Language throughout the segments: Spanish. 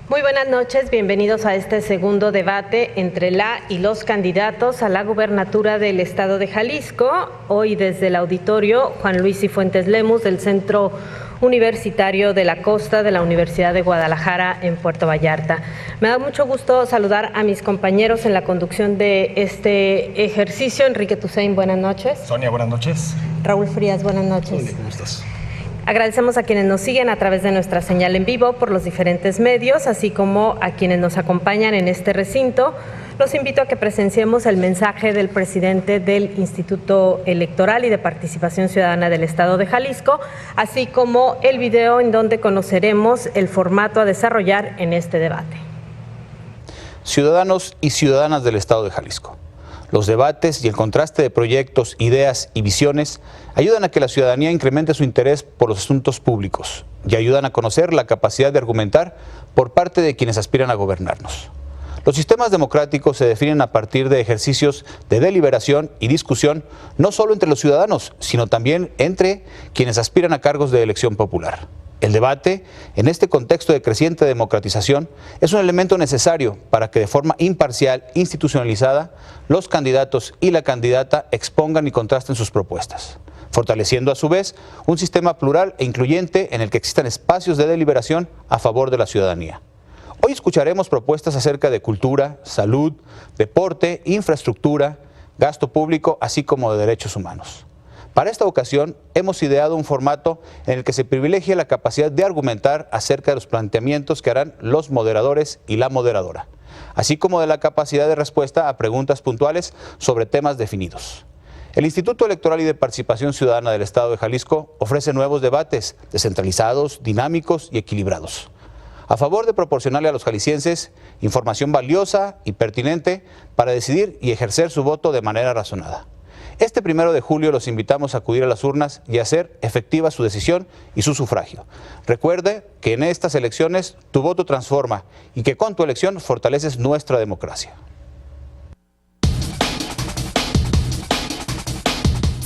Muy buenas noches, bienvenidos a este segundo debate entre la y los candidatos a la gubernatura del estado de Jalisco. Hoy desde el auditorio Juan Luis Cifuentes Lemus del Centro Universitario de la Costa de la Universidad de Guadalajara en Puerto Vallarta. Me da mucho gusto saludar a mis compañeros en la conducción de este ejercicio. Enrique Tusain, buenas noches. Sonia, buenas noches. Raúl Frías, buenas noches. Hola, ¿cómo estás? Agradecemos a quienes nos siguen a través de nuestra señal en vivo por los diferentes medios, así como a quienes nos acompañan en este recinto. Los invito a que presenciemos el mensaje del presidente del Instituto Electoral y de Participación Ciudadana del Estado de Jalisco, así como el video en donde conoceremos el formato a desarrollar en este debate. Ciudadanos y ciudadanas del Estado de Jalisco. Los debates y el contraste de proyectos, ideas y visiones ayudan a que la ciudadanía incremente su interés por los asuntos públicos y ayudan a conocer la capacidad de argumentar por parte de quienes aspiran a gobernarnos. Los sistemas democráticos se definen a partir de ejercicios de deliberación y discusión, no solo entre los ciudadanos, sino también entre quienes aspiran a cargos de elección popular. El debate, en este contexto de creciente democratización, es un elemento necesario para que de forma imparcial, institucionalizada, los candidatos y la candidata expongan y contrasten sus propuestas, fortaleciendo a su vez un sistema plural e incluyente en el que existan espacios de deliberación a favor de la ciudadanía. Hoy escucharemos propuestas acerca de cultura, salud, deporte, infraestructura, gasto público, así como de derechos humanos. Para esta ocasión hemos ideado un formato en el que se privilegia la capacidad de argumentar acerca de los planteamientos que harán los moderadores y la moderadora, así como de la capacidad de respuesta a preguntas puntuales sobre temas definidos. El Instituto Electoral y de Participación Ciudadana del Estado de Jalisco ofrece nuevos debates descentralizados, dinámicos y equilibrados, a favor de proporcionarle a los jaliscienses información valiosa y pertinente para decidir y ejercer su voto de manera razonada. Este 1 de julio los invitamos a acudir a las urnas y hacer efectiva su decisión y su sufragio. Recuerde que en estas elecciones tu voto transforma y que con tu elección fortaleces nuestra democracia.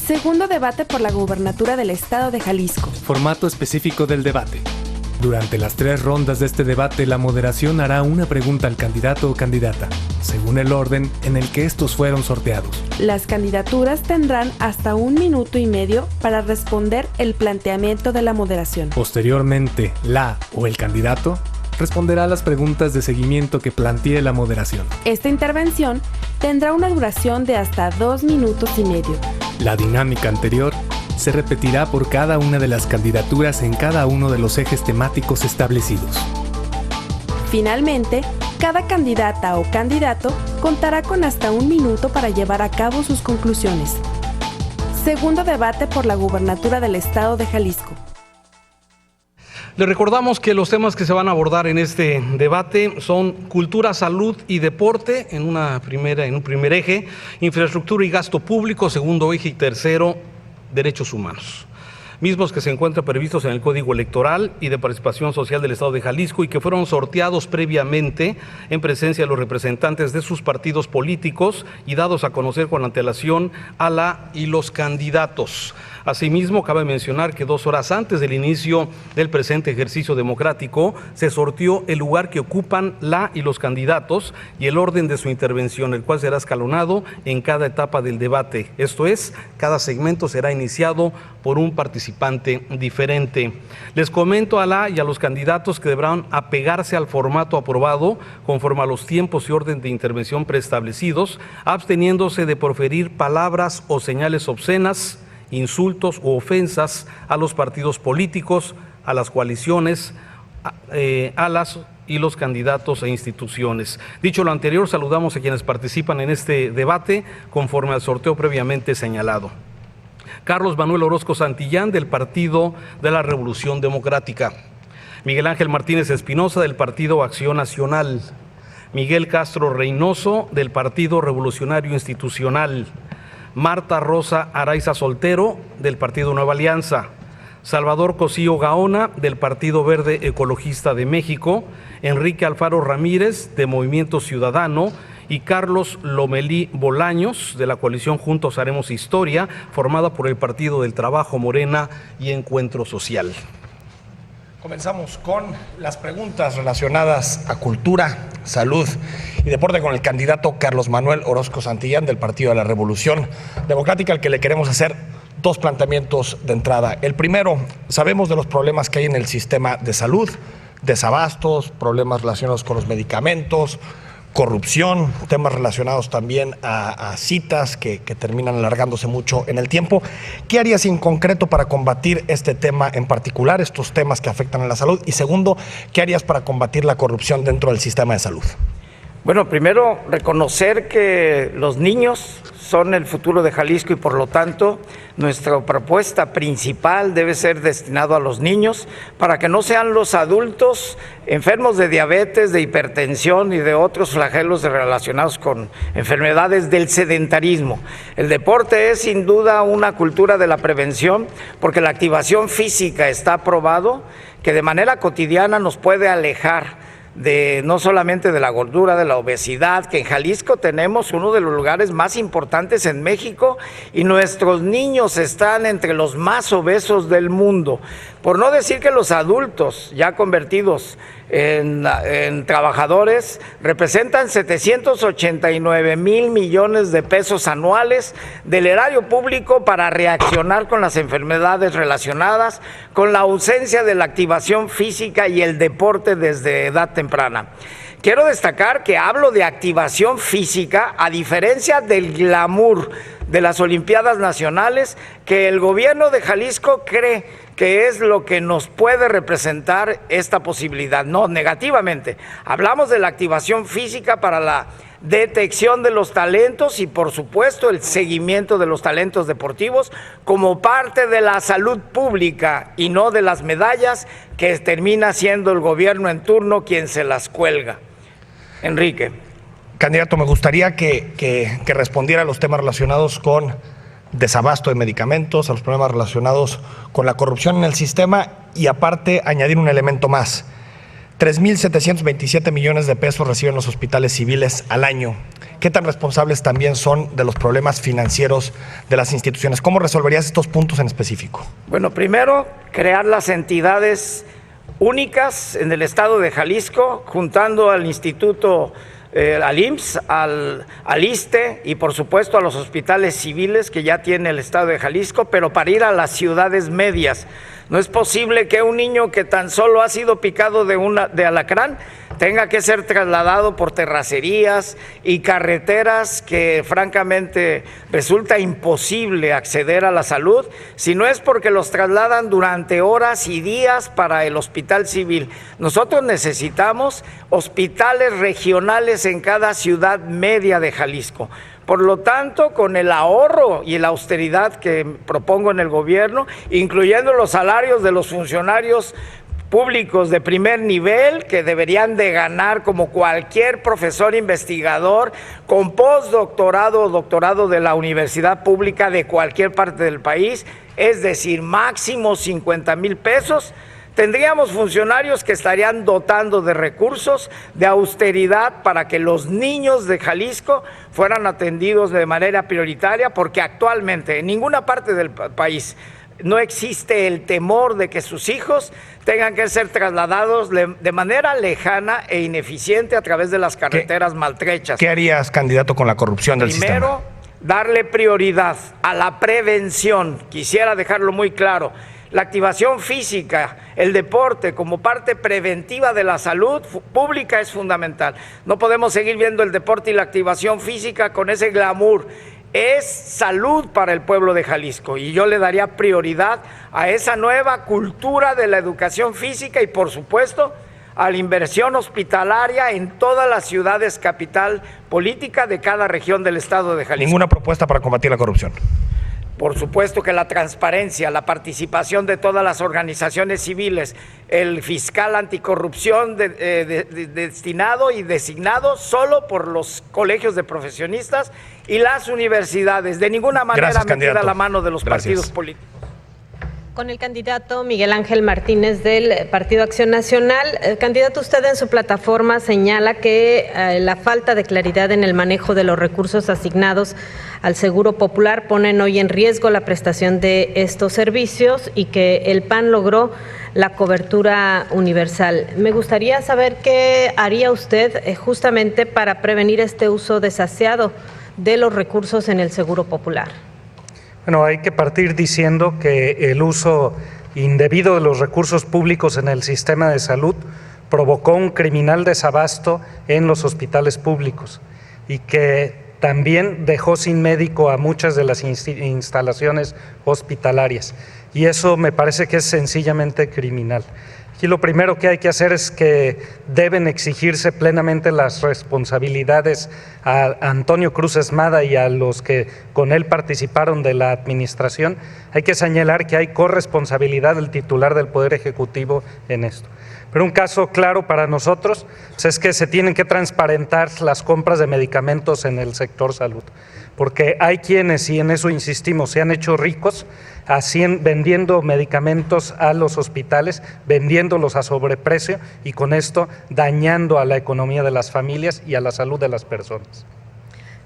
Segundo debate por la gubernatura del Estado de Jalisco. Formato específico del debate. Durante las 3 rondas de este debate, la moderación hará una pregunta al candidato o candidata, según el orden en el que estos fueron sorteados. Las candidaturas tendrán hasta 1 minuto y medio para responder el planteamiento de la moderación. Posteriormente, la o el candidato responderá a las preguntas de seguimiento que plantee la moderación. Esta intervención tendrá una duración de hasta 2 minutos y medio. La dinámica anterior se repetirá por cada una de las candidaturas en cada uno de los ejes temáticos establecidos. Finalmente, cada candidata o candidato contará con hasta 1 minuto para llevar a cabo sus conclusiones. Segundo debate por la gubernatura del Estado de Jalisco. Les recordamos que los temas que se van a abordar en este debate son cultura, salud y deporte en un primer eje, infraestructura y gasto público, segundo eje, y tercero, derechos humanos, mismos que se encuentran previstos en el Código Electoral y de Participación Social del Estado de Jalisco y que fueron sorteados previamente en presencia de los representantes de sus partidos políticos y dados a conocer con antelación a la y los candidatos. Asimismo, cabe mencionar que 2 horas antes del inicio del presente ejercicio democrático se sorteó el lugar que ocupan la y los candidatos y el orden de su intervención, el cual será escalonado en cada etapa del debate. Esto es, cada segmento será iniciado por un participante diferente. Les comento a la y a los candidatos que deberán apegarse al formato aprobado conforme a los tiempos y orden de intervención preestablecidos, absteniéndose de proferir palabras o señales obscenas, insultos o ofensas a los partidos políticos, a las coaliciones, a las y los candidatos e instituciones. Dicho lo anterior, saludamos a quienes participan en este debate conforme al sorteo previamente señalado. Carlos Manuel Orozco Santillán, del Partido de la Revolución Democrática. Miguel Ángel Martínez Espinosa, del Partido Acción Nacional. Miguel Castro Reynoso, del Partido Revolucionario Institucional. Marta Rosa Araiza Soltero, del Partido Nueva Alianza. Salvador Cosío Gaona, del Partido Verde Ecologista de México. Enrique Alfaro Ramírez, de Movimiento Ciudadano. Y Carlos Lomelí Bolaños, de la coalición Juntos Haremos Historia, formada por el Partido del Trabajo, Morena y Encuentro Social. Comenzamos con las preguntas relacionadas a cultura, salud y deporte con el candidato Carlos Manuel Orozco Santillán del Partido de la Revolución Democrática, al que le queremos hacer dos planteamientos de entrada. El primero, sabemos de los problemas que hay en el sistema de salud, desabastos, problemas relacionados con los medicamentos, corrupción, temas relacionados también a citas que terminan alargándose mucho en el tiempo. ¿Qué harías en concreto para combatir este tema en particular, estos temas que afectan a la salud? Y segundo, ¿qué harías para combatir la corrupción dentro del sistema de salud? Bueno, primero reconocer que los niños son el futuro de Jalisco y por lo tanto nuestra propuesta principal debe ser destinado a los niños para que no sean los adultos enfermos de diabetes, de hipertensión y de otros flagelos relacionados con enfermedades del sedentarismo. El deporte es sin duda una cultura de la prevención porque la activación física está probado que de manera cotidiana nos puede alejar no solamente de la gordura, de la obesidad, que en Jalisco tenemos uno de los lugares más importantes en México y nuestros niños están entre los más obesos del mundo. Por no decir que los adultos ya convertidos en trabajadores representan 789 mil millones de pesos anuales del erario público para reaccionar con las enfermedades relacionadas con la ausencia de la activación física y el deporte desde edad temprana. Quiero destacar que hablo de activación física a diferencia del glamour de las Olimpiadas Nacionales que el gobierno de Jalisco cree que es lo que nos puede representar esta posibilidad. No, negativamente. Hablamos de la activación física para la detección de los talentos y por supuesto el seguimiento de los talentos deportivos como parte de la salud pública y no de las medallas que termina siendo el gobierno en turno quien se las cuelga. Enrique. Candidato, me gustaría que respondiera a los temas relacionados con desabasto de medicamentos, a los problemas relacionados con la corrupción en el sistema y aparte añadir un elemento más. 3.727 millones de pesos reciben los hospitales civiles al año. ¿Qué tan responsables también son de los problemas financieros de las instituciones? ¿Cómo resolverías estos puntos en específico? Bueno, primero, crear las entidades únicas en el estado de Jalisco, juntando al Instituto al IMSS, al ISSSTE y por supuesto a los hospitales civiles que ya tiene el estado de Jalisco, pero para ir a las ciudades medias. No es posible que un niño que tan solo ha sido picado de alacrán tenga que ser trasladado por terracerías y carreteras que francamente resulta imposible acceder a la salud, si no es porque los trasladan durante horas y días para el hospital civil. Nosotros necesitamos hospitales regionales en cada ciudad media de Jalisco. Por lo tanto, con el ahorro y la austeridad que propongo en el gobierno, incluyendo los salarios de los funcionarios públicos de primer nivel que deberían de ganar como cualquier profesor investigador con postdoctorado o doctorado de la universidad pública de cualquier parte del país, es decir, máximo 50,000 pesos. Tendríamos funcionarios que estarían dotando de recursos de austeridad para que los niños de Jalisco fueran atendidos de manera prioritaria, porque actualmente en ninguna parte del país no existe el temor de que sus hijos tengan que ser trasladados de manera lejana e ineficiente a través de las carreteras maltrechas. ¿Qué harías, candidato, con la corrupción del sistema? Primero, darle prioridad a la prevención. Quisiera dejarlo muy claro. La activación física, el deporte como parte preventiva de la salud pública es fundamental. No podemos seguir viendo el deporte y la activación física con ese glamour. Es salud para el pueblo de Jalisco y yo le daría prioridad a esa nueva cultura de la educación física y por supuesto a la inversión hospitalaria en todas las ciudades capital política de cada región del estado de Jalisco. ¿Ninguna propuesta para combatir la corrupción? Por supuesto que la transparencia, la participación de todas las organizaciones civiles, el fiscal anticorrupción destinado y designado solo por los colegios de profesionistas y las universidades, de ninguna manera metida a la mano de los partidos políticos. Con el candidato Miguel Ángel Martínez del Partido Acción Nacional. Candidato, usted en su plataforma señala que la falta de claridad en el manejo de los recursos asignados al Seguro Popular ponen hoy en riesgo la prestación de estos servicios y que el PAN logró la cobertura universal. Me gustaría saber qué haría usted justamente para prevenir este uso desaseado de los recursos en el Seguro Popular. Bueno, hay que partir diciendo que el uso indebido de los recursos públicos en el sistema de salud provocó un criminal desabasto en los hospitales públicos y que también dejó sin médico a muchas de las instalaciones hospitalarias. Y eso me parece que es sencillamente criminal. Aquí lo primero que hay que hacer es que deben exigirse plenamente las responsabilidades a Antonio Cruz Esmada y a los que con él participaron de la administración. Hay que señalar que hay corresponsabilidad del titular del Poder Ejecutivo en esto. Pero un caso claro para nosotros es que se tienen que transparentar las compras de medicamentos en el sector salud, porque hay quienes, y en eso insistimos, se han hecho ricos vendiendo medicamentos a los hospitales, vendiéndolos a sobreprecio y con esto dañando a la economía de las familias y a la salud de las personas.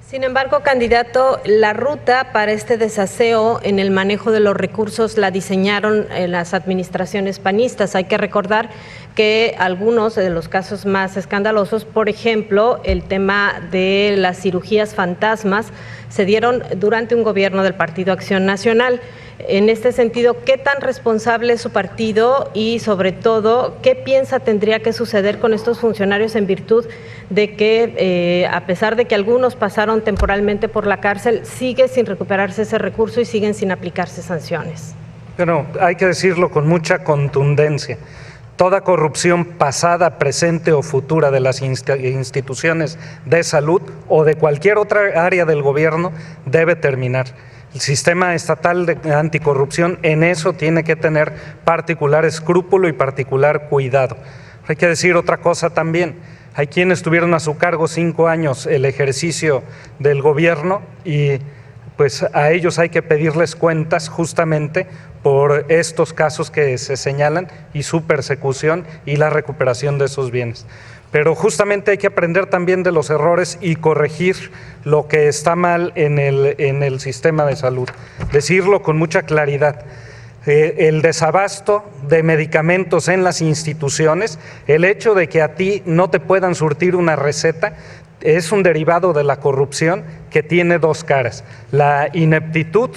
Sin embargo, candidato, la ruta para este desaseo en el manejo de los recursos la diseñaron las administraciones panistas. Hay que recordar que algunos de los casos más escandalosos, por ejemplo, el tema de las cirugías fantasmas, se dieron durante un gobierno del Partido Acción Nacional. En este sentido, ¿qué tan responsable es su partido y, sobre todo, qué piensa tendría que suceder con estos funcionarios en virtud de que, a pesar de que algunos pasaron temporalmente por la cárcel, sigue sin recuperarse ese recurso y siguen sin aplicarse sanciones? Bueno, hay que decirlo con mucha contundencia. Toda corrupción pasada, presente o futura de las instituciones de salud o de cualquier otra área del gobierno debe terminar. El sistema estatal de anticorrupción en eso tiene que tener particular escrúpulo y particular cuidado. Hay que decir otra cosa también. Hay quienes tuvieron a su cargo 5 años el ejercicio del gobierno y pues a ellos hay que pedirles cuentas justamente por estos casos que se señalan y su persecución y la recuperación de esos bienes. Pero justamente hay que aprender también de los errores y corregir lo que está mal en el sistema de salud. Decirlo con mucha claridad. El desabasto de medicamentos en las instituciones, el hecho de que a ti no te puedan surtir una receta, es un derivado de la corrupción que tiene dos caras. La ineptitud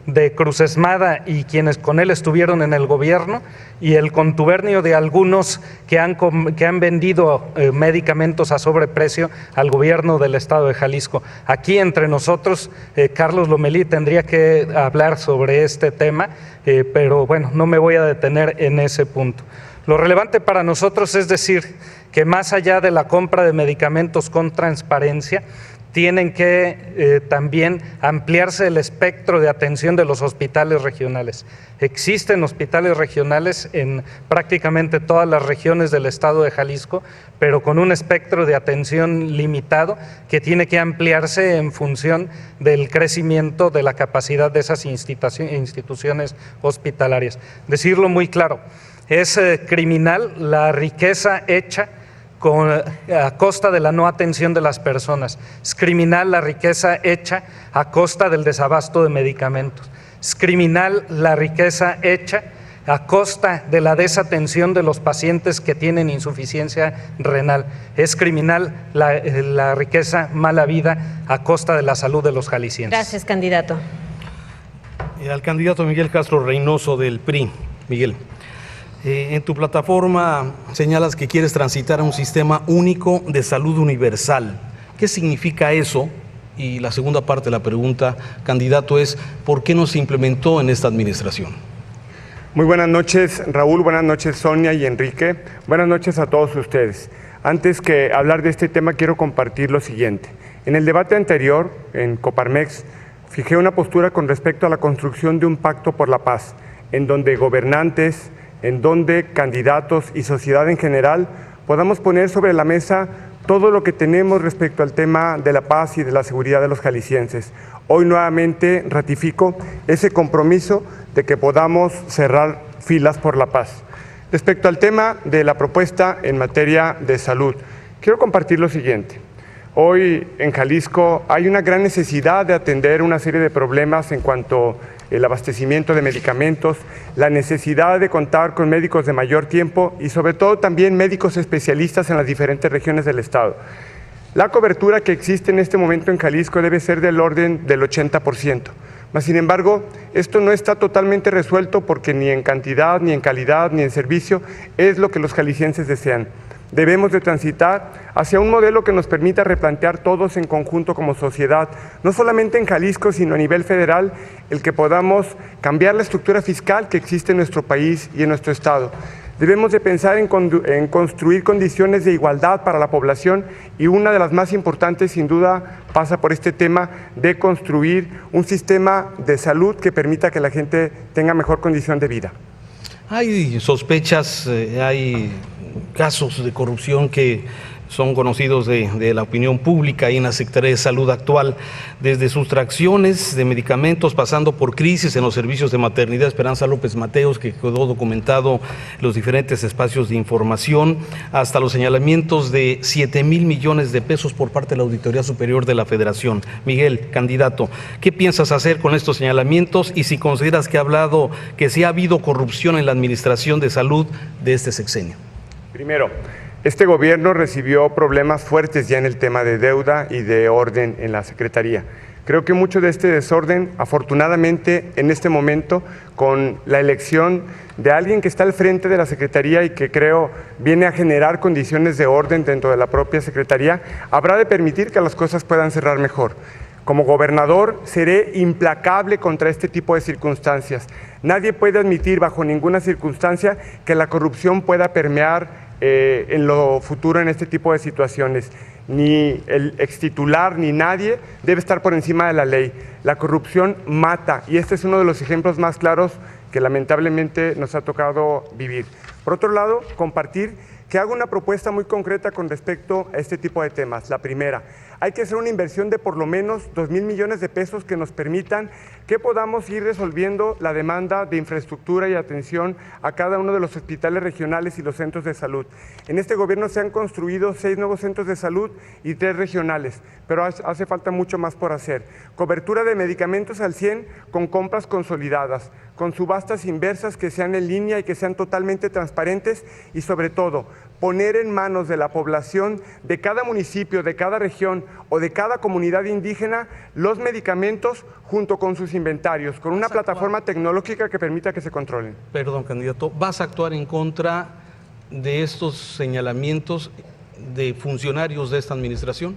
de Cruz Esmada y quienes con él estuvieron en el gobierno y el contubernio de algunos que han vendido medicamentos a sobreprecio al gobierno del estado de Jalisco. Aquí entre nosotros, Carlos Lomelí tendría que hablar sobre este tema, pero bueno, no me voy a detener en ese punto. Lo relevante para nosotros es decir que más allá de la compra de medicamentos con transparencia, tienen que también ampliarse el espectro de atención de los hospitales regionales. Existen hospitales regionales en prácticamente todas las regiones del estado de Jalisco, pero con un espectro de atención limitado que tiene que ampliarse en función del crecimiento de la capacidad de esas instituciones hospitalarias. Decirlo muy claro, es criminal la riqueza hecha a costa de la no atención de las personas. Es criminal la riqueza hecha a costa del desabasto de medicamentos. Es criminal la riqueza hecha a costa de la desatención de los pacientes que tienen insuficiencia renal. Es criminal la riqueza mal habida a costa de la salud de los jaliscienses. Gracias, candidato. Al candidato Miguel Castro Reynoso del PRI. Miguel. En tu plataforma señalas que quieres transitar a un sistema único de salud universal. ¿Qué significa eso? Y la segunda parte de la pregunta, candidato, es ¿por qué no se implementó en esta administración? Muy buenas noches, Raúl, buenas noches, Sonia y Enrique. Buenas noches a todos ustedes. Antes que hablar de este tema, quiero compartir lo siguiente. En el debate anterior, en Coparmex, fijé una postura con respecto a la construcción de un pacto por la paz, en donde gobernantes, en donde candidatos y sociedad en general podamos poner sobre la mesa todo lo que tenemos respecto al tema de la paz y de la seguridad de los jaliscienses. Hoy nuevamente ratifico ese compromiso de que podamos cerrar filas por la paz. Respecto al tema de la propuesta en materia de salud, quiero compartir lo siguiente. Hoy en Jalisco hay una gran necesidad de atender una serie de problemas en cuanto al abastecimiento de medicamentos, la necesidad de contar con médicos de mayor tiempo y sobre todo también médicos especialistas en las diferentes regiones del estado. La cobertura que existe en este momento en Jalisco debe ser del orden del 80%. Mas, sin embargo, esto no está totalmente resuelto porque ni en cantidad, ni en calidad, ni en servicio es lo que los jaliscienses desean. Debemos de transitar hacia un modelo que nos permita replantear todos en conjunto como sociedad, no solamente en Jalisco, sino a nivel federal, el que podamos cambiar la estructura fiscal que existe en nuestro país y en nuestro estado. Debemos de pensar en construir condiciones de igualdad para la población y una de las más importantes, sin duda, pasa por este tema de construir un sistema de salud que permita que la gente tenga mejor condición de vida. Hay sospechas, hay casos de corrupción que son conocidos de la opinión pública y en la Secretaría de Salud actual, desde sustracciones de medicamentos, pasando por crisis en los servicios de maternidad Esperanza López Mateos, que quedó documentado en los diferentes espacios de información, hasta los señalamientos de 7,000 millones de pesos por parte de la Auditoría Superior de la Federación. Miguel, candidato, ¿qué piensas hacer con estos señalamientos y si consideras que sí ha habido corrupción en la administración de salud de este sexenio? Primero, este gobierno recibió problemas fuertes ya en el tema de deuda y de orden en la Secretaría. Creo que mucho de este desorden, afortunadamente, en este momento, con la elección de alguien que está al frente de la Secretaría y que creo viene a generar condiciones de orden dentro de la propia Secretaría, habrá de permitir que las cosas puedan cerrar mejor. Como gobernador, seré implacable contra este tipo de circunstancias. Nadie puede admitir bajo ninguna circunstancia que la corrupción pueda permear en lo futuro en este tipo de situaciones. Ni el extitular ni nadie debe estar por encima de la ley. La corrupción mata y este es uno de los ejemplos más claros que lamentablemente nos ha tocado vivir. Por otro lado, compartir que hago una propuesta muy concreta con respecto a este tipo de temas. La primera, hay que hacer una inversión de por lo menos 2,000 millones de pesos que nos permitan que podamos ir resolviendo la demanda de infraestructura y atención a cada uno de los hospitales regionales y los centros de salud. En este gobierno se han construido 6 nuevos centros de salud y 3 regionales, pero hace falta mucho más por hacer. Cobertura de medicamentos al 100 con compras consolidadas, con subastas inversas que sean en línea y que sean totalmente transparentes y sobre todo poner en manos de la población de cada municipio, de cada región o de cada comunidad indígena los medicamentos junto con sus inventarios, con una plataforma tecnológica que permita que se controlen. Perdón, candidato, ¿vas a actuar en contra de estos señalamientos de funcionarios de esta administración?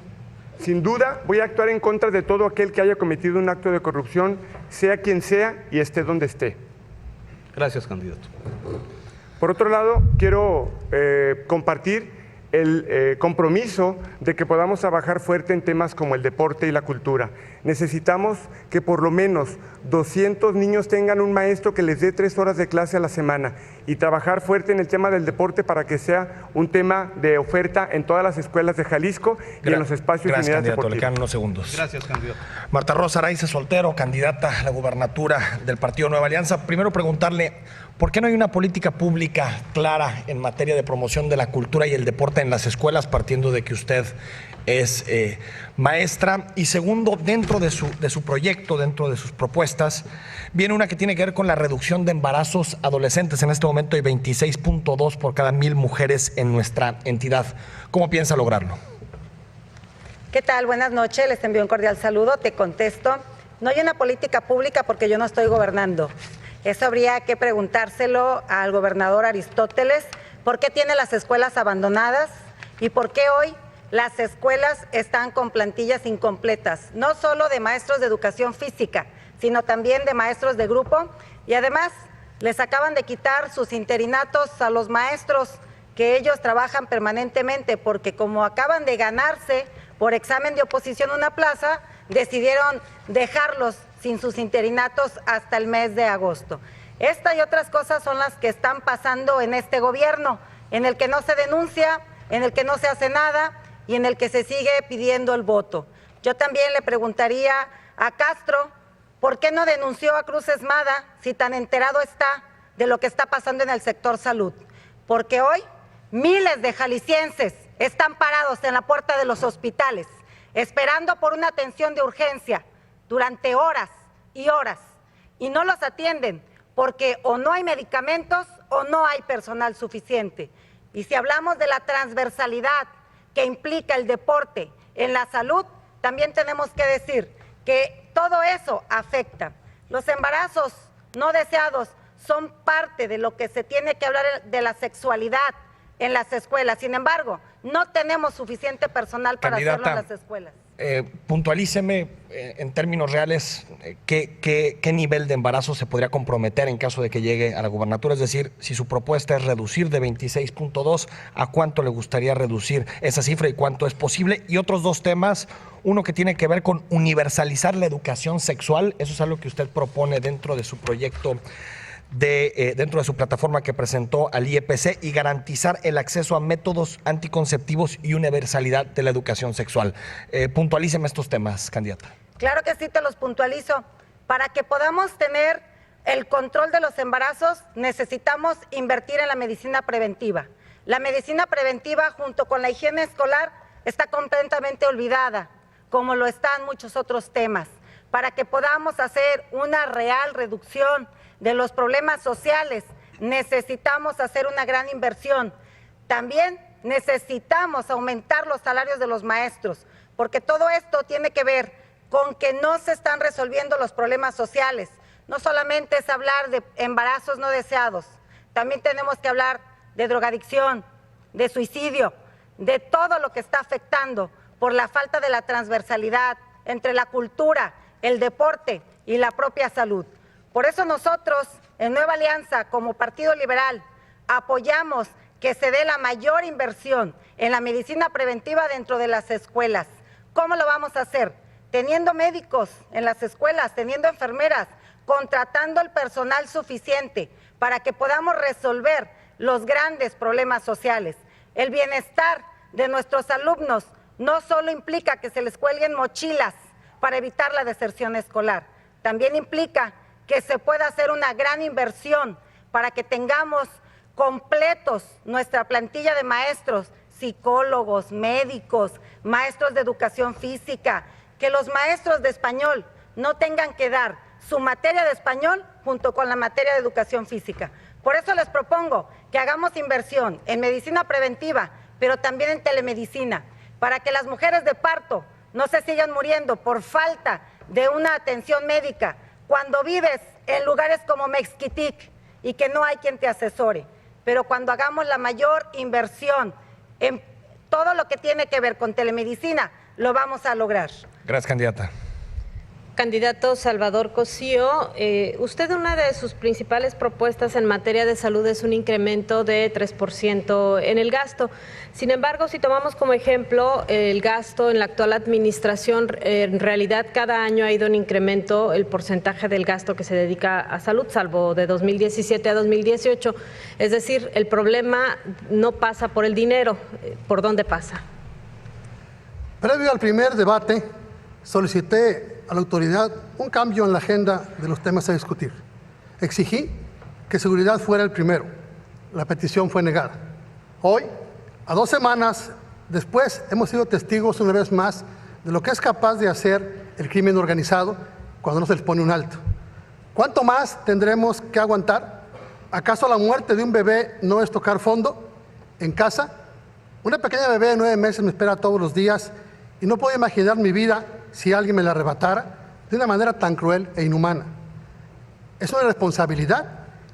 Sin duda, voy a actuar en contra de todo aquel que haya cometido un acto de corrupción, sea quien sea y esté donde esté. Gracias, candidato. Por otro lado, quiero compartir el compromiso de que podamos trabajar fuerte en temas como el deporte y la cultura. Necesitamos que por lo menos 200 niños tengan un maestro que les dé 3 horas de clase a la semana y trabajar fuerte en el tema del deporte para que sea un tema de oferta en todas las escuelas de Jalisco y en los espacios de unidades deportivas. Le quedan unos segundos. Gracias, candidato. Marta Rosa Araiza Soltero, candidata a la gubernatura del Partido Nueva Alianza. Primero preguntarle, ¿por qué no hay una política pública clara en materia de promoción de la cultura y el deporte en las escuelas, partiendo de que usted es maestra? Y segundo, dentro de su proyecto, dentro de sus propuestas, viene una que tiene que ver con la reducción de embarazos adolescentes. En este momento hay 26.2 por cada 1,000 mujeres en nuestra entidad. ¿Cómo piensa lograrlo? ¿Qué tal? Buenas noches, les envío un cordial saludo. Te contesto, no hay una política pública porque yo no estoy gobernando. Eso habría que preguntárselo al gobernador Aristóteles, ¿por qué tiene las escuelas abandonadas y por qué hoy las escuelas están con plantillas incompletas? No solo de maestros de educación física, sino también de maestros de grupo y además les acaban de quitar sus interinatos a los maestros que ellos trabajan permanentemente porque como acaban de ganarse por examen de oposición una plaza, decidieron dejarlos sin sus interinatos hasta el mes de agosto. Esta y otras cosas son las que están pasando en este gobierno, en el que no se denuncia, en el que no se hace nada y en el que se sigue pidiendo el voto. Yo también le preguntaría a Castro, ¿por qué no denunció a Cruz Esmada si tan enterado está de lo que está pasando en el sector salud? Porque hoy miles de jaliscienses están parados en la puerta de los hospitales, esperando por una atención de urgencia durante horas y horas, y no los atienden porque o no hay medicamentos o no hay personal suficiente. Y si hablamos de la transversalidad que implica el deporte en la salud, también tenemos que decir que todo eso afecta. Los embarazos no deseados son parte de lo que se tiene que hablar de la sexualidad en las escuelas. Sin embargo, no tenemos suficiente personal para hacerlo en las escuelas. Puntualíceme en términos reales qué nivel de embarazo se podría comprometer en caso de que llegue a la gubernatura. Es decir, si su propuesta es reducir de 26.2, ¿a cuánto le gustaría reducir esa cifra y cuánto es posible? Y otros dos temas, uno que tiene que ver con universalizar la educación sexual. Eso es algo que usted propone dentro de su proyecto dentro de su plataforma que presentó al IEPC, y garantizar el acceso a métodos anticonceptivos y universalidad de la educación sexual. Puntualíceme estos temas, candidata. Claro que sí, te los puntualizo. Para que podamos tener el control de los embarazos, necesitamos invertir en la medicina preventiva. La medicina preventiva, junto con la higiene escolar, está completamente olvidada, como lo están muchos otros temas. Para que podamos hacer una real reducción de los problemas sociales, necesitamos hacer una gran inversión. También necesitamos aumentar los salarios de los maestros, porque todo esto tiene que ver con que no se están resolviendo los problemas sociales. No solamente es hablar de embarazos no deseados, también tenemos que hablar de drogadicción, de suicidio, de todo lo que está afectando por la falta de la transversalidad entre la cultura, el deporte y la propia salud. Por eso nosotros, en Nueva Alianza, como Partido Liberal, apoyamos que se dé la mayor inversión en la medicina preventiva dentro de las escuelas. ¿Cómo lo vamos a hacer? Teniendo médicos en las escuelas, teniendo enfermeras, contratando el personal suficiente para que podamos resolver los grandes problemas sociales. El bienestar de nuestros alumnos no solo implica que se les cuelguen mochilas para evitar la deserción escolar, también implica que se pueda hacer una gran inversión para que tengamos completos nuestra plantilla de maestros, psicólogos, médicos, maestros de educación física, que los maestros de español no tengan que dar su materia de español junto con la materia de educación física. Por eso les propongo que hagamos inversión en medicina preventiva, pero también en telemedicina, para que las mujeres de parto no se sigan muriendo por falta de una atención médica, cuando vives en lugares como Mexquitic y que no hay quien te asesore. Pero cuando hagamos la mayor inversión en todo lo que tiene que ver con telemedicina, lo vamos a lograr. Gracias, candidata. Candidato Salvador Cosío, usted, una de sus principales propuestas en materia de salud es un incremento de 3% en el gasto. Sin embargo, si tomamos como ejemplo el gasto en la actual administración, en realidad cada año ha ido en incremento el porcentaje del gasto que se dedica a salud, salvo de 2017 a 2018. Es decir, el problema no pasa por el dinero. ¿Por dónde pasa? Previo al primer debate, solicité a la autoridad un cambio en la agenda de los temas a discutir. Exigí que seguridad fuera el primero. La petición fue negada. Hoy, a 2 semanas después, hemos sido testigos una vez más de lo que es capaz de hacer el crimen organizado cuando no se les pone un alto. ¿Cuánto más tendremos que aguantar? ¿Acaso la muerte de un bebé no es tocar fondo? En casa, una pequeña bebé de 9 meses me espera todos los días y no puedo imaginar mi vida si alguien me la arrebatara de una manera tan cruel e inhumana. Es una responsabilidad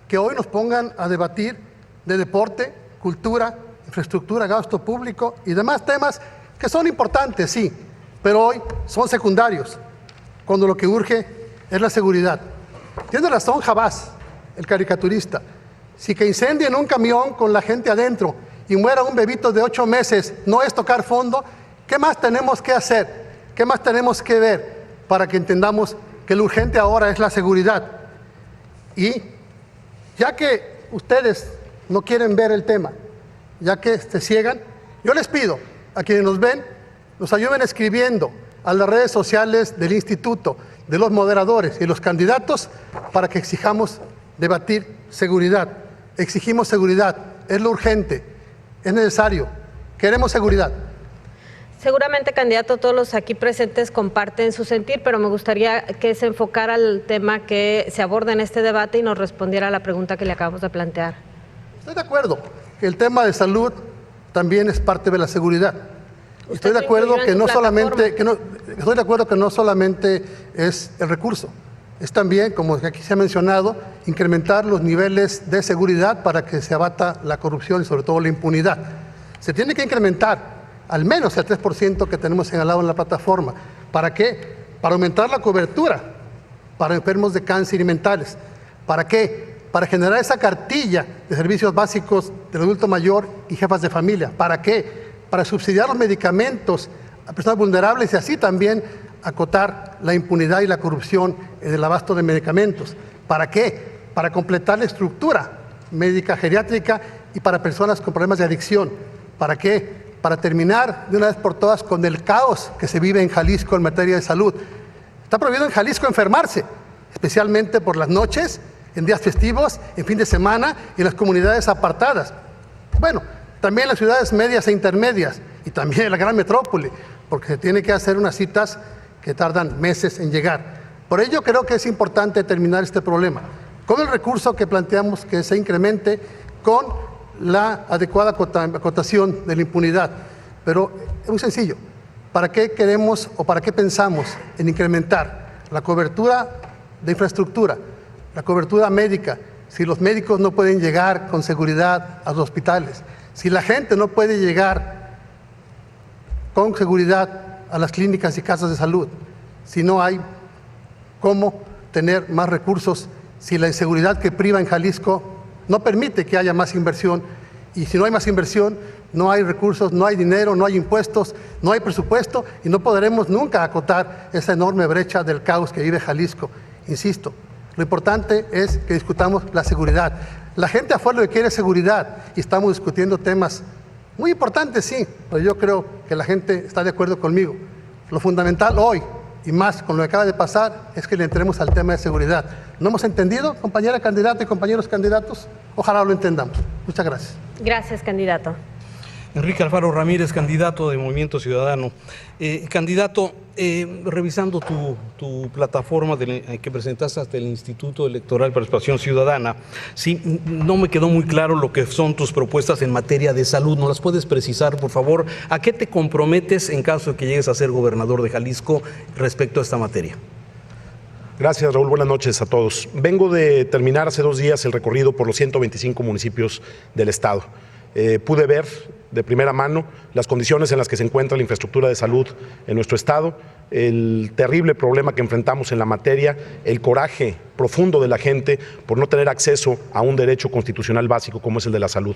que hoy nos pongan a debatir de deporte, cultura, infraestructura, gasto público y demás temas que son importantes, sí, pero hoy son secundarios, cuando lo que urge es la seguridad. Tiene razón Jabás, el caricaturista. Si que incendien un camión con la gente adentro y muera un bebito de 8 meses no es tocar fondo, ¿qué más tenemos que hacer? ¿Qué más tenemos que ver para que entendamos que lo urgente ahora es la seguridad? Y ya que ustedes no quieren ver el tema, ya que se ciegan, yo les pido a quienes nos ven, nos ayuden escribiendo a las redes sociales del instituto, de los moderadores y los candidatos para que exijamos debatir seguridad. Exigimos seguridad, es lo urgente, es necesario, queremos seguridad. Seguramente, candidato, todos los aquí presentes comparten su sentir, pero me gustaría que se enfocara al tema que se aborda en este debate y nos respondiera a la pregunta que le acabamos de plantear. Estoy de acuerdo que el tema de salud también es parte de la seguridad. Estoy de acuerdo que no solamente es el recurso, es también, como aquí se ha mencionado, incrementar los niveles de seguridad para que se abata la corrupción y sobre todo la impunidad. Se tiene que incrementar al menos el 3% que tenemos señalado en la plataforma. ¿Para qué? Para aumentar la cobertura para enfermos de cáncer y mentales. ¿Para qué? Para generar esa cartilla de servicios básicos del adulto mayor y jefas de familia. ¿Para qué? Para subsidiar los medicamentos a personas vulnerables y así también acotar la impunidad y la corrupción en el abasto de medicamentos. ¿Para qué? Para completar la estructura médica geriátrica y para personas con problemas de adicción. ¿Para qué? Para terminar de una vez por todas con el caos que se vive en Jalisco en materia de salud. Está prohibido en Jalisco enfermarse, especialmente por las noches, en días festivos, en fin de semana y en las comunidades apartadas. Bueno, también en las ciudades medias e intermedias y también en la gran metrópoli, porque se tiene que hacer unas citas que tardan meses en llegar. Por ello creo que es importante terminar este problema con el recurso que planteamos que se incremente con la adecuada acotación de la impunidad. Pero es muy sencillo. ¿Para qué queremos o para qué pensamos en incrementar la cobertura de infraestructura, la cobertura médica, si los médicos no pueden llegar con seguridad a los hospitales, si la gente no puede llegar con seguridad a las clínicas y casas de salud, si no hay cómo tener más recursos, si la inseguridad que priva en Jalisco no permite que haya más inversión, y si no hay más inversión, no hay recursos, no hay dinero, no hay impuestos, no hay presupuesto y no podremos nunca acotar esa enorme brecha del caos que vive Jalisco. Insisto, lo importante es que discutamos la seguridad. La gente afuera lo que quiere es seguridad y estamos discutiendo temas muy importantes, sí, pero yo creo que la gente está de acuerdo conmigo. Lo fundamental hoy, y más con lo que acaba de pasar, es que le entremos al tema de seguridad. ¿No hemos entendido, compañera candidata y compañeros candidatos? Ojalá lo entendamos. Muchas gracias. Gracias, candidato. Enrique Alfaro Ramírez, candidato de Movimiento Ciudadano. Candidato, revisando tu plataforma que presentaste ante el Instituto Electoral de Participación Ciudadana, sí, no me quedó muy claro lo que son tus propuestas en materia de salud. ¿No las puedes precisar, por favor? ¿A qué te comprometes en caso de que llegues a ser gobernador de Jalisco respecto a esta materia? Gracias, Raúl. Buenas noches a todos. Vengo de terminar hace 2 días el recorrido por los 125 municipios del estado. Pude ver de primera mano las condiciones en las que se encuentra la infraestructura de salud en nuestro estado, el terrible problema que enfrentamos en la materia, el coraje profundo de la gente por no tener acceso a un derecho constitucional básico como es el de la salud.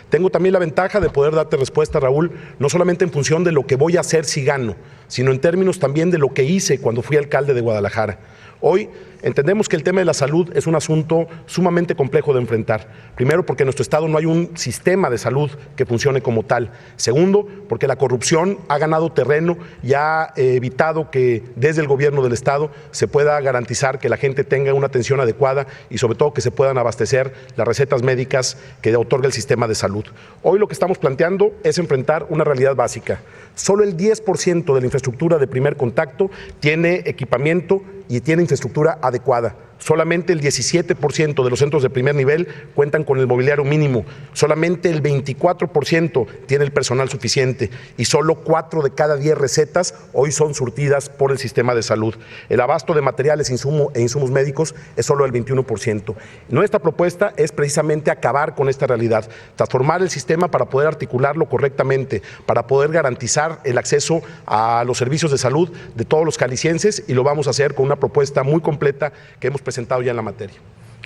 Tengo también la ventaja de poder darte respuesta, Raúl, no solamente en función de lo que voy a hacer si gano, sino en términos también de lo que hice cuando fui alcalde de Guadalajara. Hoy entendemos que el tema de la salud es un asunto sumamente complejo de enfrentar. Primero, porque en nuestro estado no hay un sistema de salud que funcione como tal. Segundo, porque la corrupción ha ganado terreno y ha evitado que desde el gobierno del estado se pueda garantizar que la gente tenga una atención adecuada y sobre todo que se puedan abastecer las recetas médicas que otorga el sistema de salud. Hoy lo que estamos planteando es enfrentar una realidad básica. Solo el 10% de la infraestructura de primer contacto tiene equipamiento y tiene infraestructura adecuada. Solamente el 17% de los centros de primer nivel cuentan con el mobiliario mínimo, solamente el 24% tiene el personal suficiente y solo 4 de cada 10 recetas hoy son surtidas por el sistema de salud. El abasto de materiales e insumos médicos es solo el 21%. Nuestra propuesta es precisamente acabar con esta realidad, transformar el sistema para poder articularlo correctamente, para poder garantizar el acceso a los servicios de salud de todos los jaliscienses y lo vamos a hacer con una propuesta muy completa que hemos presentado ya en la materia.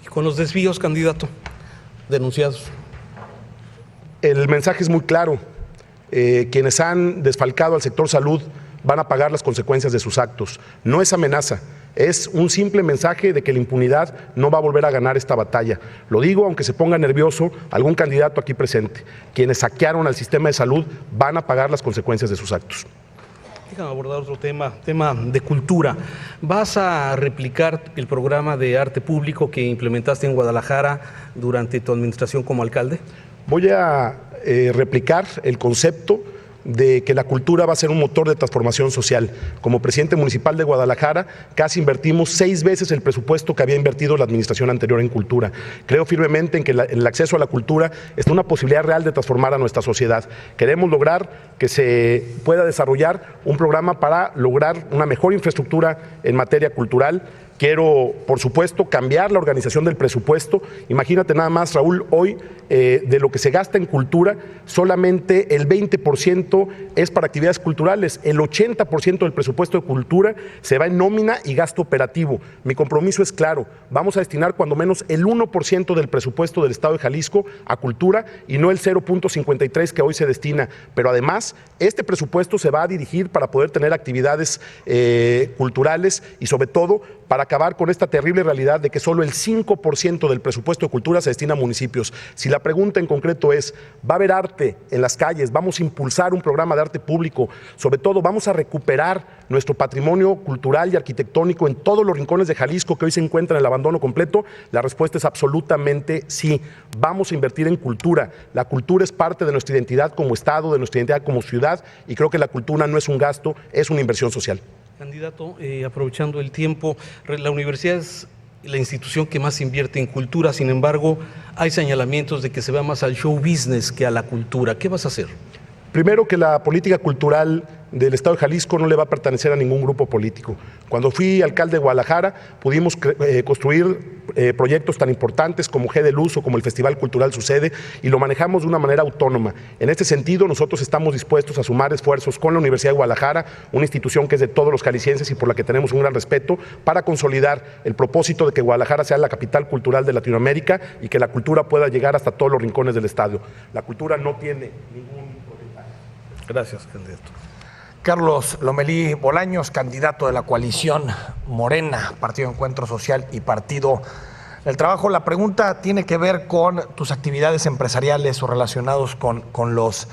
¿Y con los desvíos, candidato, denunciados? El mensaje es muy claro. Quienes han desfalcado al sector salud van a pagar las consecuencias de sus actos. No es amenaza, es un simple mensaje de que la impunidad no va a volver a ganar esta batalla. Lo digo aunque se ponga nervioso algún candidato aquí presente. Quienes saquearon al sistema de salud van a pagar las consecuencias de sus actos. Déjame abordar otro tema de cultura. ¿Vas a replicar el programa de arte público que implementaste en Guadalajara durante tu administración como alcalde? Voy a replicar el concepto de que la cultura va a ser un motor de transformación social. Como presidente municipal de Guadalajara, casi invertimos 6 veces el presupuesto que había invertido la administración anterior en cultura. Creo firmemente en que el acceso a la cultura es una posibilidad real de transformar a nuestra sociedad. Queremos lograr que se pueda desarrollar un programa para lograr una mejor infraestructura en materia cultural. Quiero, por supuesto, cambiar la organización del presupuesto. Imagínate nada más, Raúl, hoy de lo que se gasta en cultura, solamente el 20% es para actividades culturales. El 80% del presupuesto de cultura se va en nómina y gasto operativo. Mi compromiso es claro, vamos a destinar cuando menos el 1% del presupuesto del Estado de Jalisco a cultura y no el 0.53 que hoy se destina. Pero además, este presupuesto se va a dirigir para poder tener actividades culturales y sobre todo para acabar con esta terrible realidad de que solo el 5% del presupuesto de cultura se destina a municipios. Si la pregunta en concreto es, ¿va a haber arte en las calles? ¿Vamos a impulsar un programa de arte público? Sobre todo, ¿vamos a recuperar nuestro patrimonio cultural y arquitectónico en todos los rincones de Jalisco que hoy se encuentran en el abandono completo? La respuesta es absolutamente sí. Vamos a invertir en cultura. La cultura es parte de nuestra identidad como Estado, de nuestra identidad como ciudad, y creo que la cultura no es un gasto, es una inversión social. Candidato, aprovechando el tiempo, la universidad es la institución que más invierte en cultura, sin embargo, hay señalamientos de que se va más al show business que a la cultura. ¿Qué vas a hacer? Primero, que la política cultural del Estado de Jalisco no le va a pertenecer a ningún grupo político. Cuando fui alcalde de Guadalajara, pudimos construir proyectos tan importantes como G de Luz o como el Festival Cultural Sucede, y lo manejamos de una manera autónoma. En este sentido, nosotros estamos dispuestos a sumar esfuerzos con la Universidad de Guadalajara, una institución que es de todos los jaliscienses y por la que tenemos un gran respeto, para consolidar el propósito de que Guadalajara sea la capital cultural de Latinoamérica y que la cultura pueda llegar hasta todos los rincones del estado. La cultura no tiene ningún... Gracias, candidato. Carlos Lomelí Bolaños, candidato de la coalición Morena, Partido Encuentro Social y Partido del Trabajo. La pregunta tiene que ver con tus actividades empresariales o relacionados con los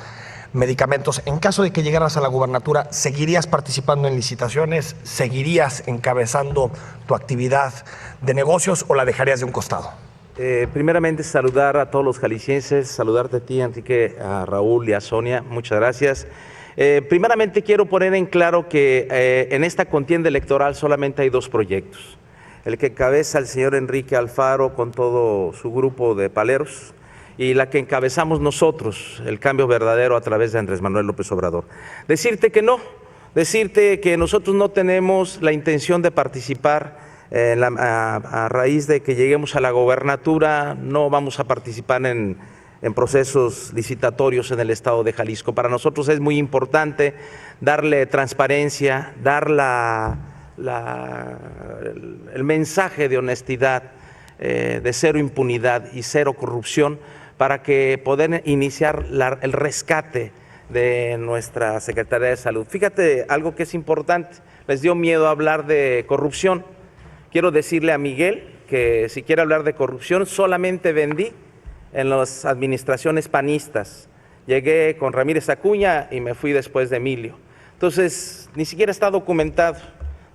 medicamentos. En caso de que llegaras a la gubernatura, ¿seguirías participando en licitaciones? ¿Seguirías encabezando tu actividad de negocios o la dejarías de un costado? Primeramente, saludar a todos los jaliscienses, saludarte a ti, Enrique, a Raúl y a Sonia. Muchas gracias. Primeramente, quiero poner en claro que en esta contienda electoral solamente hay 2 proyectos. El que encabeza el señor Enrique Alfaro con todo su grupo de paleros y la que encabezamos nosotros, el Cambio Verdadero, a través de Andrés Manuel López Obrador. Decirte que no, decirte que nosotros no tenemos la intención de participar. A raíz de que lleguemos a la gobernatura, no vamos a participar en procesos licitatorios en el estado de Jalisco. Para nosotros es muy importante darle transparencia, dar el mensaje de honestidad, de cero impunidad y cero corrupción, para que poder iniciar el rescate de nuestra Secretaría de Salud. Fíjate, algo que es importante, les dio miedo hablar de corrupción. Quiero decirle a Miguel que si quiere hablar de corrupción, solamente vendí en las administraciones panistas. Llegué con Ramírez Acuña y me fui después de Emilio. Entonces, ni siquiera está documentado.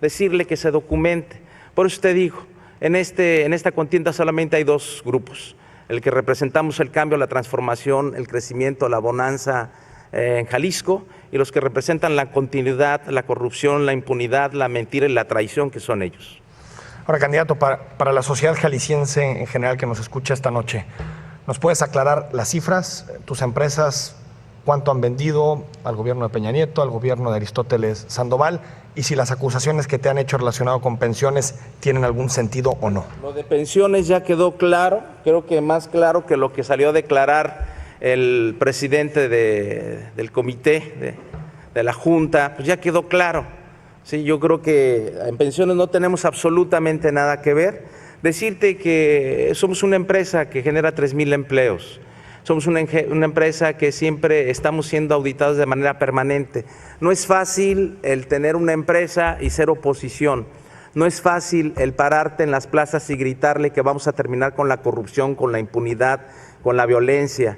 Decirle que se documente. Por eso te digo, en esta contienda solamente hay 2 grupos. El que representamos el cambio, la transformación, el crecimiento, la bonanza en Jalisco, y los que representan la continuidad, la corrupción, la impunidad, la mentira y la traición, que son ellos. Ahora, candidato, para la sociedad jalisciense en general que nos escucha esta noche, ¿nos puedes aclarar las cifras? Tus empresas, ¿cuánto han vendido al gobierno de Peña Nieto, al gobierno de Aristóteles Sandoval? Y si las acusaciones que te han hecho relacionado con pensiones tienen algún sentido o no. Lo de pensiones ya quedó claro, creo que más claro que lo que salió a declarar el presidente del comité, de la Junta, pues ya quedó claro. Sí, yo creo que en pensiones no tenemos absolutamente nada que ver. Decirte que somos una empresa que genera 3,000 empleos. Somos una empresa que siempre estamos siendo auditados de manera permanente. No es fácil el tener una empresa y ser oposición. No es fácil el pararte en las plazas y gritarle que vamos a terminar con la corrupción, con la impunidad, con la violencia.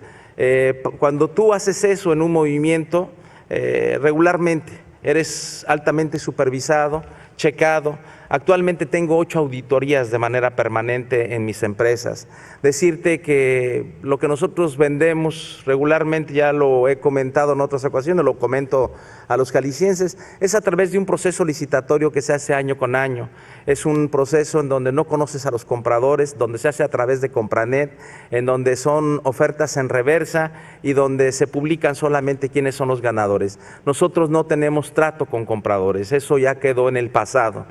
Cuando tú haces eso en un movimiento, regularmente eres altamente supervisado, checado. Actualmente tengo 8 auditorías de manera permanente en mis empresas. Decirte que lo que nosotros vendemos regularmente, ya lo he comentado en otras ocasiones, lo comento a los jaliscienses, es a través de un proceso licitatorio que se hace año con año. Es un proceso en donde no conoces a los compradores, donde se hace a través de Compranet, en donde son ofertas en reversa y donde se publican solamente quiénes son los ganadores. Nosotros no tenemos trato con compradores, eso ya quedó en el pasado.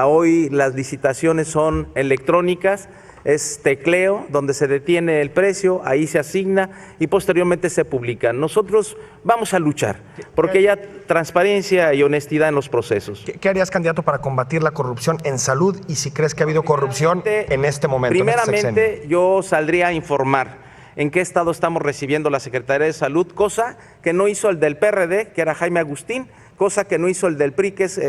Hoy las licitaciones son electrónicas, es tecleo, donde se detiene el precio, ahí se asigna y posteriormente se publica. Nosotros vamos a luchar, porque haya transparencia y honestidad en los procesos. ¿Qué harías, candidato, para combatir la corrupción en salud y si crees que ha habido corrupción en este momento? Primeramente, yo saldría a informar en qué estado estamos recibiendo la Secretaría de Salud, cosa que no hizo el del PRD, que era Jaime Agustín, cosa que no hizo el del PRI, que es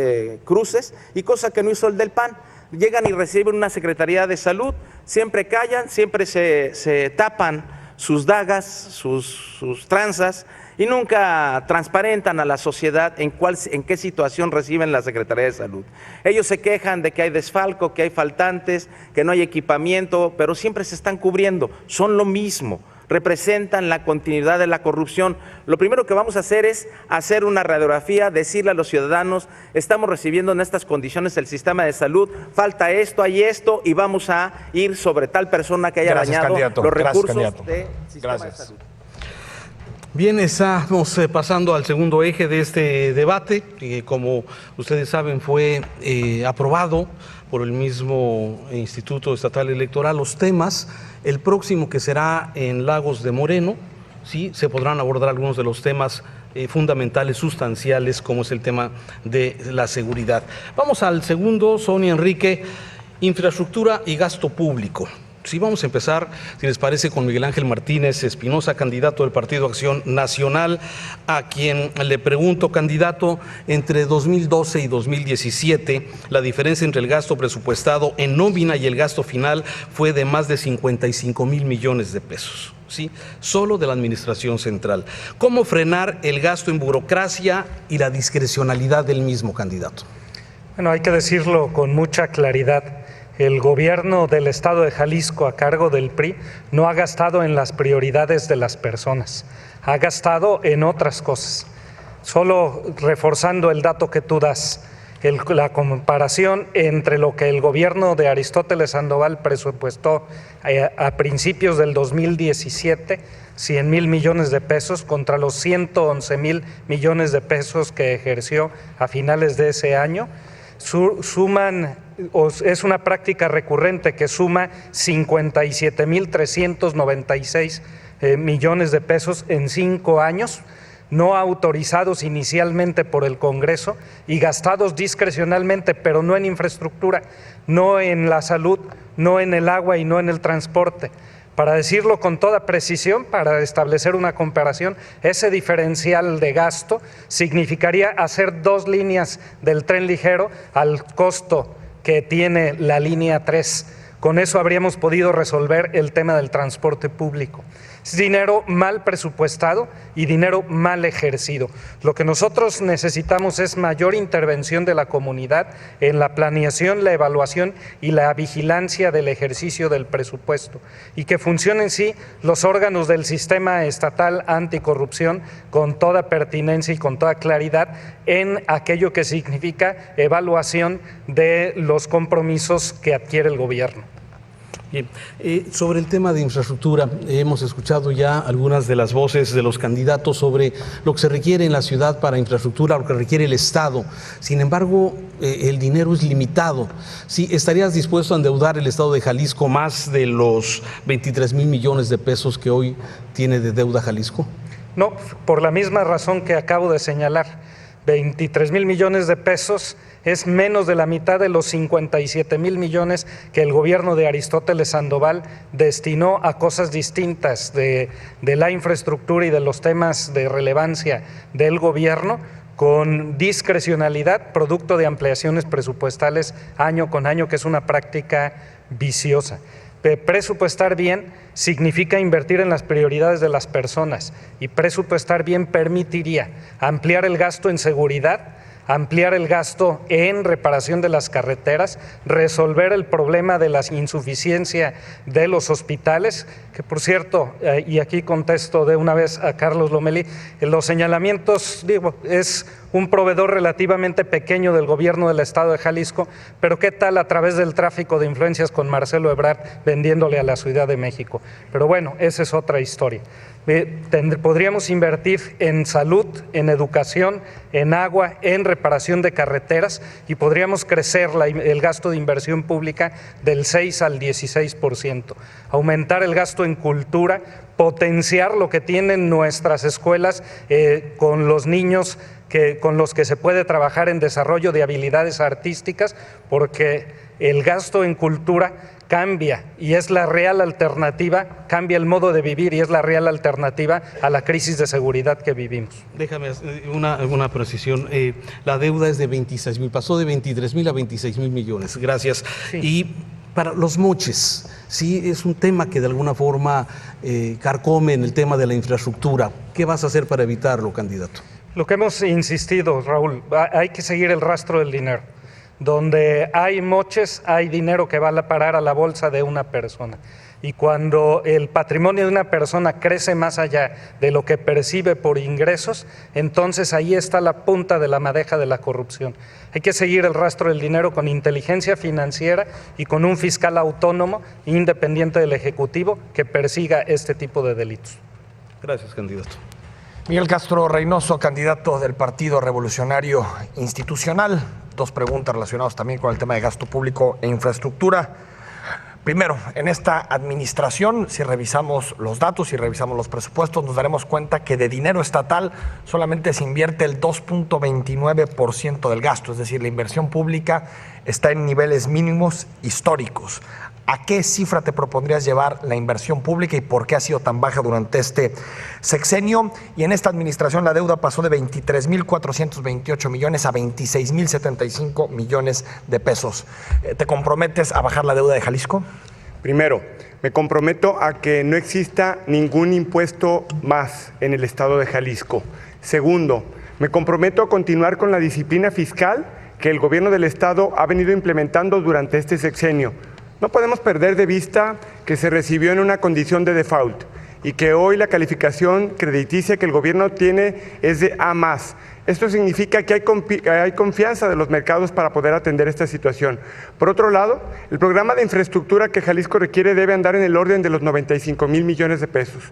Cruces, y cosa que no hizo el del PAN. Llegan y reciben una Secretaría de Salud, siempre callan, siempre se tapan sus dagas, sus tranzas, y nunca transparentan a la sociedad en qué situación reciben la Secretaría de Salud. Ellos se quejan de que hay desfalco, que hay faltantes, que no hay equipamiento, pero siempre se están cubriendo, son lo mismo. Representan la continuidad de la corrupción. Lo primero que vamos a hacer es hacer una radiografía, decirle a los ciudadanos, estamos recibiendo en estas condiciones el sistema de salud, falta esto, hay esto, y vamos a ir sobre tal persona que haya dañado los recursos del sistema de salud. Bien, estamos pasando al segundo eje de este debate, que como ustedes saben fue aprobado por el mismo Instituto Estatal Electoral. Los temas, el próximo que será en Lagos de Moreno, sí, se podrán abordar algunos de los temas fundamentales, sustanciales, como es el tema de la seguridad. Vamos al segundo, Sonia, Enrique, infraestructura y gasto público. Sí, vamos a empezar, si les parece, con Miguel Ángel Martínez Espinosa, candidato del Partido Acción Nacional, a quien le pregunto, candidato, entre 2012 y 2017, la diferencia entre el gasto presupuestado en nómina y el gasto final fue de más de 55,000 millones de pesos, ¿sí? Solo de la Administración Central. ¿Cómo frenar el gasto en burocracia y la discrecionalidad del mismo, candidato? Bueno, hay que decirlo con mucha claridad. El gobierno del estado de Jalisco a cargo del PRI no ha gastado en las prioridades de las personas, ha gastado en otras cosas. Solo reforzando el dato que tú das, la comparación entre lo que el gobierno de Aristóteles Sandoval presupuestó a principios del 2017, 100,000 millones de pesos, contra los 111,000 millones de pesos que ejerció a finales de ese año, es una práctica recurrente que suma 57,396 millones de pesos en 5 años, no autorizados inicialmente por el Congreso y gastados discrecionalmente, pero no en infraestructura, no en la salud, no en el agua y no en el transporte. Para decirlo con toda precisión, para establecer una comparación, ese diferencial de gasto significaría hacer 2 líneas del tren ligero al costo que tiene la línea 3. Con eso habríamos podido resolver el tema del transporte público. Es dinero mal presupuestado y dinero mal ejercido. Lo que nosotros necesitamos es mayor intervención de la comunidad en la planeación, la evaluación y la vigilancia del ejercicio del presupuesto, y que funcionen sí los órganos del sistema estatal anticorrupción con toda pertinencia y con toda claridad en aquello que significa evaluación de los compromisos que adquiere el gobierno. Bien, sobre el tema de infraestructura, hemos escuchado ya algunas de las voces de los candidatos sobre lo que se requiere en la ciudad para infraestructura, lo que requiere el Estado. Sin embargo, el dinero es limitado. ¿Sí? ¿Estarías dispuesto a endeudar el Estado de Jalisco más de los 23,000 millones de pesos que hoy tiene de deuda Jalisco? No, por la misma razón que acabo de señalar. 23,000 millones de pesos es menos de la mitad de los 57,000 millones que el gobierno de Aristóteles Sandoval destinó a cosas distintas de la infraestructura y de los temas de relevancia del gobierno, con discrecionalidad, producto de ampliaciones presupuestales año con año, que es una práctica viciosa. Presupuestar bien significa invertir en las prioridades de las personas, y presupuestar bien permitiría ampliar el gasto en seguridad, ampliar el gasto en reparación de las carreteras, resolver el problema de la insuficiencia de los hospitales, que por cierto, y aquí contesto de una vez a Carlos Lomelí, los señalamientos, es un proveedor relativamente pequeño del gobierno del estado de Jalisco, pero ¿qué tal a través del tráfico de influencias con Marcelo Ebrard vendiéndole a la Ciudad de México? Pero bueno, esa es otra historia. Podríamos invertir en salud, en educación, en agua, en reparación de carreteras, y podríamos crecer el gasto de inversión pública del 6 al 16%, aumentar el gasto en cultura, potenciar lo que tienen nuestras escuelas con los niños con los que se puede trabajar en desarrollo de habilidades artísticas, porque el gasto en cultura cambia y es la real alternativa, cambia el modo de vivir y es la real alternativa a la crisis de seguridad que vivimos. Déjame una precisión. La deuda es de 26,000, pasó de 23,000 a 26,000 millones. Gracias. Sí. Y para los moches, sí, es un tema que de alguna forma carcome en el tema de la infraestructura. ¿Qué vas a hacer para evitarlo, candidato? Lo que hemos insistido, Raúl, hay que seguir el rastro del dinero. Donde hay moches, hay dinero que va a parar a la bolsa de una persona. Y cuando el patrimonio de una persona crece más allá de lo que percibe por ingresos, entonces ahí está la punta de la madeja de la corrupción. Hay que seguir el rastro del dinero con inteligencia financiera y con un fiscal autónomo, independiente del Ejecutivo, que persiga este tipo de delitos. Gracias, candidato. Miguel Castro Reynoso, candidato del Partido Revolucionario Institucional. Dos preguntas relacionadas también con el tema de gasto público e infraestructura. Primero, en esta administración, si revisamos los datos, si revisamos los presupuestos, nos daremos cuenta que de dinero estatal solamente se invierte el 2.29% del gasto, es decir, la inversión pública está en niveles mínimos históricos. ¿A qué cifra te propondrías llevar la inversión pública y por qué ha sido tan baja durante este sexenio? Y en esta administración la deuda pasó de 23,428 millones a 26,075 millones de pesos. ¿Te comprometes a bajar la deuda de Jalisco? Primero, me comprometo a que no exista ningún impuesto más en el estado de Jalisco. Segundo, me comprometo a continuar con la disciplina fiscal que el gobierno del estado ha venido implementando durante este sexenio. No podemos perder de vista que se recibió en una condición de default y que hoy la calificación crediticia que el gobierno tiene es de A+. Esto significa que hay confianza de los mercados para poder atender esta situación. Por otro lado, el programa de infraestructura que Jalisco requiere debe andar en el orden de los 95,000 millones de pesos.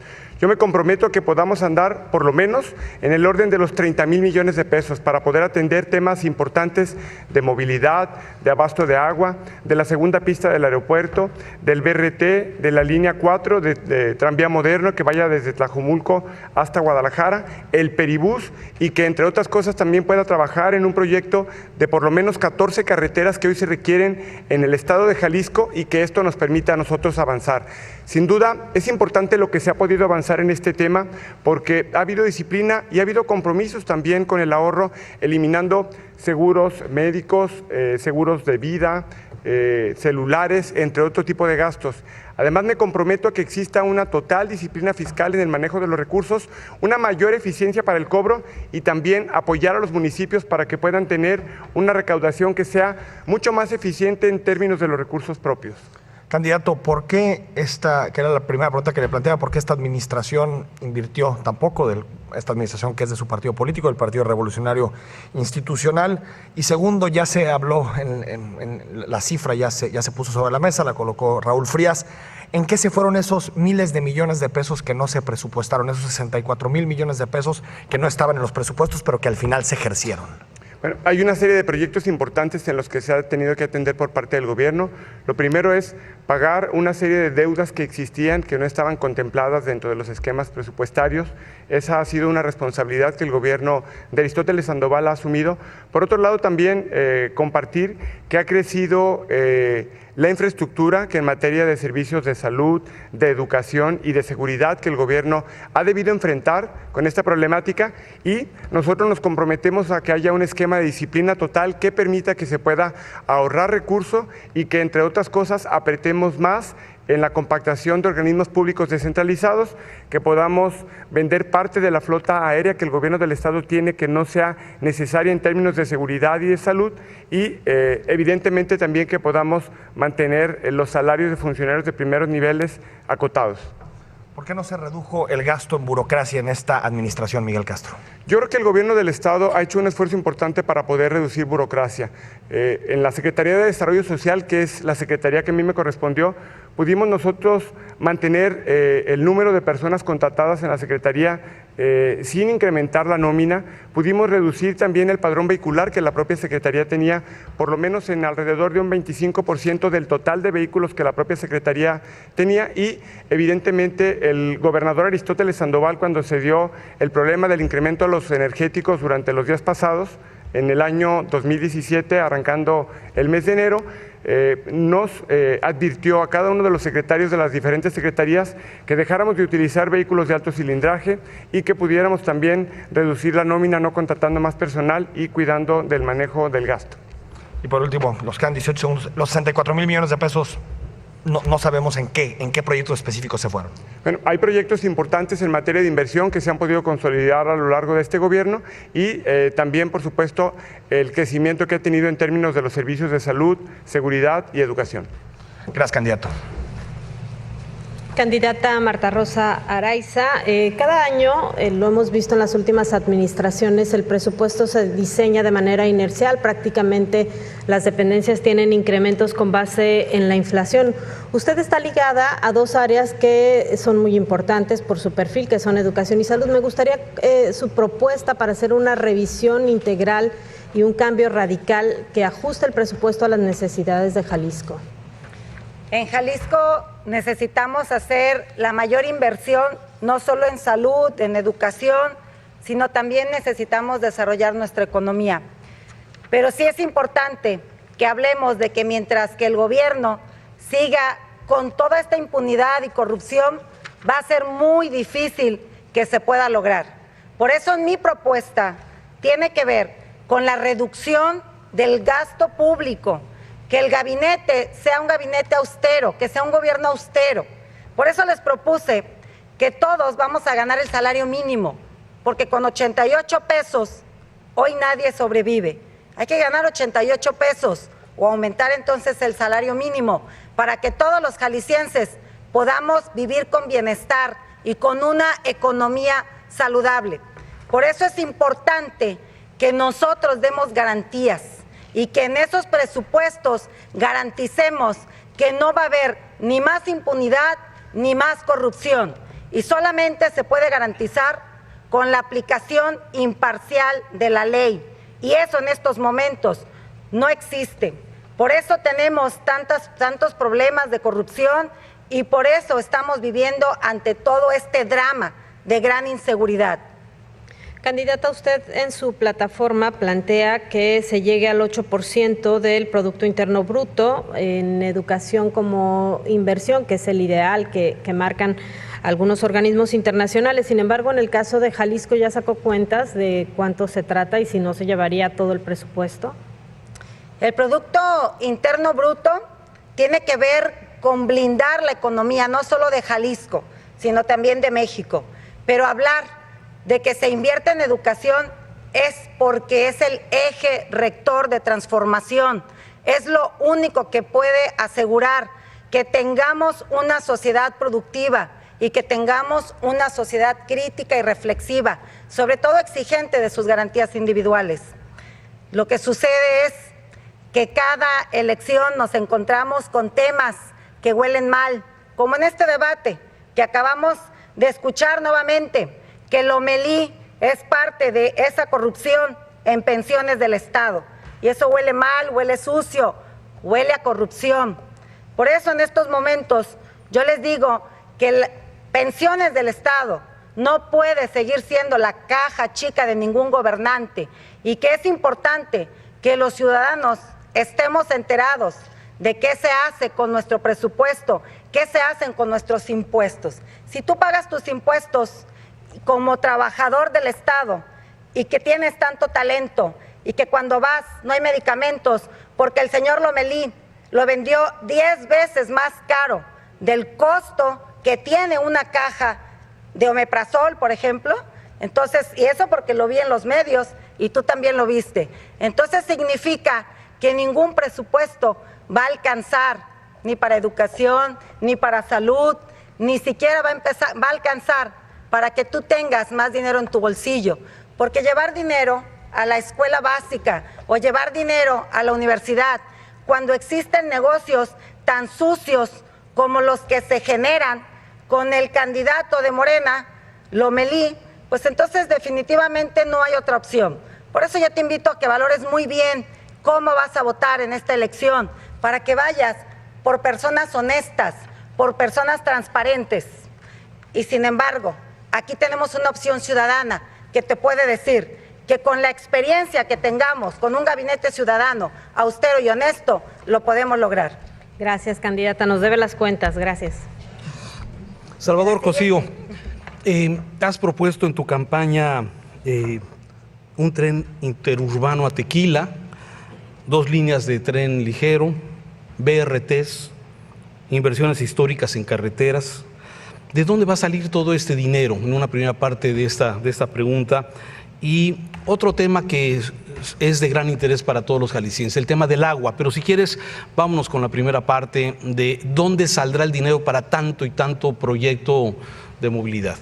Yo me comprometo a que podamos andar por lo menos en el orden de los 30,000 millones de pesos para poder atender temas importantes de movilidad, de abasto de agua, de la segunda pista del aeropuerto, del BRT, de la línea 4 de tranvía moderno que vaya desde Tlajomulco hasta Guadalajara, el Peribús, y que entre otras cosas también pueda trabajar en un proyecto de por lo menos 14 carreteras que hoy se requieren en el estado de Jalisco y que esto nos permita a nosotros avanzar. Sin duda, es importante lo que se ha podido avanzar en este tema porque ha habido disciplina y ha habido compromisos también con el ahorro, eliminando seguros médicos, seguros de vida, celulares, entre otro tipo de gastos. Además, me comprometo a que exista una total disciplina fiscal en el manejo de los recursos, una mayor eficiencia para el cobro y también apoyar a los municipios para que puedan tener una recaudación que sea mucho más eficiente en términos de los recursos propios. Candidato, ¿por qué que era la primera pregunta que le planteaba, por qué esta administración invirtió tan poco esta administración que es de su partido político, el Partido Revolucionario Institucional? Y segundo, ya se habló, en la cifra ya se puso sobre la mesa, la colocó Raúl Frías. ¿En qué se fueron esos miles de millones de pesos que no se presupuestaron, esos 64,000 millones de pesos que no estaban en los presupuestos, pero que al final se ejercieron? Bueno, hay una serie de proyectos importantes en los que se ha tenido que atender por parte del gobierno. Lo primero es pagar una serie de deudas que existían, que no estaban contempladas dentro de los esquemas presupuestarios. Esa ha sido una responsabilidad que el gobierno de Aristóteles Sandoval ha asumido. Por otro lado, también compartir que ha crecido la infraestructura que en materia de servicios de salud, de educación y de seguridad que el gobierno ha debido enfrentar con esta problemática, y nosotros nos comprometemos a que haya un esquema de disciplina total que permita que se pueda ahorrar recursos y que, entre otras cosas, apretemos más en la compactación de organismos públicos descentralizados, que podamos vender parte de la flota aérea que el gobierno del Estado tiene, que no sea necesaria en términos de seguridad y de salud, y evidentemente también que podamos mantener los salarios de funcionarios de primeros niveles acotados. ¿Por qué no se redujo el gasto en burocracia en esta administración, Miguel Castro? Yo creo que el gobierno del Estado ha hecho un esfuerzo importante para poder reducir burocracia. En la Secretaría de Desarrollo Social, que es la secretaría que a mí me correspondió, pudimos nosotros mantener el número de personas contratadas en la Secretaría sin incrementar la nómina. Pudimos reducir también el padrón vehicular que la propia Secretaría tenía, por lo menos en alrededor de un 25% del total de vehículos que la propia Secretaría tenía, y evidentemente el gobernador Aristóteles Sandoval, cuando se dio el problema del incremento a los energéticos durante los días pasados, en el año 2017, arrancando el mes de enero, nos advirtió a cada uno de los secretarios de las diferentes secretarías que dejáramos de utilizar vehículos de alto cilindraje y que pudiéramos también reducir la nómina no contratando más personal y cuidando del manejo del gasto. Y por último, los quedan 18 segundos, los 64,000 millones de pesos. No sabemos en qué proyectos específicos se fueron. Bueno, hay proyectos importantes en materia de inversión que se han podido consolidar a lo largo de este gobierno, y también, por supuesto, el crecimiento que ha tenido en términos de los servicios de salud, seguridad y educación. Gracias, candidato. Candidata Marta Rosa Araiza, cada año, lo hemos visto en las últimas administraciones, el presupuesto se diseña de manera inercial, prácticamente las dependencias tienen incrementos con base en la inflación. Usted está ligada a dos áreas que son muy importantes por su perfil, que son educación y salud. Me gustaría su propuesta para hacer una revisión integral y un cambio radical que ajuste el presupuesto a las necesidades de Jalisco. En Jalisco necesitamos hacer la mayor inversión, no solo en salud, en educación, sino también necesitamos desarrollar nuestra economía. Pero sí es importante que hablemos de que mientras que el gobierno siga con toda esta impunidad y corrupción, va a ser muy difícil que se pueda lograr. Por eso mi propuesta tiene que ver con la reducción del gasto público, que el gabinete sea un gabinete austero, que sea un gobierno austero. Por eso les propuse que todos vamos a ganar el salario mínimo, porque con 88 pesos hoy nadie sobrevive. Hay que ganar 88 pesos o aumentar entonces el salario mínimo para que todos los jaliscienses podamos vivir con bienestar y con una economía saludable. Por eso es importante que nosotros demos garantías y que en esos presupuestos garanticemos que no va a haber ni más impunidad ni más corrupción, y solamente se puede garantizar con la aplicación imparcial de la ley, y eso en estos momentos no existe. Por eso tenemos tantos problemas de corrupción y por eso estamos viviendo ante todo este drama de gran inseguridad. Candidata, usted en su plataforma plantea que se llegue al 8% del Producto Interno Bruto en educación como inversión, que es el ideal que marcan algunos organismos internacionales. Sin embargo, en el caso de Jalisco ya sacó cuentas de cuánto se trata y si no se llevaría todo el presupuesto. El Producto Interno Bruto tiene que ver con blindar la economía, no solo de Jalisco, sino también de México. Pero hablar de que se invierte en educación es porque es el eje rector de transformación, es lo único que puede asegurar que tengamos una sociedad productiva y que tengamos una sociedad crítica y reflexiva, sobre todo exigente de sus garantías individuales. Lo que sucede es que cada elección nos encontramos con temas que huelen mal, como en este debate que acabamos de escuchar nuevamente, que Lomelí es parte de esa corrupción en pensiones del Estado. Y eso huele mal, huele sucio, huele a corrupción. Por eso en estos momentos yo les digo que pensiones del Estado no puede seguir siendo la caja chica de ningún gobernante y que es importante que los ciudadanos estemos enterados de qué se hace con nuestro presupuesto, qué se hacen con nuestros impuestos. Si tú pagas tus impuestos como trabajador del Estado y que tienes tanto talento y que cuando vas no hay medicamentos porque el señor Lomelí lo vendió 10 veces más caro del costo que tiene una caja de omeprazol, por ejemplo, entonces, y eso porque lo vi en los medios y tú también lo viste, entonces significa que ningún presupuesto va a alcanzar ni para educación, ni para salud, ni siquiera va a alcanzar para que tú tengas más dinero en tu bolsillo, porque llevar dinero a la escuela básica o llevar dinero a la universidad, cuando existen negocios tan sucios como los que se generan con el candidato de Morena, Lomelí, pues entonces definitivamente no hay otra opción. Por eso yo te invito a que valores muy bien cómo vas a votar en esta elección, para que vayas por personas honestas, por personas transparentes. Y sin embargo, aquí tenemos una opción ciudadana que te puede decir que con la experiencia que tengamos, con un gabinete ciudadano, austero y honesto, lo podemos lograr. Gracias, candidata. Nos debe las cuentas. Gracias. Salvador Cosío, has propuesto en tu campaña un tren interurbano a Tequila, 2 líneas de tren ligero, BRTs, inversiones históricas en carreteras. ¿De dónde va a salir todo este dinero? En una primera parte de esta pregunta. Y otro tema que es de gran interés para todos los jaliscienses, el tema del agua. Pero si quieres, vámonos con la primera parte de dónde saldrá el dinero para tanto y tanto proyecto de movilidad.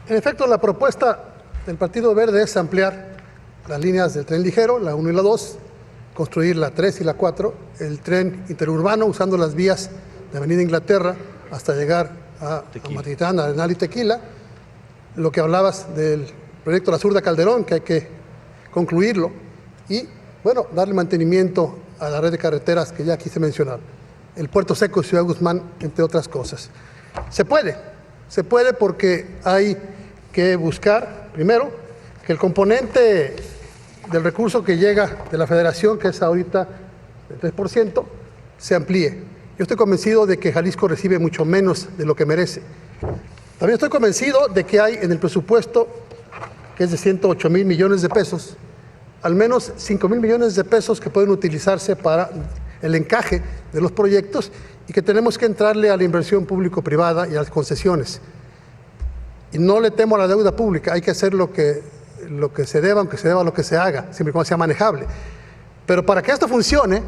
En efecto, la propuesta del Partido Verde es ampliar las líneas del tren ligero, la 1 y la 2, construir la 3 y la 4, el tren interurbano usando las vías de Avenida Inglaterra hasta llegar a Matitlán, Arenal y Tequila. Lo que hablabas del proyecto La Zurda Calderón, que hay que concluirlo, y, bueno, darle mantenimiento a la red de carreteras que ya quise mencionar. El Puerto Seco de Ciudad Guzmán, entre otras cosas. Se puede porque hay que buscar, primero, que el componente del recurso que llega de la Federación, que es ahorita el 3%, se amplíe. Yo estoy convencido de que Jalisco recibe mucho menos de lo que merece. También estoy convencido de que hay en el presupuesto, que es de 108 mil millones de pesos, al menos 5 mil millones de pesos que pueden utilizarse para el encaje de los proyectos y que tenemos que entrarle a la inversión público-privada y a las concesiones. Y no le temo a la deuda pública, hay que hacer lo que se deba, aunque se deba lo que se haga, siempre y cuando sea manejable. Pero para que esto funcione,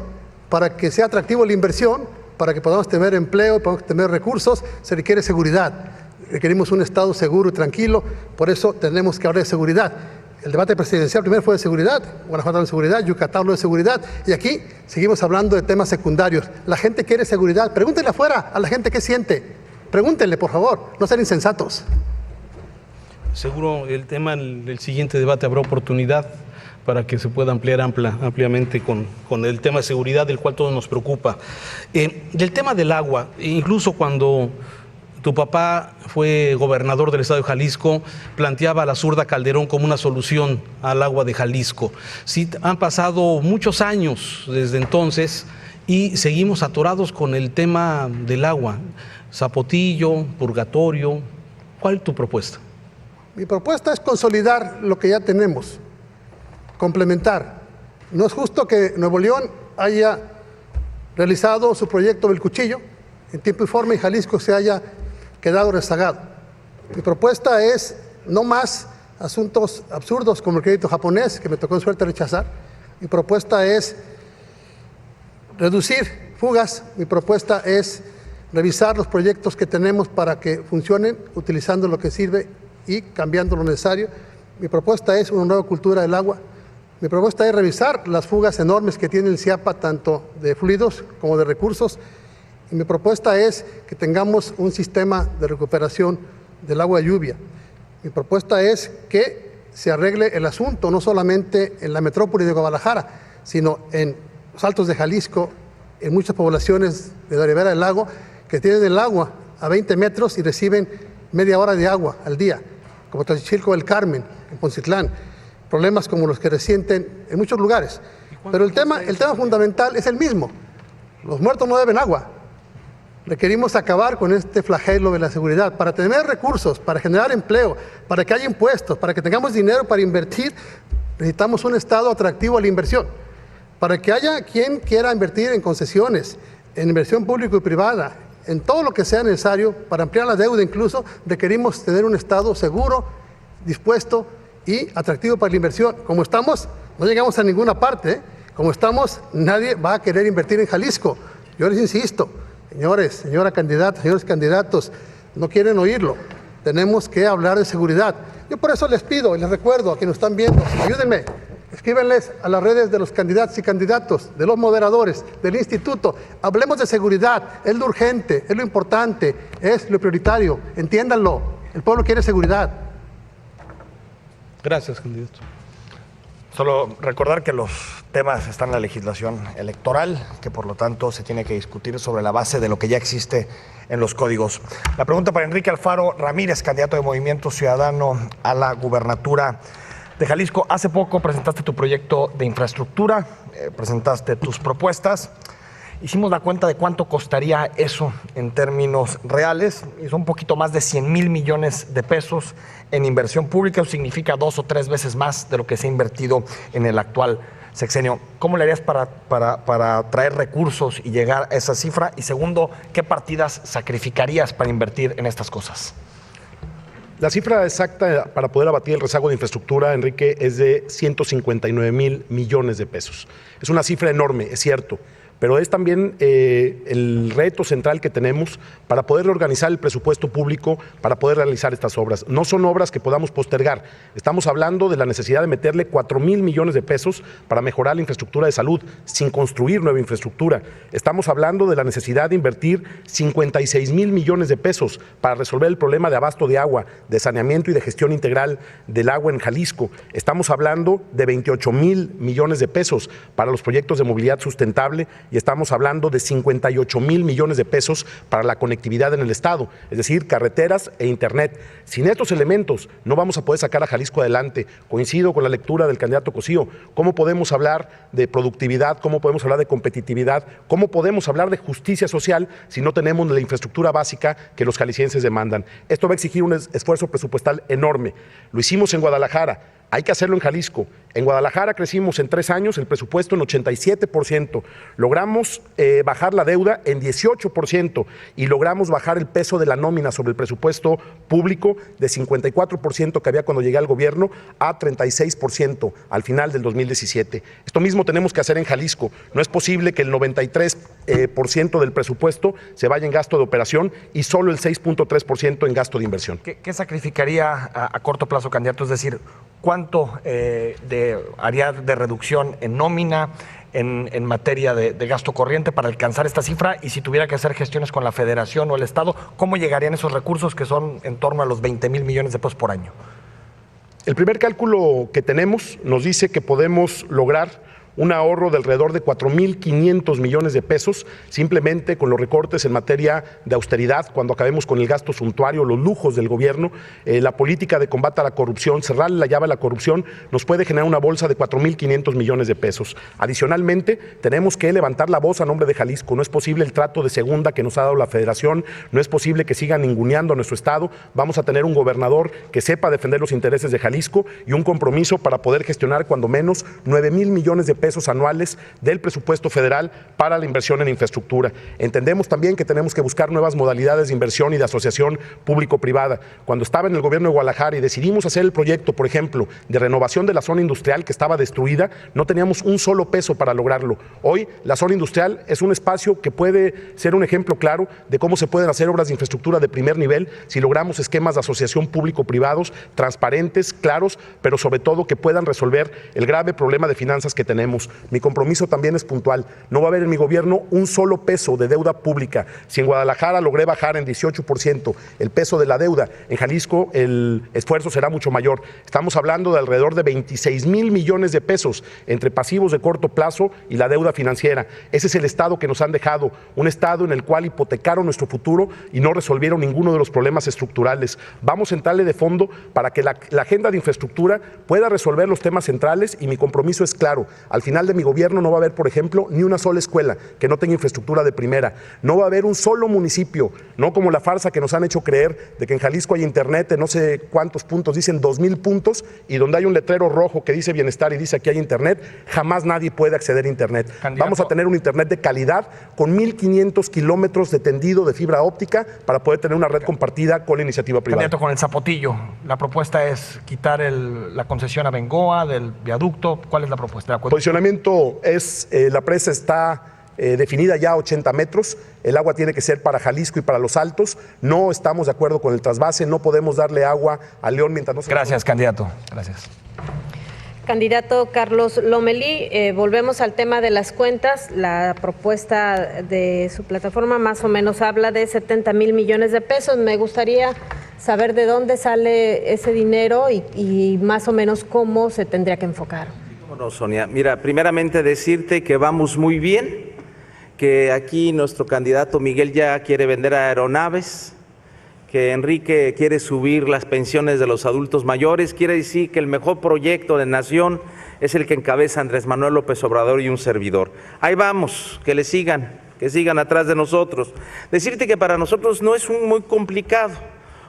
para que sea atractivo la inversión, para que podamos tener empleo, podamos tener recursos, se requiere seguridad. Requerimos un Estado seguro y tranquilo, por eso tenemos que hablar de seguridad. El debate presidencial primero fue de seguridad, Guanajuato de seguridad, Yucatán habló de seguridad, y aquí seguimos hablando de temas secundarios. La gente quiere seguridad, pregúntenle afuera a la gente qué siente, pregúntenle por favor, no sean insensatos. Seguro el tema en el siguiente debate habrá oportunidad para que se pueda ampliar ampliamente con el tema de seguridad, del cual todo nos preocupa. Del tema del agua, incluso cuando tu papá fue gobernador del estado de Jalisco, planteaba a La Zurda Calderón como una solución al agua de Jalisco. Sí, han pasado muchos años desde entonces y seguimos atorados con el tema del agua. Zapotillo, Purgatorio, ¿cuál es tu propuesta? Mi propuesta es consolidar lo que ya tenemos, complementar. No es justo que Nuevo León haya realizado su proyecto del Cuchillo en tiempo y forma y Jalisco se haya quedado rezagado. Mi propuesta es no más asuntos absurdos como el crédito japonés, que me tocó en suerte rechazar. Mi propuesta es reducir fugas. Mi propuesta es revisar los proyectos que tenemos para que funcionen, utilizando lo que sirve y cambiando lo necesario. Mi propuesta es una nueva cultura del agua. Mi propuesta es revisar las fugas enormes que tiene el CIAPA, tanto de fluidos como de recursos. Y mi propuesta es que tengamos un sistema de recuperación del agua de lluvia. Mi propuesta es que se arregle el asunto, no solamente en la metrópoli de Guadalajara, sino en los Altos de Jalisco, en muchas poblaciones de la ribera del lago, que tienen el agua a 20 metros y reciben media hora de agua al día, como Xochicilco del Carmen, en Poncitlán, problemas como los que resienten en muchos lugares. Pero el tema fundamental es el mismo. Los muertos no deben agua. Requerimos acabar con este flagelo de la seguridad. Para tener recursos, para generar empleo, para que haya impuestos, para que tengamos dinero para invertir, necesitamos un Estado atractivo a la inversión. Para que haya quien quiera invertir en concesiones, en inversión pública y privada, en todo lo que sea necesario, para ampliar la deuda incluso, requerimos tener un Estado seguro, dispuesto y atractivo para la inversión. Como estamos, no llegamos a ninguna parte, ¿eh? Como estamos, nadie va a querer invertir en Jalisco. Yo les insisto, señores, señora candidata, señores candidatos, no quieren oírlo. Tenemos que hablar de seguridad. Yo por eso les pido y les recuerdo a quienes nos están viendo, ayúdenme, escríbenles a las redes de los candidatos y candidatos, de los moderadores, del instituto. Hablemos de seguridad, es lo urgente, es lo importante, es lo prioritario. Entiéndanlo, el pueblo quiere seguridad. Gracias, candidato. Solo recordar que los temas están en la legislación electoral, que por lo tanto se tiene que discutir sobre la base de lo que ya existe en los códigos. La pregunta para Enrique Alfaro Ramírez, candidato de Movimiento Ciudadano a la gubernatura de Jalisco. Hace poco presentaste tu proyecto de infraestructura, presentaste tus propuestas. Hicimos la cuenta de cuánto costaría eso en términos reales y son un poquito más de 100,000 millones de pesos en inversión pública. Eso significa 2 o 3 veces más de lo que se ha invertido en el actual sexenio. ¿Cómo le harías para traer recursos y llegar a esa cifra? Y segundo, ¿qué partidas sacrificarías para invertir en estas cosas? La cifra exacta para poder abatir el rezago de infraestructura, Enrique, es de 159,000 millones de pesos. Es una cifra enorme, es cierto, pero es también el reto central que tenemos para poder reorganizar el presupuesto público, para poder realizar estas obras. No son obras que podamos postergar. Estamos hablando de la necesidad de meterle 4,000 millones de pesos para mejorar la infraestructura de salud, sin construir nueva infraestructura. Estamos hablando de la necesidad de invertir 56,000 millones de pesos para resolver el problema de abasto de agua, de saneamiento y de gestión integral del agua en Jalisco. Estamos hablando de 28,000 millones de pesos para los proyectos de movilidad sustentable y estamos hablando de 58,000 millones de pesos para la conectividad en el estado, es decir, carreteras e internet. Sin estos elementos no vamos a poder sacar a Jalisco adelante. Coincido con la lectura del candidato Cosío. ¿Cómo podemos hablar de productividad? ¿Cómo podemos hablar de competitividad? ¿Cómo podemos hablar de justicia social si no tenemos la infraestructura básica que los jaliscienses demandan? Esto va a exigir un esfuerzo presupuestal enorme. Lo hicimos en Guadalajara. Hay que hacerlo en Jalisco. En Guadalajara crecimos en 3 años el presupuesto en 87%. Logramos bajar la deuda en 18% y logramos bajar el peso de la nómina sobre el presupuesto público de 54% que había cuando llegué al gobierno a 36% al final del 2017. Esto mismo tenemos que hacer en Jalisco. No es posible que el 93% del presupuesto se vaya en gasto de operación y solo el 6.3% en gasto de inversión. ¿Qué sacrificaría a corto plazo, candidato? Es decir, ¿cuánto haría de reducción en nómina, en materia de gasto corriente para alcanzar esta cifra? Y si tuviera que hacer gestiones con la Federación o el Estado, ¿cómo llegarían esos recursos que son en torno a los 20,000 millones de pesos por año? El primer cálculo que tenemos nos dice que podemos lograr un ahorro de alrededor de 4,500 millones de pesos, simplemente con los recortes en materia de austeridad, cuando acabemos con el gasto suntuario, los lujos del gobierno, la política de combate a la corrupción, cerrarle la llave a la corrupción, nos puede generar una bolsa de 4,500 millones de pesos. Adicionalmente, tenemos que levantar la voz a nombre de Jalisco. No es posible el trato de segunda que nos ha dado la Federación, no es posible que sigan ninguneando a nuestro estado. Vamos a tener un gobernador que sepa defender los intereses de Jalisco y un compromiso para poder gestionar cuando menos 9,000 millones de pesos anuales del presupuesto federal para la inversión en infraestructura. Entendemos también que tenemos que buscar nuevas modalidades de inversión y de asociación público-privada. Cuando estaba en el gobierno de Guadalajara y decidimos hacer el proyecto, por ejemplo, de renovación de la zona industrial que estaba destruida, no teníamos un solo peso para lograrlo. Hoy la zona industrial es un espacio que puede ser un ejemplo claro de cómo se pueden hacer obras de infraestructura de primer nivel si logramos esquemas de asociación público-privados transparentes, claros, pero sobre todo que puedan resolver el grave problema de finanzas que tenemos. tenemos. Mi compromiso también es puntual. No va a haber en mi gobierno un solo peso de deuda pública. Si en Guadalajara logré bajar en 18% el peso de la deuda, en Jalisco el esfuerzo será mucho mayor. Estamos hablando de alrededor de 26,000 millones de pesos entre pasivos de corto plazo y la deuda financiera. Ese es el estado que nos han dejado, un estado en el cual hipotecaron nuestro futuro y no resolvieron ninguno de los problemas estructurales. Vamos a entrarle de fondo para que la agenda de infraestructura pueda resolver los temas centrales, y mi compromiso es claro. Al final de mi gobierno no va a haber, por ejemplo, ni una sola escuela que no tenga infraestructura de primera. No va a haber un solo municipio, no como la farsa que nos han hecho creer de que en Jalisco hay internet en no sé cuántos puntos, dicen 2,000 puntos, y donde hay un letrero rojo que dice bienestar y dice aquí hay internet, jamás nadie puede acceder a internet. Vamos a tener un internet de calidad con 1,500 kilómetros de tendido de fibra óptica para poder tener una red compartida con la iniciativa privada. Candidato, con el Zapotillo, la propuesta es quitar la concesión a Bengoa del viaducto. ¿Cuál es la propuesta? El posicionamiento es, la presa está definida ya a 80 metros, el agua tiene que ser para Jalisco y para Los Altos. No estamos de acuerdo con el trasvase, no podemos darle agua a León mientras no se... Gracias, candidato. Gracias. Candidato Carlos Lomelí, volvemos al tema de las cuentas. La propuesta de su plataforma más o menos habla de 70,000 millones de pesos. Me gustaría saber de dónde sale ese dinero y más o menos cómo se tendría que enfocar. Bueno, Sonia, mira, primeramente decirte que vamos muy bien, que aquí nuestro candidato Miguel ya quiere vender aeronaves, que Enrique quiere subir las pensiones de los adultos mayores. Quiere decir que el mejor proyecto de nación es el que encabeza Andrés Manuel López Obrador y un servidor. Ahí vamos, que le sigan, que sigan atrás de nosotros. Decirte que para nosotros no es muy complicado,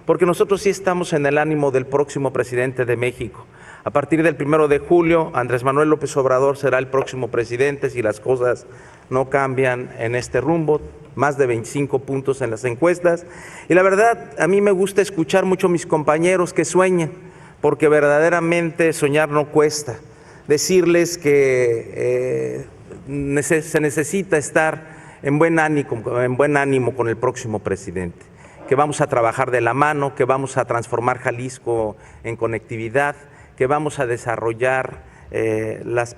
porque nosotros sí estamos en el ánimo del próximo presidente de México. A partir del 1 de julio, Andrés Manuel López Obrador será el próximo presidente si las cosas no cambian en este rumbo. Más de 25 puntos en las encuestas. Y la verdad, a mí me gusta escuchar mucho a mis compañeros que sueñen, porque verdaderamente soñar no cuesta. Decirles que se necesita estar en buen ánimo con el próximo presidente, que vamos a trabajar de la mano, que vamos a transformar Jalisco en conectividad, que vamos a desarrollar las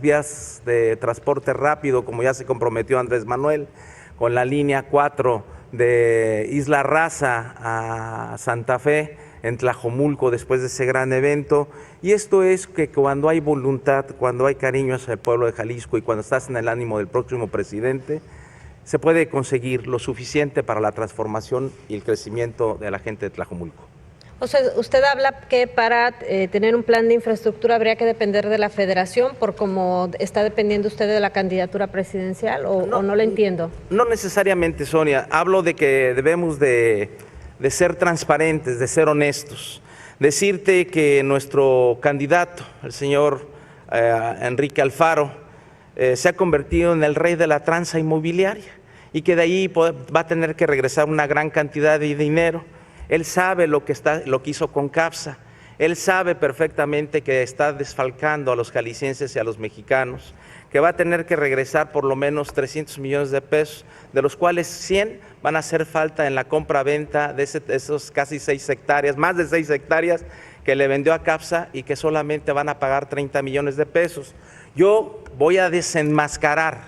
vías de transporte rápido, como ya se comprometió Andrés Manuel, con la línea 4 de Isla Raza a Santa Fe, en Tlajomulco, después de ese gran evento. Y esto es que cuando hay voluntad, cuando hay cariño hacia el pueblo de Jalisco y cuando estás en el ánimo del próximo presidente, se puede conseguir lo suficiente para la transformación y el crecimiento de la gente de Tlajomulco. O sea, usted habla que para tener un plan de infraestructura habría que depender de la federación, por cómo está dependiendo usted de la candidatura presidencial, o no le entiendo. No necesariamente, Sonia. Hablo de que debemos de ser transparentes, de ser honestos. Decirte que nuestro candidato, el señor Enrique Alfaro, se ha convertido en el rey de la tranza inmobiliaria y que de ahí va a tener que regresar una gran cantidad de dinero. Él sabe lo que hizo con CAPSA, él sabe perfectamente que está desfalcando a los jaliscienses y a los mexicanos, que va a tener que regresar por lo menos 300 millones de pesos, de los cuales 100 van a hacer falta en la compra-venta de esos casi 6 hectáreas, más de 6 hectáreas que le vendió a CAPSA y que solamente van a pagar 30 millones de pesos. Yo voy a desenmascarar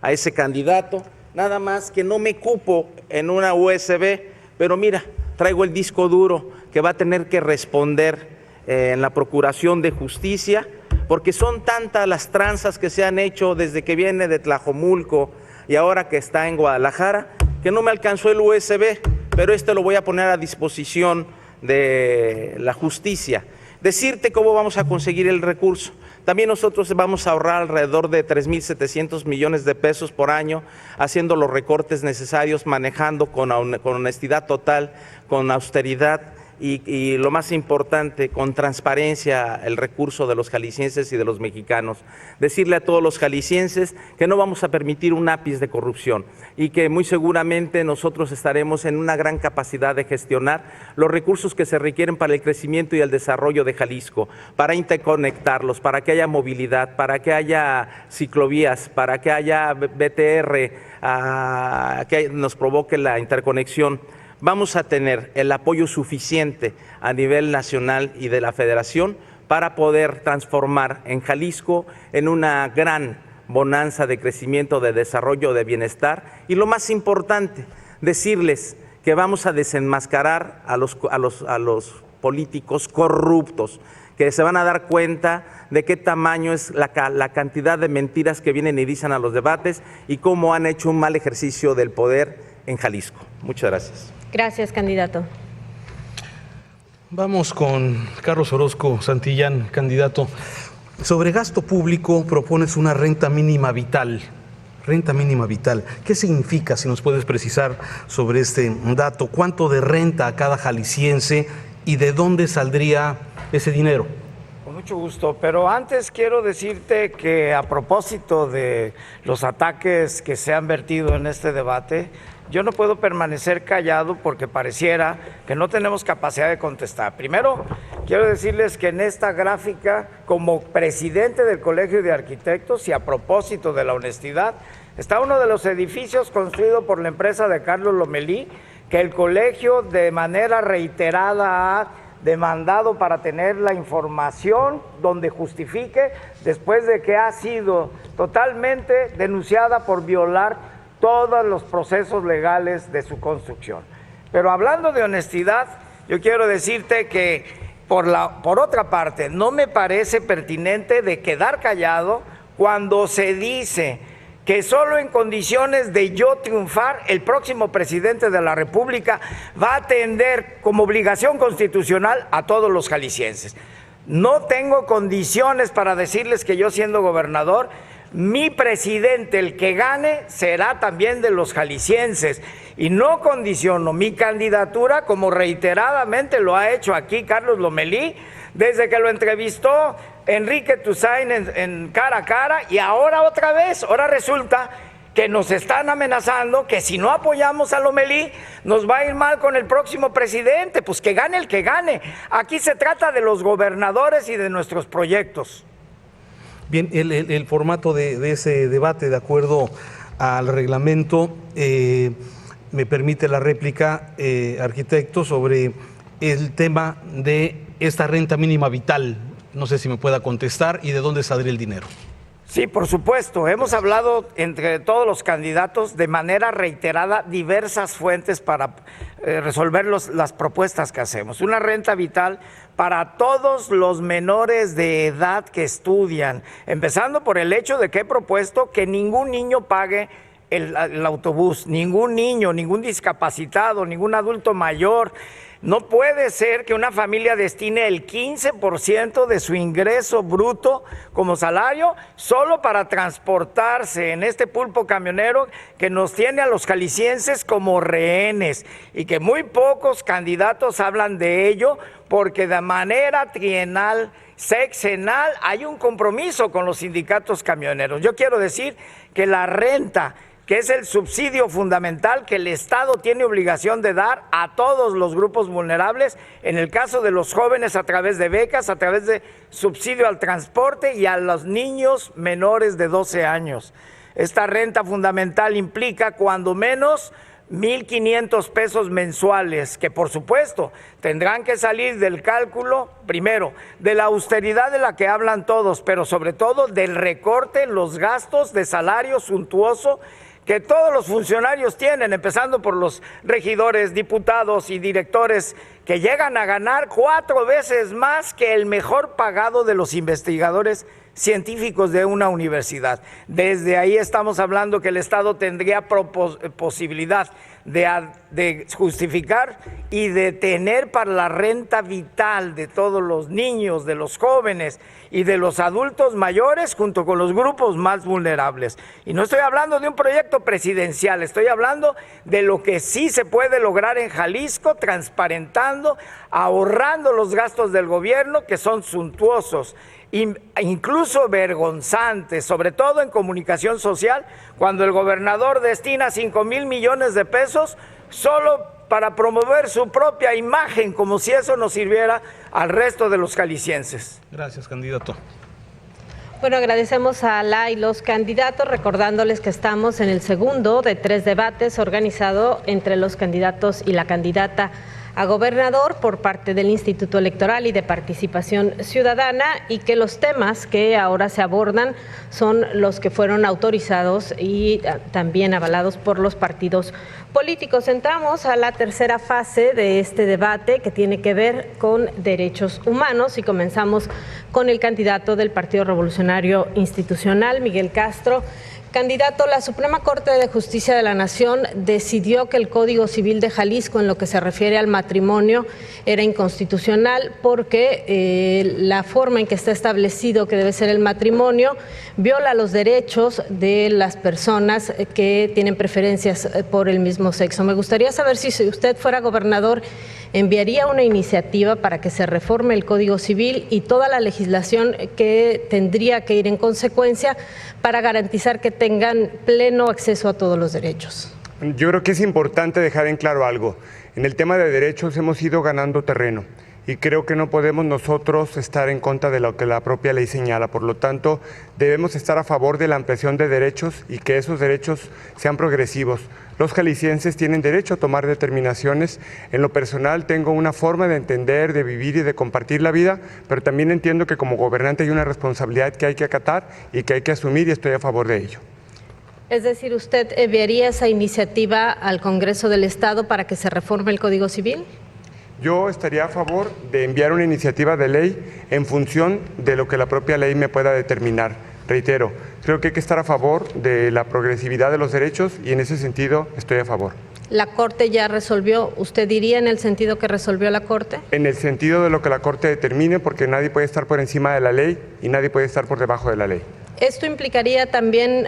a ese candidato, nada más que no me cupo en una USB, pero mira, traigo el disco duro que va a tener que responder en la Procuración de Justicia, porque son tantas las tranzas que se han hecho desde que viene de Tlajomulco y ahora que está en Guadalajara, que no me alcanzó el USB, pero lo voy a poner a disposición de la justicia. Decirte cómo vamos a conseguir el recurso. También nosotros vamos a ahorrar alrededor de 3,700 millones de pesos por año, haciendo los recortes necesarios, manejando con honestidad total, con austeridad y lo más importante, con transparencia el recurso de los jaliscienses y de los mexicanos. Decirle a todos los jaliscienses que no vamos a permitir un ápice de corrupción y que muy seguramente nosotros estaremos en una gran capacidad de gestionar los recursos que se requieren para el crecimiento y el desarrollo de Jalisco, para interconectarlos, para que haya movilidad, para que haya ciclovías, para que haya BTR, que nos provoque la interconexión. Vamos a tener el apoyo suficiente a nivel nacional y de la Federación para poder transformar en Jalisco en una gran bonanza de crecimiento, de desarrollo, de bienestar. Y lo más importante, decirles que vamos a desenmascarar a los políticos corruptos, que se van a dar cuenta de qué tamaño es la cantidad de mentiras que vienen y dicen a los debates y cómo han hecho un mal ejercicio del poder en Jalisco. Muchas gracias. Gracias, candidato. Vamos con Carlos Orozco Santillán, candidato. Sobre gasto público propones una renta mínima vital. Renta mínima vital. ¿Qué significa, si nos puedes precisar sobre este dato? ¿Cuánto de renta a cada jalisciense y de dónde saldría ese dinero? Con mucho gusto, pero antes quiero decirte que a propósito de los ataques que se han vertido en este debate, yo no puedo permanecer callado porque pareciera que no tenemos capacidad de contestar. Primero, quiero decirles que en esta gráfica, como presidente del Colegio de Arquitectos y a propósito de la honestidad, está uno de los edificios construido por la empresa de Carlos Lomelí, que el colegio de manera reiterada ha demandado para tener la información donde justifique, después de que ha sido totalmente denunciada por violar todos los procesos legales de su construcción. Pero hablando de honestidad, yo quiero decirte que por otra parte, no me parece pertinente de quedar callado cuando se dice que solo en condiciones de yo triunfar, el próximo presidente de la República va a atender como obligación constitucional a todos los jaliscienses. No tengo condiciones para decirles que yo, siendo gobernador, mi presidente, el que gane, será también de los jaliscienses, y no condiciono mi candidatura, como reiteradamente lo ha hecho aquí Carlos Lomelí, desde que lo entrevistó Enrique Tusain en Cara a Cara, y ahora otra vez. Ahora resulta que nos están amenazando que si no apoyamos a Lomelí nos va a ir mal con el próximo presidente. Pues que gane el que gane. Aquí se trata de los gobernadores y de nuestros proyectos. Bien, el formato de ese debate, de acuerdo al reglamento, me permite la réplica, arquitecto, sobre el tema de esta renta mínima vital. No sé si me pueda contestar, y de dónde saldría el dinero. Sí, por supuesto. Hemos hablado entre todos los candidatos de manera reiterada diversas fuentes para resolver las propuestas que hacemos. Una renta vital para todos los menores de edad que estudian, empezando por el hecho de que he propuesto que ningún niño pague el autobús, ningún niño, ningún discapacitado, ningún adulto mayor. No puede ser que una familia destine el 15% de su ingreso bruto como salario solo para transportarse en este pulpo camionero que nos tiene a los jaliscienses como rehenes, y que muy pocos candidatos hablan de ello, porque de manera trienal, sexenal, hay un compromiso con los sindicatos camioneros. Yo quiero decir que la renta, que es el subsidio fundamental que el Estado tiene obligación de dar a todos los grupos vulnerables, en el caso de los jóvenes a través de becas, a través de subsidio al transporte, y a los niños menores de 12 años. Esta renta fundamental implica cuando menos 1,500 pesos mensuales, que por supuesto tendrán que salir del cálculo, primero, de la austeridad de la que hablan todos, pero sobre todo del recorte en los gastos de salario suntuoso que todos los funcionarios tienen, empezando por los regidores, diputados y directores, que llegan a ganar 4 veces más que el mejor pagado de los investigadores científicos de una universidad. Desde ahí estamos hablando que el Estado tendría posibilidad de justificar y de tener para la renta vital de todos los niños, de los jóvenes y de los adultos mayores, junto con los grupos más vulnerables. Y no estoy hablando de un proyecto presidencial, estoy hablando de lo que sí se puede lograr en Jalisco, transparentando, ahorrando los gastos del gobierno, que son suntuosos, incluso vergonzantes, sobre todo en comunicación social, cuando el gobernador destina 5,000 millones de pesos solo para promover su propia imagen, como si eso nos sirviera al resto de los jaliscienses. Gracias, candidato. Bueno, agradecemos a la y los candidatos, recordándoles que estamos en el segundo de 3 debates organizado entre los candidatos y la candidata a gobernador por parte del Instituto Electoral y de Participación Ciudadana, y que los temas que ahora se abordan son los que fueron autorizados y también avalados por los partidos políticos. Entramos a la tercera fase de este debate, que tiene que ver con derechos humanos, y comenzamos con el candidato del Partido Revolucionario Institucional, Miguel Castro. Candidato, la Suprema Corte de Justicia de la Nación decidió que el Código Civil de Jalisco, en lo que se refiere al matrimonio, era inconstitucional porque la forma en que está establecido que debe ser el matrimonio viola los derechos de las personas que tienen preferencias por el mismo sexo. Me gustaría saber si usted fuera gobernador, enviaría una iniciativa para que se reforme el Código Civil y toda la legislación que tendría que ir en consecuencia para garantizar que tengan pleno acceso a todos los derechos. Yo creo que es importante dejar en claro algo. En el tema de derechos hemos ido ganando terreno y creo que no podemos nosotros estar en contra de lo que la propia ley señala. Por lo tanto, debemos estar a favor de la ampliación de derechos y que esos derechos sean progresivos. Los jaliscienses tienen derecho a tomar determinaciones. En lo personal tengo una forma de entender, de vivir y de compartir la vida, pero también entiendo que como gobernante hay una responsabilidad que hay que acatar y que hay que asumir, y estoy a favor de ello. Es decir, ¿usted enviaría esa iniciativa al Congreso del Estado para que se reforme el Código Civil? Yo estaría a favor de enviar una iniciativa de ley en función de lo que la propia ley me pueda determinar. Reitero, creo que hay que estar a favor de la progresividad de los derechos y en ese sentido estoy a favor. ¿La Corte ya resolvió? ¿Usted diría en el sentido que resolvió la Corte? En el sentido de lo que la Corte determine, porque nadie puede estar por encima de la ley y nadie puede estar por debajo de la ley. ¿Esto implicaría también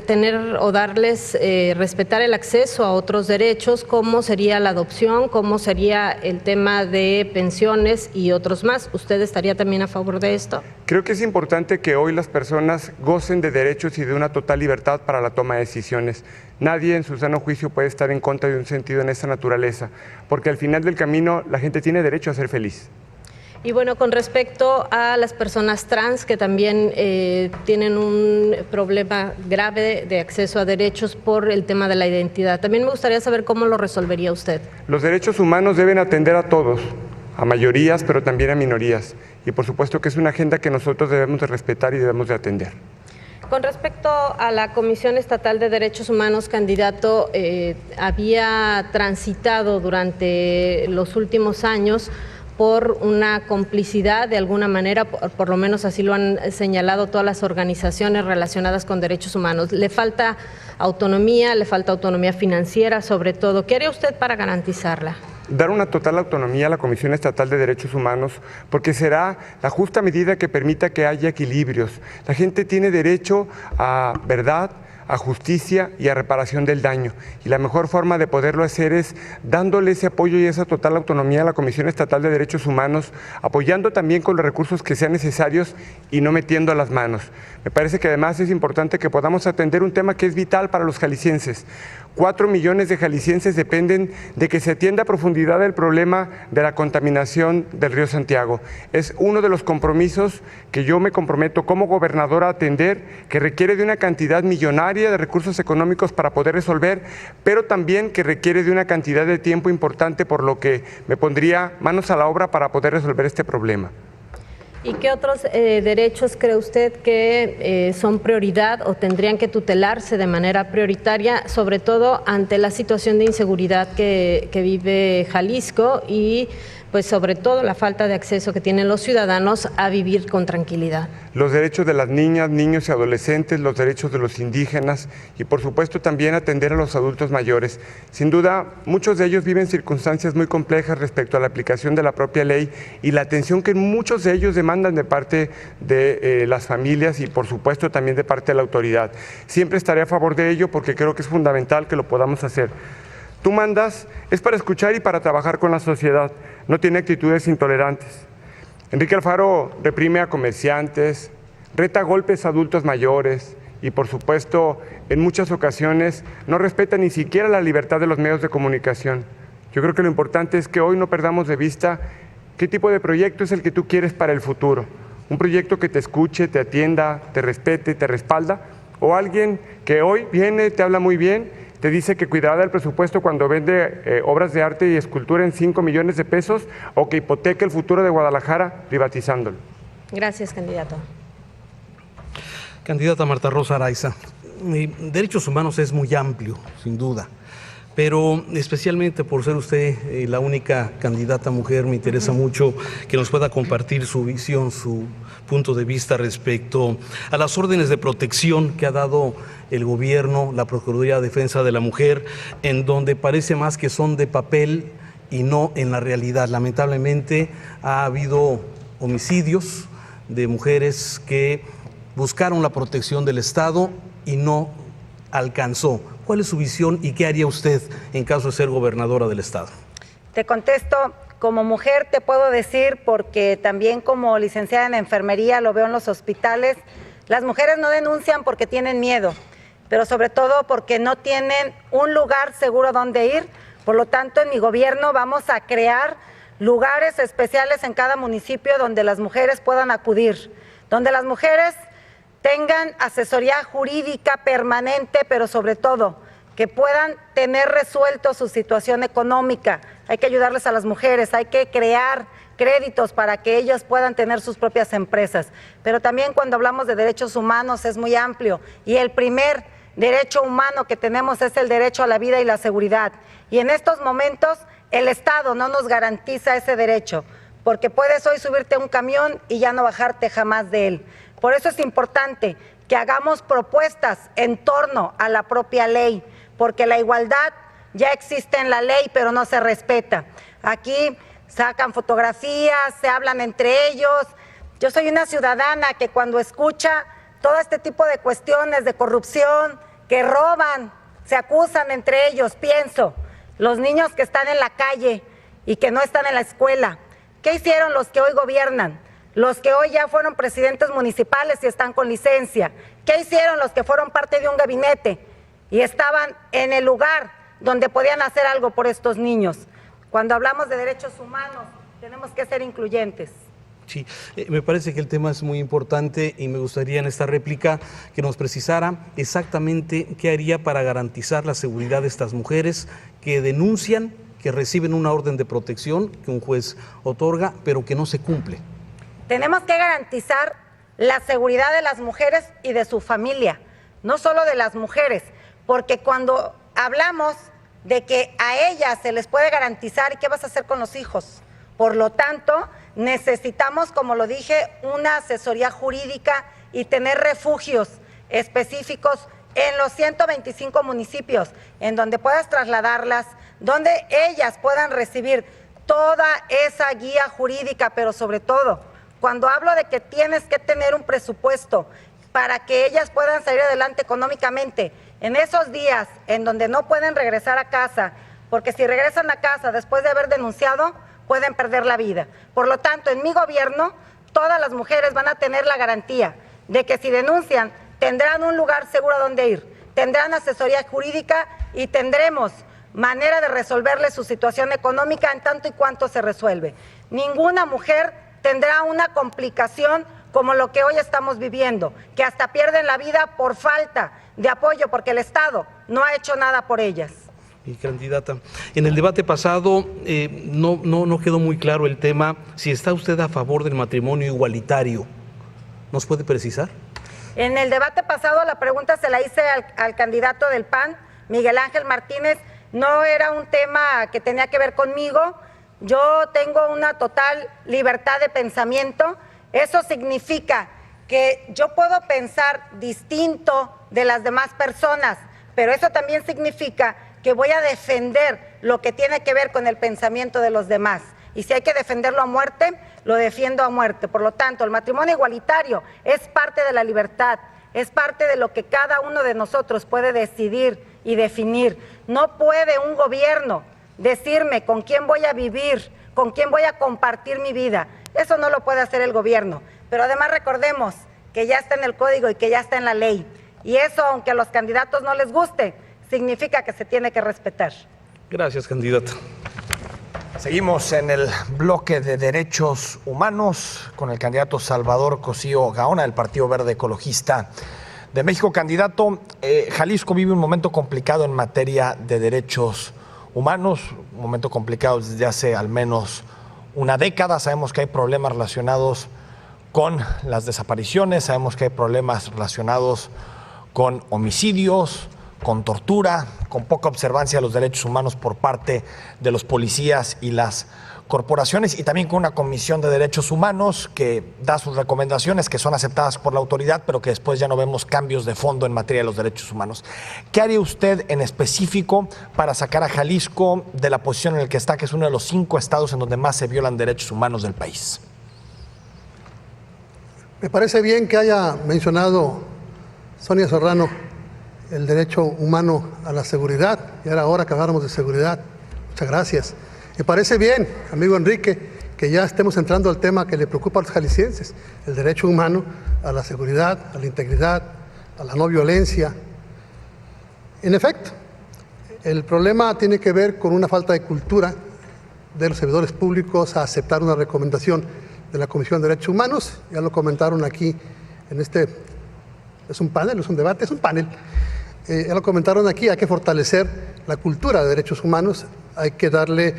tener o darles, respetar el acceso a otros derechos, como sería la adopción, como sería el tema de pensiones y otros más? ¿Usted estaría también a favor de esto? Creo que es importante que hoy las personas gocen de derechos y de una total libertad para la toma de decisiones. Nadie en su sano juicio puede estar en contra de un sentido en esa naturaleza, porque al final del camino la gente tiene derecho a ser feliz. Y bueno, con respecto a las personas trans que también tienen un problema grave de acceso a derechos por el tema de la identidad, también me gustaría saber cómo lo resolvería usted. Los derechos humanos deben atender a todos, a mayorías, pero también a minorías. Y por supuesto que es una agenda que nosotros debemos de respetar y debemos de atender. Con respecto a la Comisión Estatal de Derechos Humanos, candidato, había transitado durante los últimos años por una complicidad de alguna manera, por lo menos así lo han señalado todas las organizaciones relacionadas con derechos humanos. Le falta autonomía financiera sobre todo. ¿Qué haría usted para garantizarla? Dar una total autonomía a la Comisión Estatal de Derechos Humanos, porque será la justa medida que permita que haya equilibrios. La gente tiene derecho a verdad, a justicia y a reparación del daño. Y la mejor forma de poderlo hacer es dándole ese apoyo y esa total autonomía a la Comisión Estatal de Derechos Humanos, apoyando también con los recursos que sean necesarios y no metiendo las manos. Me parece que además es importante que podamos atender un tema que es vital para los jaliscienses. 4 millones de jaliscienses dependen de que se atienda a profundidad el problema de la contaminación del río Santiago. Es uno de los compromisos que yo me comprometo como gobernador a atender, que requiere de una cantidad millonaria de recursos económicos para poder resolver, pero también que requiere de una cantidad de tiempo importante, por lo que me pondría manos a la obra para poder resolver este problema. ¿Y qué otros derechos cree usted que son prioridad o tendrían que tutelarse de manera prioritaria, sobre todo ante la situación de inseguridad que vive Jalisco y pues sobre todo la falta de acceso que tienen los ciudadanos a vivir con tranquilidad? Los derechos de las niñas, niños y adolescentes, los derechos de los indígenas y por supuesto también atender a los adultos mayores. Sin duda, muchos de ellos viven circunstancias muy complejas respecto a la aplicación de la propia ley y la atención que muchos de ellos demandan de parte de las familias y por supuesto también de parte de la autoridad. Siempre estaré a favor de ello porque creo que es fundamental que lo podamos hacer. Tú mandas es para escuchar y para trabajar con la sociedad, no tiene actitudes intolerantes. Enrique Alfaro reprime a comerciantes, reta a golpes a adultos mayores y por supuesto en muchas ocasiones no respeta ni siquiera la libertad de los medios de comunicación. Yo creo que lo importante es que hoy no perdamos de vista qué tipo de proyecto es el que tú quieres para el futuro. Un proyecto que te escuche, te atienda, te respete, te respalda, o alguien que hoy viene, te habla muy bien, te dice que cuidará del presupuesto cuando vende obras de arte y escultura en 5 millones de pesos o que hipoteca el futuro de Guadalajara privatizándolo. Gracias, candidato. Candidata Marta Rosa Araiza, derechos humanos es muy amplio, sin duda, pero especialmente por ser usted la única candidata mujer, me interesa mucho que nos pueda compartir su visión, su punto de vista respecto a las órdenes de protección que ha dado el gobierno, la Procuraduría de Defensa de la Mujer, en donde parece más que son de papel y no en la realidad. Lamentablemente ha habido homicidios de mujeres que buscaron la protección del Estado y no alcanzó. ¿Cuál es su visión y qué haría usted en caso de ser gobernadora del Estado? Te contesto, como mujer te puedo decir, porque también como licenciada en enfermería lo veo en los hospitales, las mujeres no denuncian porque tienen miedo, pero sobre todo porque no tienen un lugar seguro donde ir. Por lo tanto, en mi gobierno vamos a crear lugares especiales en cada municipio donde las mujeres puedan acudir, donde las mujeres tengan asesoría jurídica permanente, pero sobre todo que puedan tener resuelto su situación económica. Hay que ayudarles a las mujeres, hay que crear créditos para que ellas puedan tener sus propias empresas. Pero también cuando hablamos de derechos humanos es muy amplio y el primer derecho humano que tenemos es el derecho a la vida y la seguridad. Y en estos momentos el Estado no nos garantiza ese derecho, porque puedes hoy subirte a un camión y ya no bajarte jamás de él. Por eso es importante que hagamos propuestas en torno a la propia ley, porque la igualdad ya existe en la ley, pero no se respeta. Aquí sacan fotografías, se hablan entre ellos. Yo soy una ciudadana que cuando escucha todo este tipo de cuestiones de corrupción, que roban, se acusan entre ellos, pienso, los niños que están en la calle y que no están en la escuela, ¿qué hicieron los que hoy gobiernan? Los que hoy ya fueron presidentes municipales y están con licencia. ¿Qué hicieron los que fueron parte de un gabinete y estaban en el lugar donde podían hacer algo por estos niños? Cuando hablamos de derechos humanos, tenemos que ser incluyentes. Sí, me parece que el tema es muy importante y me gustaría en esta réplica que nos precisara exactamente qué haría para garantizar la seguridad de estas mujeres que denuncian, que reciben una orden de protección que un juez otorga, pero que no se cumple. Tenemos que garantizar la seguridad de las mujeres y de su familia, no solo de las mujeres, porque cuando hablamos de que a ellas se les puede garantizar, ¿y qué vas a hacer con los hijos? Por lo tanto, necesitamos, como lo dije, una asesoría jurídica y tener refugios específicos en los 125 municipios, en donde puedas trasladarlas, donde ellas puedan recibir toda esa guía jurídica, pero sobre todo, cuando hablo de que tienes que tener un presupuesto para que ellas puedan salir adelante económicamente, en esos días en donde no pueden regresar a casa, porque si regresan a casa después de haber denunciado, pueden perder la vida. Por lo tanto, en mi gobierno, todas las mujeres van a tener la garantía de que si denuncian, tendrán un lugar seguro donde ir, tendrán asesoría jurídica y tendremos manera de resolverles su situación económica en tanto y cuanto se resuelve. Ninguna mujer tendrá una complicación como lo que hoy estamos viviendo, que hasta pierden la vida por falta de apoyo, porque el Estado no ha hecho nada por ellas. Y candidata, en el debate pasado no quedó muy claro el tema, si está usted a favor del matrimonio igualitario. ¿Nos puede precisar? En el debate pasado la pregunta se la hice al candidato del PAN, Miguel Ángel Martínez, no era un tema que tenía que ver conmigo. Yo tengo una total libertad de pensamiento. Eso significa que yo puedo pensar distinto de las demás personas, pero eso también significa que voy a defender lo que tiene que ver con el pensamiento de los demás. Y si hay que defenderlo a muerte, lo defiendo a muerte. Por lo tanto, el matrimonio igualitario es parte de la libertad, es parte de lo que cada uno de nosotros puede decidir y definir. No puede un gobierno decirme con quién voy a vivir, con quién voy a compartir mi vida. Eso no lo puede hacer el gobierno. Pero además recordemos que ya está en el código y que ya está en la ley. Y eso, aunque a los candidatos no les guste, significa que se tiene que respetar. Gracias, candidata. Seguimos en el bloque de derechos humanos con el candidato Salvador Cosío Gaona del Partido Verde Ecologista de México. Candidato, Jalisco vive un momento complicado en materia de derechos humanos, un momento complicado desde hace al menos una década. Sabemos que hay problemas relacionados con las desapariciones, sabemos que hay problemas relacionados con homicidios, con tortura, con poca observancia de los derechos humanos por parte de los policías y las corporaciones, y también con una comisión de derechos humanos que da sus recomendaciones que son aceptadas por la autoridad, pero que después ya no vemos cambios de fondo en materia de los derechos humanos. ¿Qué haría usted en específico para sacar a Jalisco de la posición en la que está, que es uno de los 5 estados en donde más se violan derechos humanos del país? Me parece bien que haya mencionado Sonia Serrano el derecho humano a la seguridad, y era hora que habláramos de seguridad. Muchas gracias. Me parece bien, amigo Enrique, que ya estemos entrando al tema que le preocupa a los jaliscienses, el derecho humano a la seguridad, a la integridad, a la no violencia. En efecto, el problema tiene que ver con una falta de cultura de los servidores públicos a aceptar una recomendación de la Comisión de Derechos Humanos. Ya lo comentaron aquí en este, es un panel, es un debate, es un panel. Ya lo comentaron aquí, hay que fortalecer la cultura de derechos humanos, hay que darle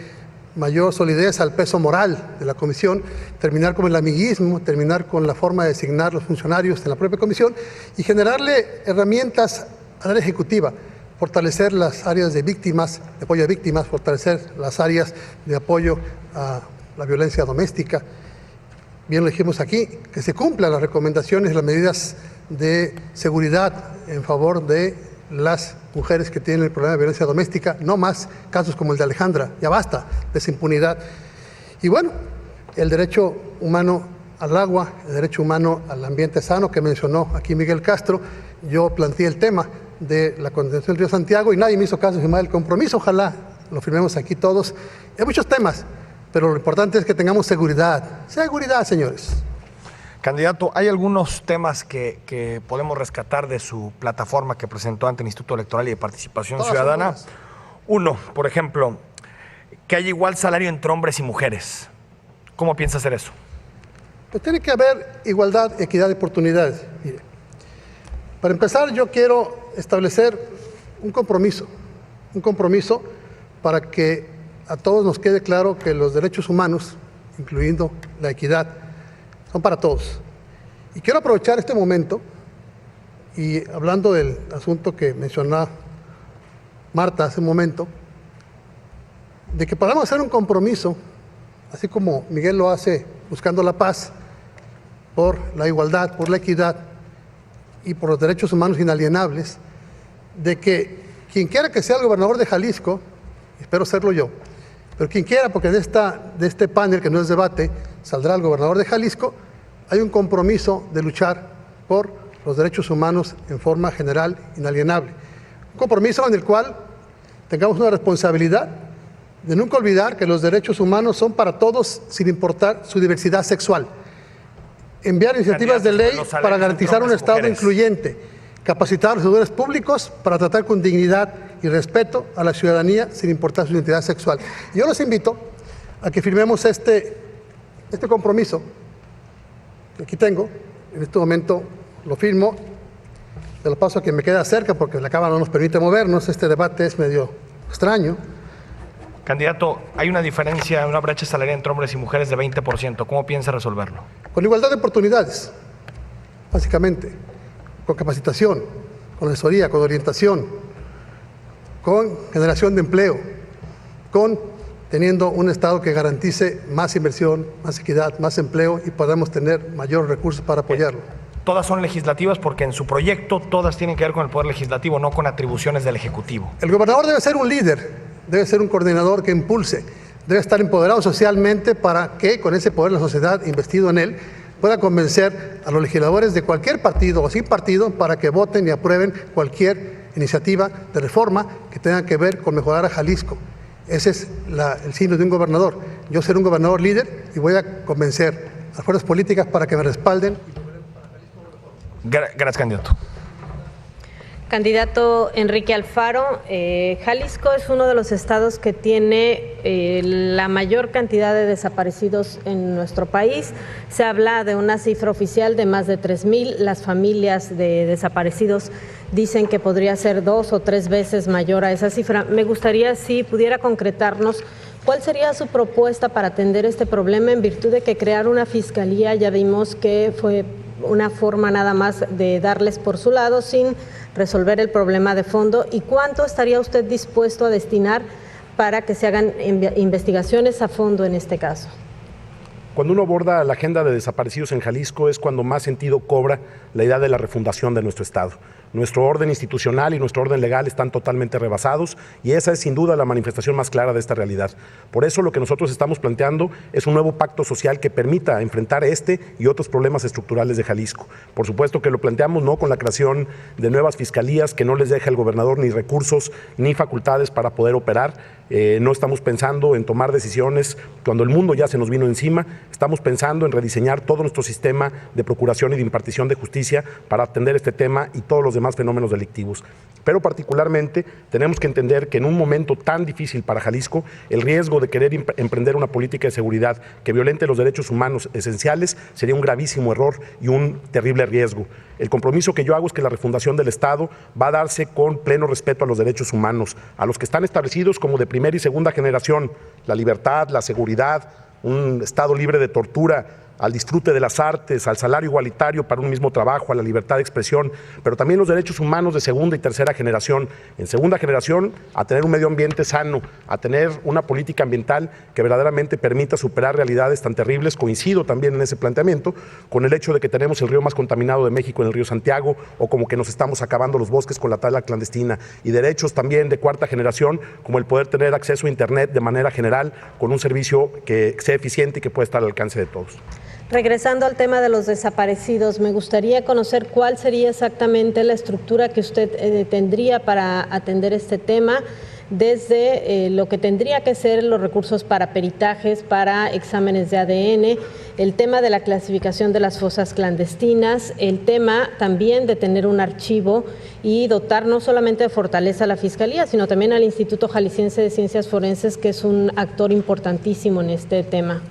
mayor solidez al peso moral de la comisión, terminar con el amiguismo, terminar con la forma de designar los funcionarios de la propia comisión y generarle herramientas a la ejecutiva, fortalecer las áreas de víctimas, de apoyo a víctimas, fortalecer las áreas de apoyo a la violencia doméstica. Bien lo dijimos aquí, que se cumplan las recomendaciones y las medidas de seguridad en favor de las mujeres que tienen el problema de violencia doméstica, no más casos como el de Alejandra, ya basta de esa impunidad. Y bueno, el derecho humano al agua, el derecho humano al ambiente sano que mencionó aquí Miguel Castro. Yo planteé el tema de la contención del río Santiago y nadie me hizo caso de firmar el compromiso, ojalá lo firmemos aquí todos. Hay muchos temas, pero lo importante es que tengamos seguridad, señores. Candidato, hay algunos temas que podemos rescatar de su plataforma que presentó ante el Instituto Electoral y de Participación Ciudadana. Uno, por ejemplo, que haya igual salario entre hombres y mujeres. ¿Cómo piensa hacer eso? Pues tiene que haber igualdad, equidad de oportunidades. Mire, para empezar, yo quiero establecer un compromiso para que a todos nos quede claro que los derechos humanos, incluyendo la equidad, son para todos. Y quiero aprovechar este momento y hablando del asunto que mencionó Marta hace un momento, de que podamos hacer un compromiso, así como Miguel lo hace buscando la paz, por la igualdad, por la equidad y por los derechos humanos inalienables, de que quien quiera que sea el gobernador de Jalisco, espero serlo yo, pero quien quiera, porque de este panel, que no es debate, saldrá el gobernador de Jalisco, hay un compromiso de luchar por los derechos humanos en forma general, inalienable. Un compromiso en el cual tengamos una responsabilidad de nunca olvidar que los derechos humanos son para todos sin importar su diversidad sexual. Enviar iniciativas de ley para garantizar un Estado incluyente, capacitar a los servidores públicos para tratar con dignidad y respeto a la ciudadanía sin importar su identidad sexual. Y yo los invito a que firmemos este compromiso que aquí tengo, en este momento lo firmo, te lo paso a quien me queda cerca porque la Cámara no nos permite movernos, este debate es medio extraño. Candidato, hay una diferencia, una brecha salarial entre hombres y mujeres de 20%. ¿Cómo piensa resolverlo? Con igualdad de oportunidades, básicamente, con capacitación, con asesoría, con orientación, con generación de empleo, con teniendo un Estado que garantice más inversión, más equidad, más empleo y podamos tener mayores recursos para apoyarlo. Todas son legislativas porque en su proyecto todas tienen que ver con el Poder Legislativo, no con atribuciones del Ejecutivo. El gobernador debe ser un líder, debe ser un coordinador que impulse, debe estar empoderado socialmente para que con ese poder la sociedad investido en él pueda convencer a los legisladores de cualquier partido o sin partido para que voten y aprueben cualquier iniciativa de reforma que tenga que ver con mejorar a Jalisco. Ese es el signo de un gobernador. Yo seré un gobernador líder y voy a convencer a las fuerzas políticas para que me respalden. Gracias, candidato. Candidato Enrique Alfaro, Jalisco es uno de los estados que tiene la mayor cantidad de desaparecidos en nuestro país. Se habla de una cifra oficial de más de 3,000. Las familias de desaparecidos dicen que podría ser 2 o 3 veces mayor a esa cifra. Me gustaría si pudiera concretarnos cuál sería su propuesta para atender este problema en virtud de que crear una fiscalía, ya vimos que fue una forma nada más de darles por su lado sin resolver el problema de fondo. ¿Y cuánto estaría usted dispuesto a destinar para que se hagan investigaciones a fondo en este caso? Cuando uno aborda la agenda de desaparecidos en Jalisco es cuando más sentido cobra la idea de la refundación de nuestro Estado. Nuestro orden institucional y nuestro orden legal están totalmente rebasados y esa es sin duda la manifestación más clara de esta realidad. Por eso lo que nosotros estamos planteando es un nuevo pacto social que permita enfrentar este y otros problemas estructurales de Jalisco. Por supuesto que lo planteamos no con la creación de nuevas fiscalías que no les deja el gobernador ni recursos ni facultades para poder operar. No estamos pensando en tomar decisiones cuando el mundo ya se nos vino encima. Estamos pensando en rediseñar todo nuestro sistema de procuración y de impartición de justicia para atender este tema y todos los demás fenómenos delictivos. Pero particularmente tenemos que entender que en un momento tan difícil para Jalisco, el riesgo de querer emprender una política de seguridad que violente los derechos humanos esenciales sería un gravísimo error y un terrible riesgo. El compromiso que yo hago es que la refundación del Estado va a darse con pleno respeto a los derechos humanos, a los que están establecidos como de primera y segunda generación, la libertad, la seguridad, un Estado libre de tortura, al disfrute de las artes, al salario igualitario para un mismo trabajo, a la libertad de expresión, pero también los derechos humanos de segunda y tercera generación. En segunda generación, a tener un medio ambiente sano, a tener una política ambiental que verdaderamente permita superar realidades tan terribles. Coincido también en ese planteamiento con el hecho de que tenemos el río más contaminado de México en el río Santiago, o como que nos estamos acabando los bosques con la tala clandestina, y derechos también de cuarta generación, como el poder tener acceso a Internet de manera general con un servicio que sea eficiente y que pueda estar al alcance de todos. Regresando al tema de los desaparecidos, me gustaría conocer cuál sería exactamente la estructura que usted tendría para atender este tema, desde lo que tendría que ser los recursos para peritajes, para exámenes de ADN, el tema de la clasificación de las fosas clandestinas, el tema también de tener un archivo y dotar no solamente de fortaleza a la Fiscalía, sino también al Instituto Jalisciense de Ciencias Forenses, que es un actor importantísimo en este tema.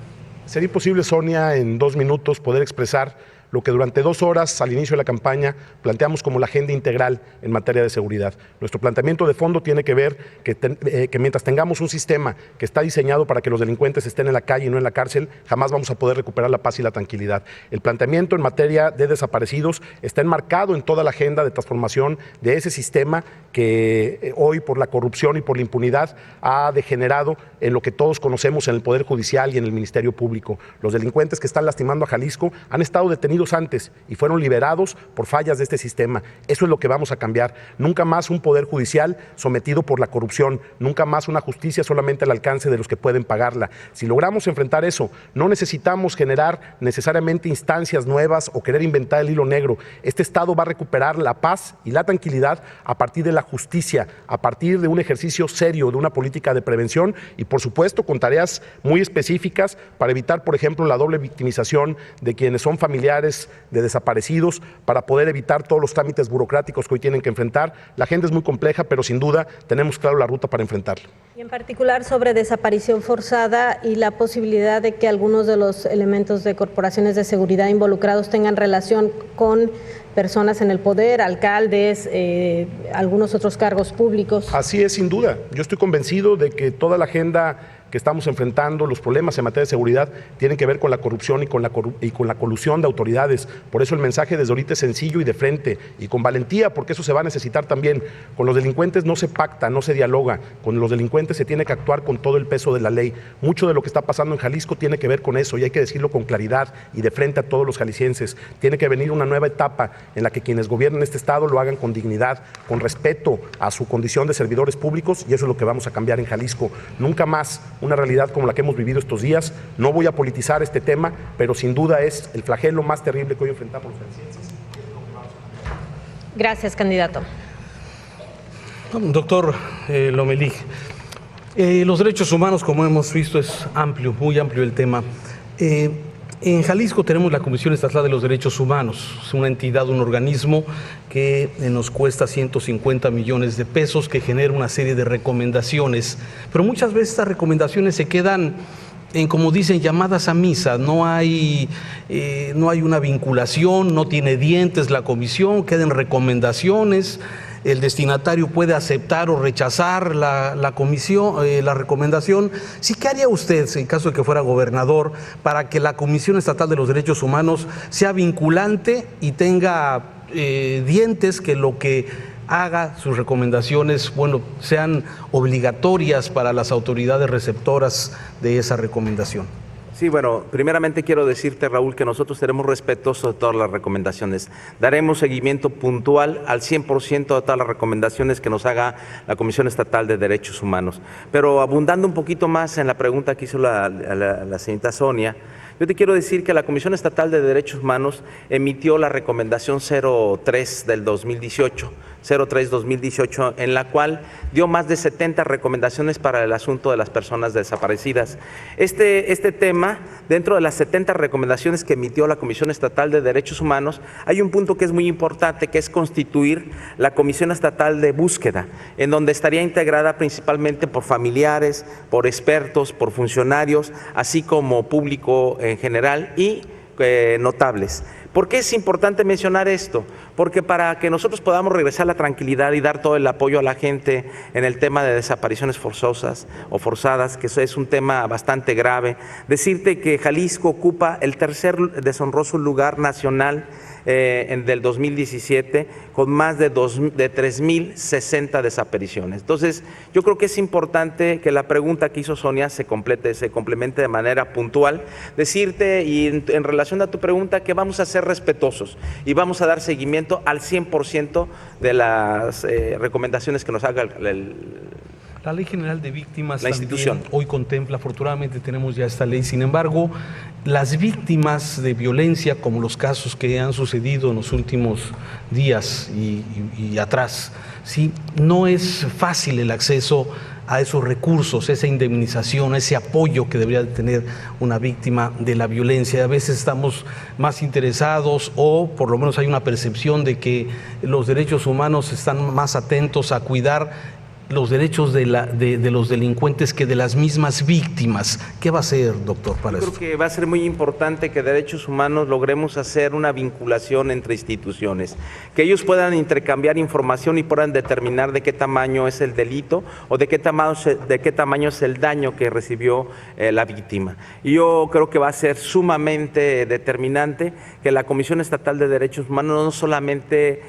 Sería imposible, Sonia, en 2 minutos poder expresar lo que durante 2 horas al inicio de la campaña planteamos como la agenda integral en materia de seguridad. Nuestro planteamiento de fondo tiene que ver que mientras tengamos un sistema que está diseñado para que los delincuentes estén en la calle y no en la cárcel, jamás vamos a poder recuperar la paz y la tranquilidad. El planteamiento en materia de desaparecidos está enmarcado en toda la agenda de transformación de ese sistema que hoy, por la corrupción y por la impunidad, ha degenerado en lo que todos conocemos en el Poder Judicial y en el Ministerio Público. Los delincuentes que están lastimando a Jalisco han estado detenidos antes y fueron liberados por fallas de este sistema. Eso es lo que vamos a cambiar. Nunca más un poder judicial sometido por la corrupción, nunca más una justicia solamente al alcance de los que pueden pagarla. Si logramos enfrentar eso, no necesitamos generar necesariamente instancias nuevas o querer inventar el hilo negro. Este Estado va a recuperar la paz y la tranquilidad a partir de la justicia, a partir de un ejercicio serio de una política de prevención y, por supuesto, con tareas muy específicas para evitar, por ejemplo, la doble victimización de quienes son familiares de desaparecidos, para poder evitar todos los trámites burocráticos que hoy tienen que enfrentar. La agenda es muy compleja, pero sin duda tenemos claro la ruta para enfrentarla. Y en particular sobre desaparición forzada y la posibilidad de que algunos de los elementos de corporaciones de seguridad involucrados tengan relación con personas en el poder, alcaldes, algunos otros cargos públicos. Así es, sin duda. Yo estoy convencido de que toda la agenda que estamos enfrentando, los problemas en materia de seguridad, tienen que ver con la corrupción y con la colusión de autoridades. Por eso el mensaje desde ahorita es sencillo y de frente, y con valentía, porque eso se va a necesitar también. Con los delincuentes no se pacta, no se dialoga. Con los delincuentes se tiene que actuar con todo el peso de la ley. Mucho de lo que está pasando en Jalisco tiene que ver con eso, y hay que decirlo con claridad y de frente a todos los jaliscienses. Tiene que venir una nueva etapa en la que quienes gobiernen este Estado lo hagan con dignidad, con respeto a su condición de servidores públicos, y eso es lo que vamos a cambiar en Jalisco. Nunca más una realidad como la que hemos vivido estos días. No voy a politizar este tema, pero sin duda es el flagelo más terrible que hoy enfrentamos los jaliscienses. Gracias, candidato. Doctor Lomelí, los derechos humanos, como hemos visto, es amplio, muy amplio el tema. En Jalisco tenemos la Comisión Estatal de los Derechos Humanos, es una entidad, un organismo que nos cuesta 150 millones de pesos, que genera una serie de recomendaciones, pero muchas veces estas recomendaciones se quedan en, como dicen, llamadas a misa. No hay una vinculación, no tiene dientes la comisión, quedan recomendaciones. El destinatario puede aceptar o rechazar la comisión, la recomendación. Sí, ¿qué haría usted, en caso de que fuera gobernador, para que la Comisión Estatal de los Derechos Humanos sea vinculante y tenga dientes, que lo que haga, sus recomendaciones, bueno, sean obligatorias para las autoridades receptoras de esa recomendación? Sí, bueno, primeramente quiero decirte, Raúl, que nosotros seremos respetuosos de todas las recomendaciones. Daremos seguimiento puntual al 100% de todas las recomendaciones que nos haga la Comisión Estatal de Derechos Humanos. Pero abundando un poquito más en la pregunta que hizo la señorita Sonia, yo te quiero decir que la Comisión Estatal de Derechos Humanos emitió la recomendación 03 del 2018, 03-2018, en la cual dio más de 70 recomendaciones para el asunto de las personas desaparecidas. Este tema, dentro de las 70 recomendaciones que emitió la Comisión Estatal de Derechos Humanos, hay un punto que es muy importante, que es constituir la Comisión Estatal de Búsqueda, en donde estaría integrada principalmente por familiares, por expertos, por funcionarios, así como público en general y notables. ¿Por qué es importante mencionar esto? Porque para que nosotros podamos regresar a la tranquilidad y dar todo el apoyo a la gente en el tema de desapariciones forzosas o forzadas, que eso es un tema bastante grave, decirte que Jalisco ocupa el tercer deshonroso lugar nacional del 2017, con más de 3.060 desapariciones. Entonces, yo creo que es importante que la pregunta que hizo Sonia se complemente de manera puntual. Decirte, y en relación a tu pregunta, que vamos a ser respetuosos y vamos a dar seguimiento al 100% de las recomendaciones que nos haga la Ley General de Víctimas, la institución hoy contempla, afortunadamente tenemos ya esta ley. Sin embargo, las víctimas de violencia, como los casos que han sucedido en los últimos días y atrás, ¿sí? No es fácil el acceso a esos recursos, esa indemnización, ese apoyo que debería tener una víctima de la violencia. A veces estamos más interesados, o por lo menos hay una percepción de que los derechos humanos están más atentos a cuidar los derechos de los delincuentes que de las mismas víctimas. ¿Qué va a hacer, doctor, para esto? Yo creo que va a ser muy importante que Derechos Humanos logremos hacer una vinculación entre instituciones, que ellos puedan intercambiar información y puedan determinar de qué tamaño es el delito o de qué tamaño es el daño que recibió la víctima. Y yo creo que va a ser sumamente determinante que la Comisión Estatal de Derechos Humanos no solamente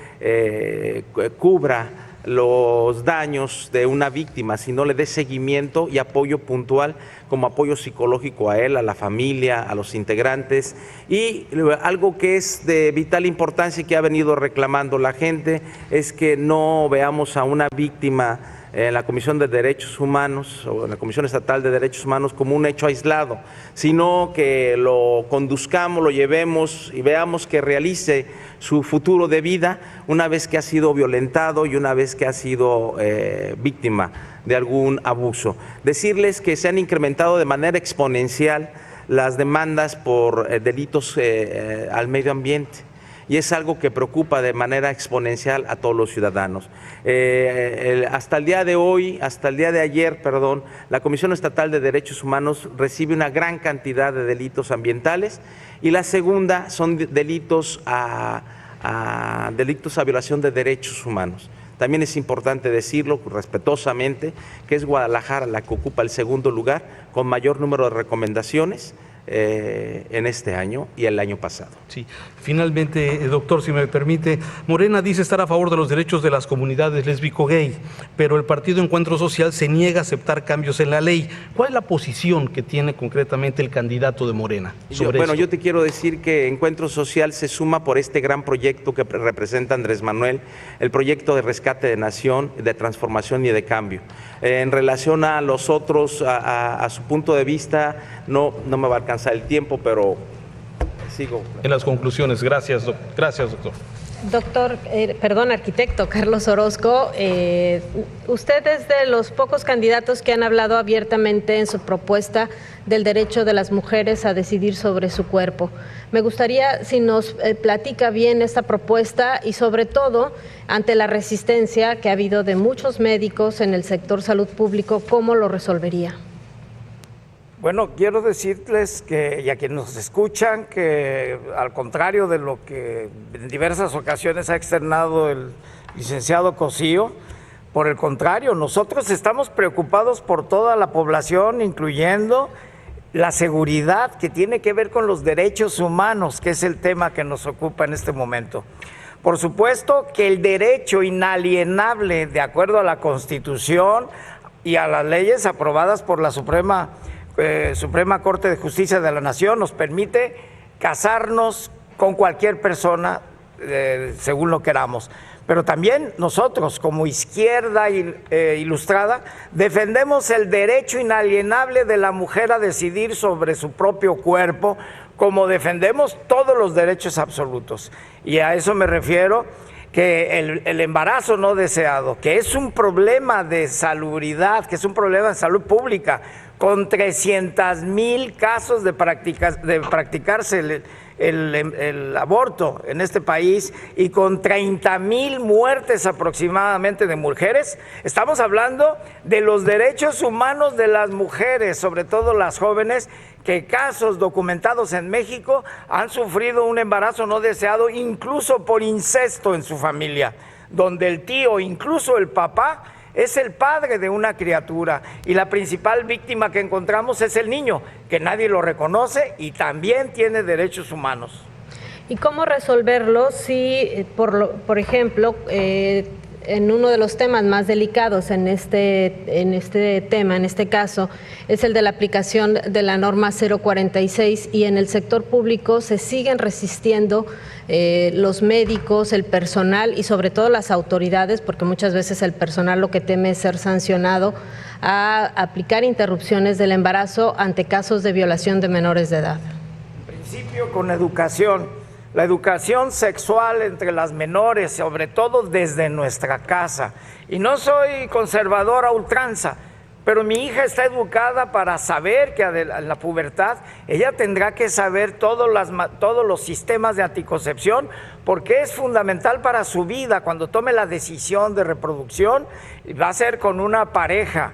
cubra los daños de una víctima, sino le dé seguimiento y apoyo puntual, como apoyo psicológico a él, a la familia, a los integrantes. Y algo que es de vital importancia y que ha venido reclamando la gente es que no veamos a una víctima en la Comisión de Derechos Humanos o en la Comisión Estatal de Derechos Humanos como un hecho aislado, sino que lo conduzcamos, lo llevemos y veamos que realice su futuro de vida una vez que ha sido violentado y una vez que ha sido víctima de algún abuso. Decirles que se han incrementado de manera exponencial las demandas por delitos al medio ambiente. Y es algo que preocupa de manera exponencial a todos los ciudadanos. Hasta el día de ayer, la Comisión Estatal de Derechos Humanos recibe una gran cantidad de delitos ambientales, y la segunda son delitos a violación de derechos humanos. También es importante decirlo respetuosamente que es Guadalajara la que ocupa el segundo lugar con mayor número de recomendaciones en este año y el año pasado. Sí, finalmente, doctor, si me permite, Morena dice estar a favor de los derechos de las comunidades lésbico-gay, pero el Partido Encuentro Social se niega a aceptar cambios en la ley. ¿Cuál es la posición que tiene concretamente el candidato de Morena sobre esto? Yo te quiero decir que Encuentro Social se suma por este gran proyecto que representa Andrés Manuel, el proyecto de rescate de nación, de transformación y de cambio. En relación a los otros, a su punto de vista, no me va a alcanzar el tiempo, pero sigo. En las conclusiones, gracias, doctor. Arquitecto Carlos Orozco, usted es de los pocos candidatos que han hablado abiertamente en su propuesta del derecho de las mujeres a decidir sobre su cuerpo. Me gustaría si nos platica bien esta propuesta y sobre todo ante la resistencia que ha habido de muchos médicos en el sector salud público, ¿cómo lo resolvería? Bueno, quiero decirles que, y a quienes nos escuchan, que al contrario de lo que en diversas ocasiones ha externado el licenciado Cosío, por el contrario, nosotros estamos preocupados por toda la población, incluyendo la seguridad que tiene que ver con los derechos humanos, que es el tema que nos ocupa en este momento. Por supuesto que el derecho inalienable, de acuerdo a la Constitución y a las leyes aprobadas por la Suprema Corte de Justicia de la Nación, nos permite casarnos con cualquier persona según lo queramos. Pero también nosotros, como izquierda ilustrada, defendemos el derecho inalienable de la mujer a decidir sobre su propio cuerpo, como defendemos todos los derechos absolutos. Y a eso me refiero, que el embarazo no deseado, que es un problema de salubridad, que es un problema de salud pública, con 300,000 casos de practicarse el aborto en este país y con 30,000 muertes aproximadamente de mujeres, estamos hablando de los derechos humanos de las mujeres, sobre todo las jóvenes, que casos documentados en México han sufrido un embarazo no deseado, incluso por incesto en su familia, donde el tío, incluso el papá, es el padre de una criatura y la principal víctima que encontramos es el niño, que nadie lo reconoce y también tiene derechos humanos. ¿Y cómo resolverlo si, por ejemplo, en uno de los temas más delicados en este caso, es el de la aplicación de la norma 046 y en el sector público se siguen resistiendo los médicos, el personal y sobre todo las autoridades, porque muchas veces el personal lo que teme es ser sancionado, a aplicar interrupciones del embarazo ante casos de violación de menores de edad? En principio, con educación. La educación sexual entre las menores, sobre todo desde nuestra casa. Y no soy conservador a ultranza, pero mi hija está educada para saber que en la pubertad ella tendrá que saber todos los sistemas de anticoncepción, porque es fundamental para su vida. Cuando tome la decisión de reproducción, va a ser con una pareja.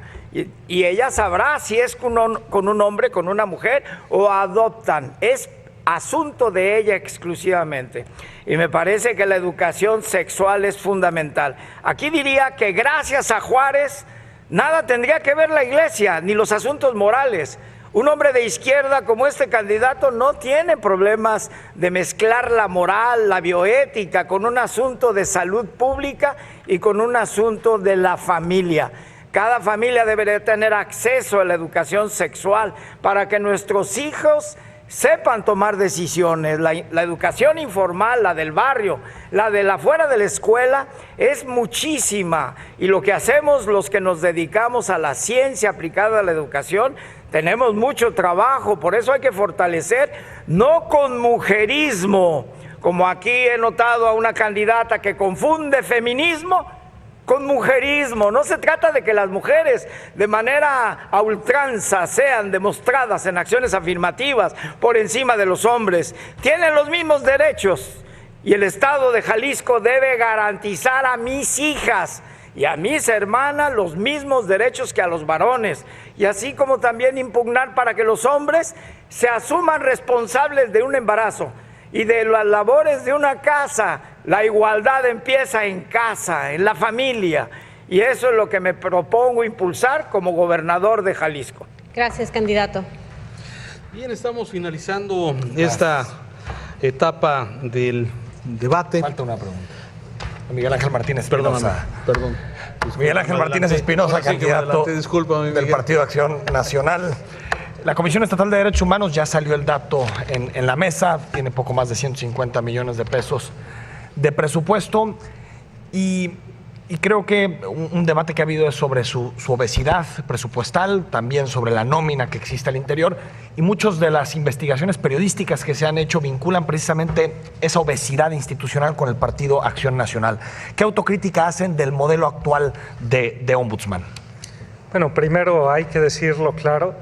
Y ella sabrá si es con un hombre, con una mujer, o adoptan. Es asunto de ella exclusivamente. Y me parece que la educación sexual es fundamental. Aquí diría que gracias a Juárez nada tendría que ver la iglesia ni los asuntos morales. Un hombre de izquierda como este candidato no tiene problemas de mezclar la moral, la bioética con un asunto de salud pública y con un asunto de la familia. Cada familia debería tener acceso a la educación sexual para que nuestros hijos sepan tomar decisiones. La educación informal, la del barrio, la de la fuera de la escuela, es muchísima. Y lo que hacemos los que nos dedicamos a la ciencia aplicada a la educación, tenemos mucho trabajo. Por eso hay que fortalecer, no con mujerismo, como aquí he notado a una candidata que confunde feminismo con mujerismo. No se trata de que las mujeres de manera a ultranza sean demostradas en acciones afirmativas por encima de los hombres. Tienen los mismos derechos y el Estado de Jalisco debe garantizar a mis hijas y a mis hermanas los mismos derechos que a los varones, y así como también impugnar para que los hombres se asuman responsables de un embarazo y de las labores de una casa. La igualdad empieza en casa, en la familia, y eso es lo que me propongo impulsar como gobernador de Jalisco. Gracias, candidato. Bien, estamos finalizando esta etapa del debate. Falta una pregunta. Miguel Ángel Martínez Espinosa. Perdón. Miguel Ángel Martínez Espinosa, candidato del Partido de Acción Nacional. La Comisión Estatal de Derechos Humanos ya salió el dato en la mesa, tiene poco más de 150 millones de pesos de presupuesto y Y creo que un debate que ha habido es sobre su obesidad presupuestal, también sobre la nómina que existe al interior, y muchas de las investigaciones periodísticas que se han hecho vinculan precisamente esa obesidad institucional con el Partido Acción Nacional. ¿Qué autocrítica hacen del modelo actual de ombudsman? Bueno, primero hay que decirlo claro,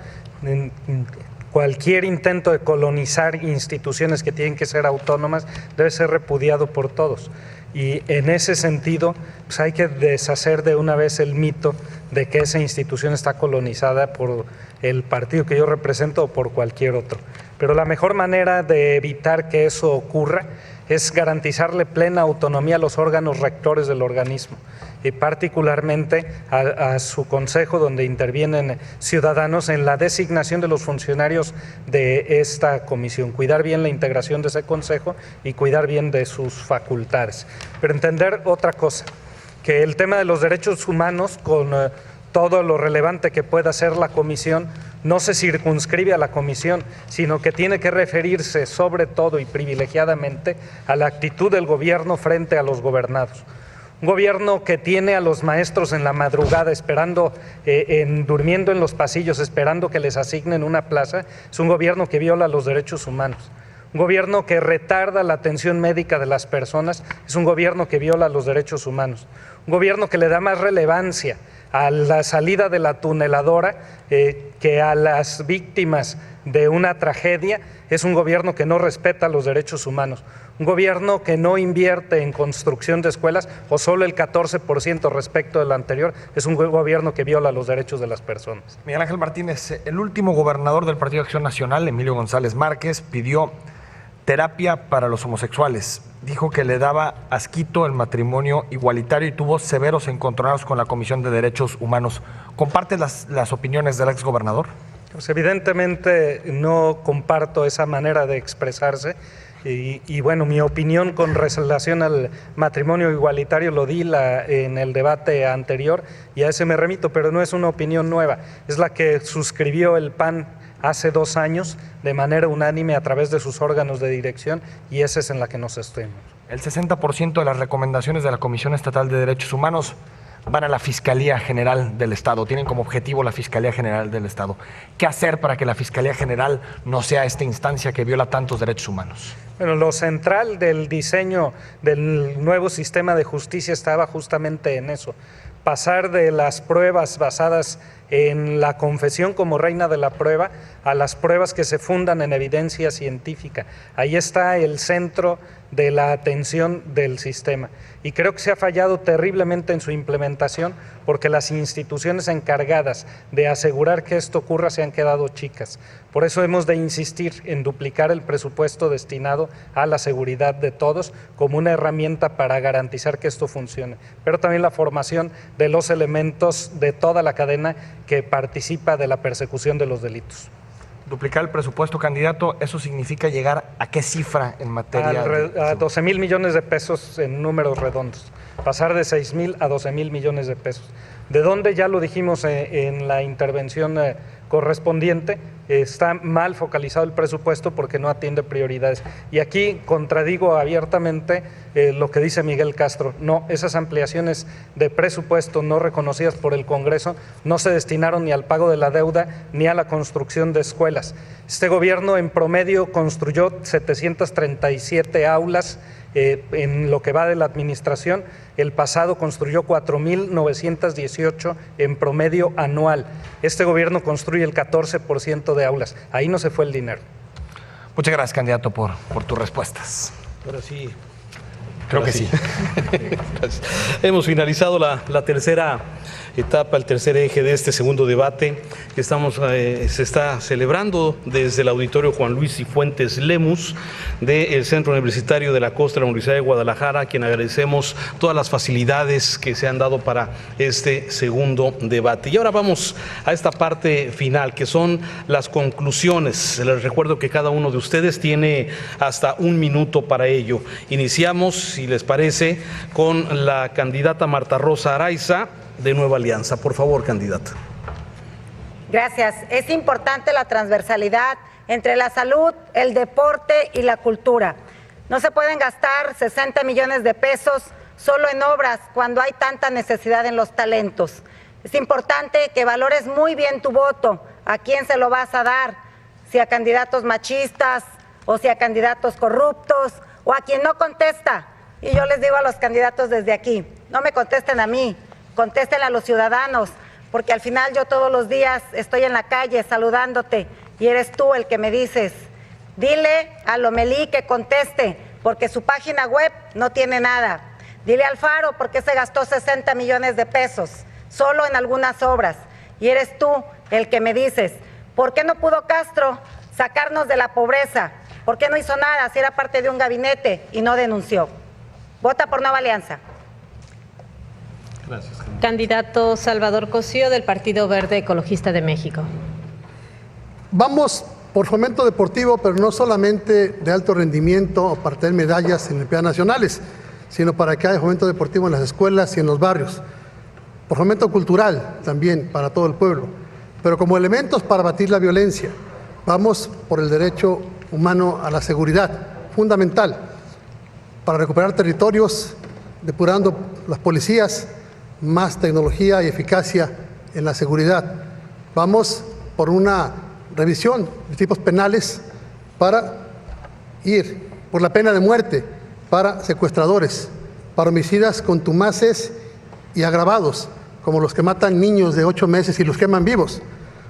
cualquier intento de colonizar instituciones que tienen que ser autónomas debe ser repudiado por todos. Y en ese sentido, pues hay que deshacer de una vez el mito de que esa institución está colonizada por el partido que yo represento o por cualquier otro. Pero la mejor manera de evitar que eso ocurra es garantizarle plena autonomía a los órganos rectores del organismo, y particularmente a su consejo, donde intervienen ciudadanos en la designación de los funcionarios de esta comisión, cuidar bien la integración de ese consejo y cuidar bien de sus facultades. Pero entender otra cosa, que el tema de los derechos humanos, con todo lo relevante que pueda ser la comisión, no se circunscribe a la comisión, sino que tiene que referirse sobre todo y privilegiadamente a la actitud del gobierno frente a los gobernados. Un gobierno que tiene a los maestros en la madrugada esperando, durmiendo en los pasillos, esperando que les asignen una plaza, es un gobierno que viola los derechos humanos. Un gobierno que retarda la atención médica de las personas, es un gobierno que viola los derechos humanos. Un gobierno que le da más relevancia a la salida de la tuneladora que a las víctimas de una tragedia, es un gobierno que no respeta los derechos humanos. Un gobierno que no invierte en construcción de escuelas, o solo el 14% respecto del anterior, es un gobierno que viola los derechos de las personas. Miguel Ángel Martínez, el último gobernador del Partido Acción Nacional, Emilio González Márquez, pidió terapia para los homosexuales. Dijo que le daba asquito el matrimonio igualitario y tuvo severos encontronazos con la Comisión de Derechos Humanos. ¿Compartes las opiniones del exgobernador? Pues evidentemente no comparto esa manera de expresarse. Y bueno, mi opinión con relación al matrimonio igualitario lo di en el debate anterior y a ese me remito, pero no es una opinión nueva, es la que suscribió el PAN hace 2 años de manera unánime a través de sus órganos de dirección, y esa es en la que nos sostenemos. El 60% de las recomendaciones de la Comisión Estatal de Derechos Humanos van a la Fiscalía General del Estado, tienen como objetivo la Fiscalía General del Estado. ¿Qué hacer para que la Fiscalía General no sea esta instancia que viola tantos derechos humanos? Bueno, lo central del diseño del nuevo sistema de justicia estaba justamente en eso, pasar de las pruebas basadas en la confesión como reina de la prueba a las pruebas que se fundan en evidencia científica. Ahí está el centro de la atención del sistema. Y creo que se ha fallado terriblemente en su implementación porque las instituciones encargadas de asegurar que esto ocurra se han quedado chicas. Por eso hemos de insistir en duplicar el presupuesto destinado a la seguridad de todos como una herramienta para garantizar que esto funcione. Pero también la formación de los elementos de toda la cadena que participa de la persecución de los delitos. Duplicar el presupuesto, candidato, ¿eso significa llegar a qué cifra en materia? A 12,000 millones de pesos en números redondos, pasar de 6,000 a 12,000 millones de pesos. ¿De dónde? Ya lo dijimos en la intervención correspondiente, está mal focalizado el presupuesto porque no atiende prioridades. Y aquí contradigo abiertamente lo que dice Miguel Castro. No, esas ampliaciones de presupuesto no reconocidas por el Congreso no se destinaron ni al pago de la deuda ni a la construcción de escuelas. Este gobierno en promedio construyó 737 aulas en lo que va de la administración. El pasado construyó 4,918 en promedio anual. Este gobierno construye el 14% de aulas. Ahí no se fue el dinero. Muchas gracias, candidato, por tus respuestas. Ahora sí. Creo que sí. Hemos finalizado la tercera etapa, el tercer eje de este segundo debate que se está celebrando desde el auditorio Juan Luis Cifuentes Lemus del Centro Universitario de la Costa de la Universidad de Guadalajara, a quien agradecemos todas las facilidades que se han dado para este segundo debate. Y ahora vamos a esta parte final, que son las conclusiones. Les recuerdo que cada uno de ustedes tiene hasta 1 minuto para ello. Iniciamos, si les parece, con la candidata Marta Rosa Araiza, de Nueva Alianza. Por favor, candidata. Gracias. Es importante la transversalidad entre la salud, el deporte y la cultura. No se pueden gastar 60 millones de pesos solo en obras cuando hay tanta necesidad en los talentos. Es importante que valores muy bien tu voto, a quién se lo vas a dar, si a candidatos machistas o si a candidatos corruptos o a quien no contesta. Y yo les digo a los candidatos desde aquí, no me contesten a mí, contesten a los ciudadanos, porque al final yo todos los días estoy en la calle saludándote y eres tú el que me dices, dile a Lomelí que conteste, porque su página web no tiene nada. Dile a Alfaro por qué se gastó 60 millones de pesos solo en algunas obras. Y eres tú el que me dices, ¿por qué no pudo Castro sacarnos de la pobreza? ¿Por qué no hizo nada si era parte de un gabinete y no denunció? Vota por Nueva Alianza. Gracias. Candidato Salvador Cosío, del Partido Verde Ecologista de México. Vamos por fomento deportivo, pero no solamente de alto rendimiento o para tener medallas en Olimpiadas Nacionales, sino para que haya fomento deportivo en las escuelas y en los barrios. Por fomento cultural también para todo el pueblo, pero como elementos para batir la violencia. Vamos por el derecho humano a la seguridad, fundamental, para recuperar territorios, depurando las policías, más tecnología y eficacia en la seguridad. Vamos por una revisión de tipos penales para ir por la pena de muerte para secuestradores, para homicidas contumaces y agravados, como los que matan niños de 8 meses y los queman vivos.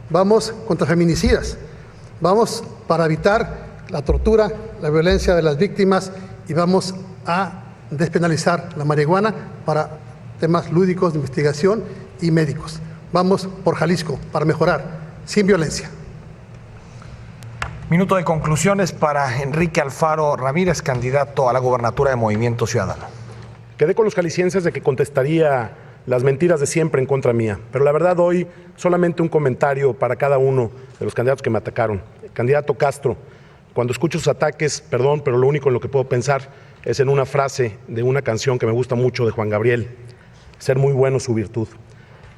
Vamos contra feminicidas. Vamos para evitar la tortura, la violencia de las víctimas y vamos a despenalizar la marihuana para temas lúdicos de investigación y médicos. Vamos por Jalisco para mejorar, sin violencia. Minuto de conclusiones para Enrique Alfaro Ramírez, candidato a la gobernatura de Movimiento Ciudadano. Quedé con los jaliscienses de que contestaría las mentiras de siempre en contra mía, pero la verdad hoy solamente un comentario para cada uno de los candidatos que me atacaron. Candidato Castro, cuando escucho sus ataques, perdón, pero lo único en lo que puedo pensar es en una frase de una canción que me gusta mucho de Juan Gabriel, ser muy bueno su virtud.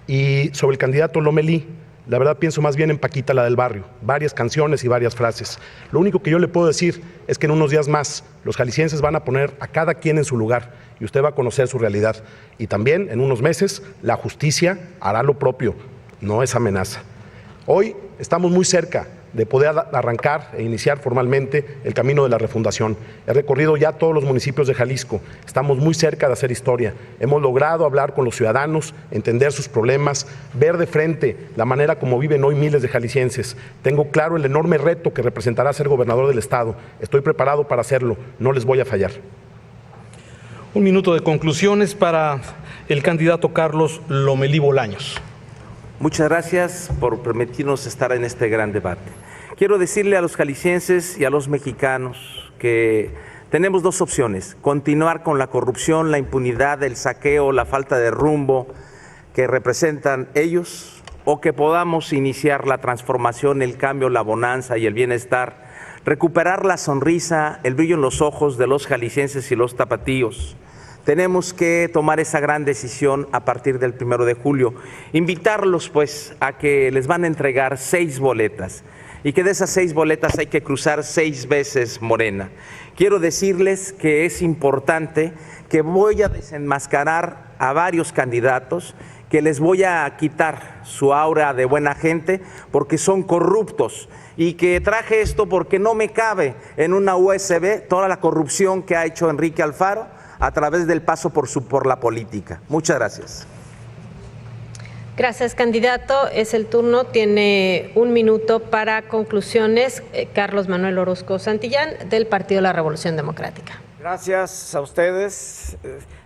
Y sobre el candidato Lomelí, la verdad pienso más bien en Paquita, la del barrio, varias canciones y varias frases. Lo único que yo le puedo decir es que en unos días más los jaliscienses van a poner a cada quien en su lugar y usted va a conocer su realidad. Y también en unos meses la justicia hará lo propio, no es amenaza. Hoy estamos muy cerca de poder arrancar e iniciar formalmente el camino de la refundación. He recorrido ya todos los municipios de Jalisco, estamos muy cerca de hacer historia. Hemos logrado hablar con los ciudadanos, entender sus problemas, ver de frente la manera como viven hoy miles de jaliscienses. Tengo claro el enorme reto que representará ser gobernador del estado. Estoy preparado para hacerlo, no les voy a fallar. Un minuto de conclusiones para el candidato Carlos Lomelí Bolaños. Muchas gracias por permitirnos estar en este gran debate. Quiero decirle a los jaliscienses y a los mexicanos que tenemos dos opciones: continuar con la corrupción, la impunidad, el saqueo, la falta de rumbo que representan ellos, o que podamos iniciar la transformación, el cambio, la bonanza y el bienestar, recuperar la sonrisa, el brillo en los ojos de los jaliscienses y los tapatíos. Tenemos que tomar esa gran decisión a partir del 1 de julio. Invitarlos pues a que les van a entregar 6 boletas y que de esas 6 boletas hay que cruzar 6 veces Morena. Quiero decirles que es importante, que voy a desenmascarar a varios candidatos, que les voy a quitar su aura de buena gente porque son corruptos, y que traje esto porque no me cabe en una USB toda la corrupción que ha hecho Enrique Alfaro a través del paso por la política. Muchas gracias. Gracias, candidato. Es el turno. Tiene un minuto para conclusiones. Carlos Manuel Orozco Santillán, del Partido de la Revolución Democrática. Gracias a ustedes,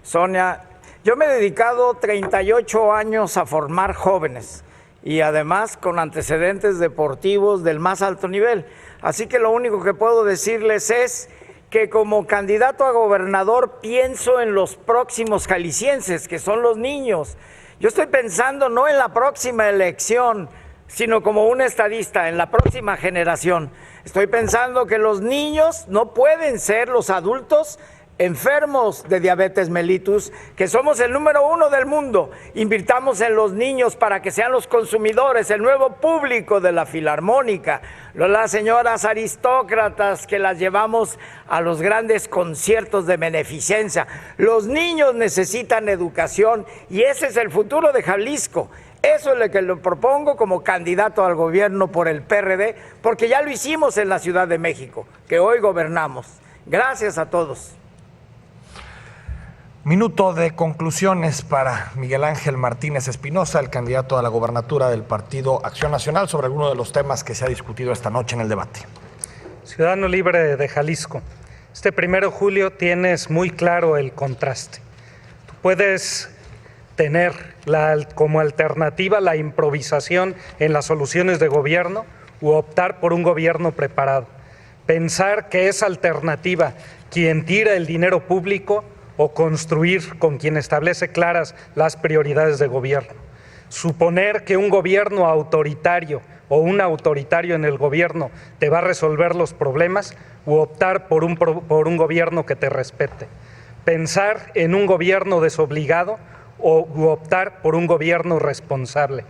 Sonia. Yo me he dedicado 38 años a formar jóvenes y además con antecedentes deportivos del más alto nivel. Así que lo único que puedo decirles es que como candidato a gobernador pienso en los próximos jaliscienses, que son los niños. Yo estoy pensando no en la próxima elección, sino como un estadista, en la próxima generación. Estoy pensando que los niños no pueden ser los adultos enfermos de diabetes mellitus, que somos el número 1 del mundo. Invirtamos en los niños para que sean los consumidores, el nuevo público de la Filarmónica, las señoras aristócratas que las llevamos a los grandes conciertos de beneficencia. Los niños necesitan educación y ese es el futuro de Jalisco. Eso es lo que le propongo como candidato al gobierno por el PRD, porque ya lo hicimos en la Ciudad de México, que hoy gobernamos. Gracias a todos. Minuto de conclusiones para Miguel Ángel Martínez Espinosa, el candidato a la gobernatura del Partido Acción Nacional, sobre alguno de los temas que se ha discutido esta noche en el debate. Ciudadano Libre de Jalisco, este 1 de julio tienes muy claro el contraste. Tú puedes tener como alternativa la improvisación en las soluciones de gobierno u optar por un gobierno preparado. Pensar que es alternativa quien tira el dinero público o construir con quien establece claras las prioridades de gobierno. Suponer que un gobierno autoritario o un autoritario en el gobierno te va a resolver los problemas u optar por un gobierno que te respete. Pensar en un gobierno desobligado u optar por un gobierno responsable.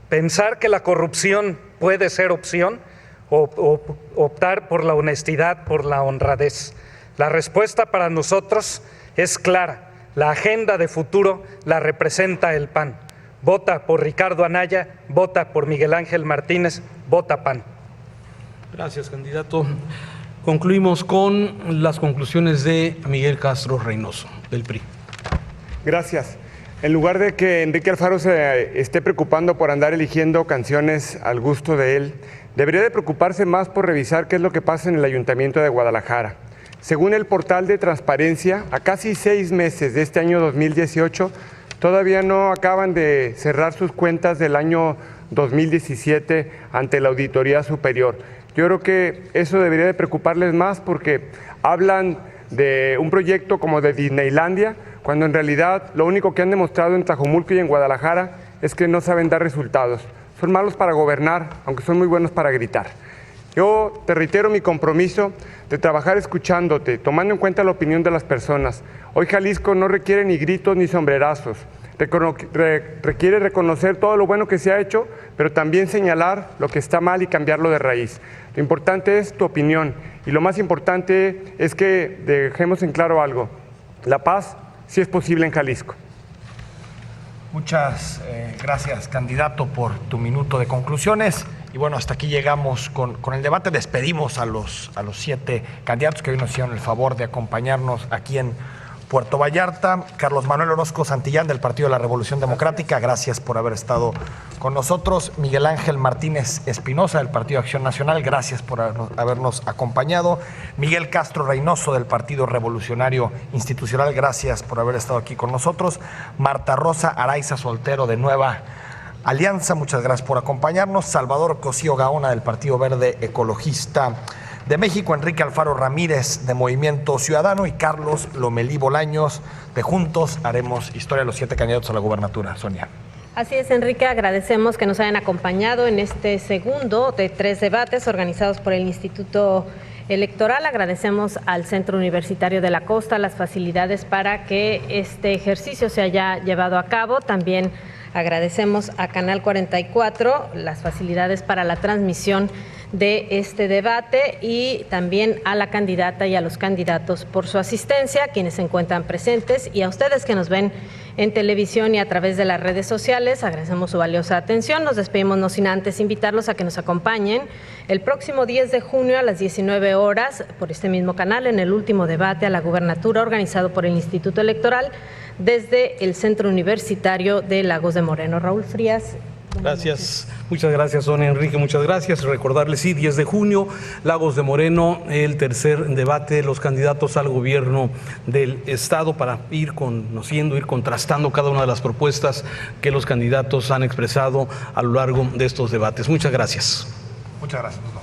Pensar que la corrupción puede ser opción o optar por la honestidad, por la honradez. La respuesta para nosotros es clara. La agenda de futuro la representa el PAN. Vota por Ricardo Anaya, vota por Miguel Ángel Martínez, vota PAN. Gracias, candidato. Concluimos con las conclusiones de Miguel Castro Reynoso, del PRI. Gracias. En lugar de que Enrique Alfaro se esté preocupando por andar eligiendo canciones al gusto de él, debería de preocuparse más por revisar qué es lo que pasa en el Ayuntamiento de Guadalajara. Según el portal de transparencia, a casi 6 meses de este año 2018, todavía no acaban de cerrar sus cuentas del año 2017 ante la Auditoría Superior. Yo creo que eso debería de preocuparles más porque hablan de un proyecto como de Disneylandia, cuando en realidad lo único que han demostrado en Tlajomulco y en Guadalajara es que no saben dar resultados. Son malos para gobernar, aunque son muy buenos para gritar. Yo te reitero mi compromiso de trabajar escuchándote, tomando en cuenta la opinión de las personas. Hoy Jalisco no requiere ni gritos ni sombrerazos. Requiere reconocer todo lo bueno que se ha hecho, pero también señalar lo que está mal y cambiarlo de raíz. Lo importante es tu opinión y lo más importante es que dejemos en claro algo. La paz sí es posible en Jalisco. Muchas gracias, candidato, por tu minuto de conclusiones. Y bueno, hasta aquí llegamos con el debate. Despedimos a los 7 candidatos que hoy nos hicieron el favor de acompañarnos aquí en Puerto Vallarta. Carlos Manuel Orozco Santillán, del Partido de la Revolución Democrática, gracias por haber estado con nosotros. Miguel Ángel Martínez Espinosa, del Partido Acción Nacional, gracias por habernos acompañado. Miguel Castro Reynoso, del Partido Revolucionario Institucional, gracias por haber estado aquí con nosotros. Marta Rosa Araiza Soltero, de Nueva Alianza, muchas gracias por acompañarnos. Salvador Cosío Gaona, del Partido Verde Ecologista de México. Enrique Alfaro Ramírez, de Movimiento Ciudadano, y Carlos Lomelí Bolaños, de Juntos Haremos Historia, los 7 candidatos a la gubernatura. Sonia. Así es, Enrique, agradecemos que nos hayan acompañado en este segundo de 3 debates organizados por el Instituto Electoral. Agradecemos al Centro Universitario de la Costa las facilidades para que este ejercicio se haya llevado a cabo. También agradecemos a Canal 44 las facilidades para la transmisión de este debate y también a la candidata y a los candidatos por su asistencia, quienes se encuentran presentes, y a ustedes que nos ven en televisión y a través de las redes sociales. Agradecemos su valiosa atención. Nos despedimos no sin antes invitarlos a que nos acompañen el próximo 10 de junio a las 19 horas por este mismo canal en el último debate a la gubernatura organizado por el Instituto Electoral desde el Centro Universitario de Lagos de Moreno. Raúl Frías. Gracias, muchas gracias, Sonia, Enrique, muchas gracias. Recordarles, sí, 10 de junio, Lagos de Moreno, el tercer debate de los candidatos al gobierno del Estado, para ir conociendo, ir contrastando cada una de las propuestas que los candidatos han expresado a lo largo de estos debates. Muchas gracias. Muchas gracias.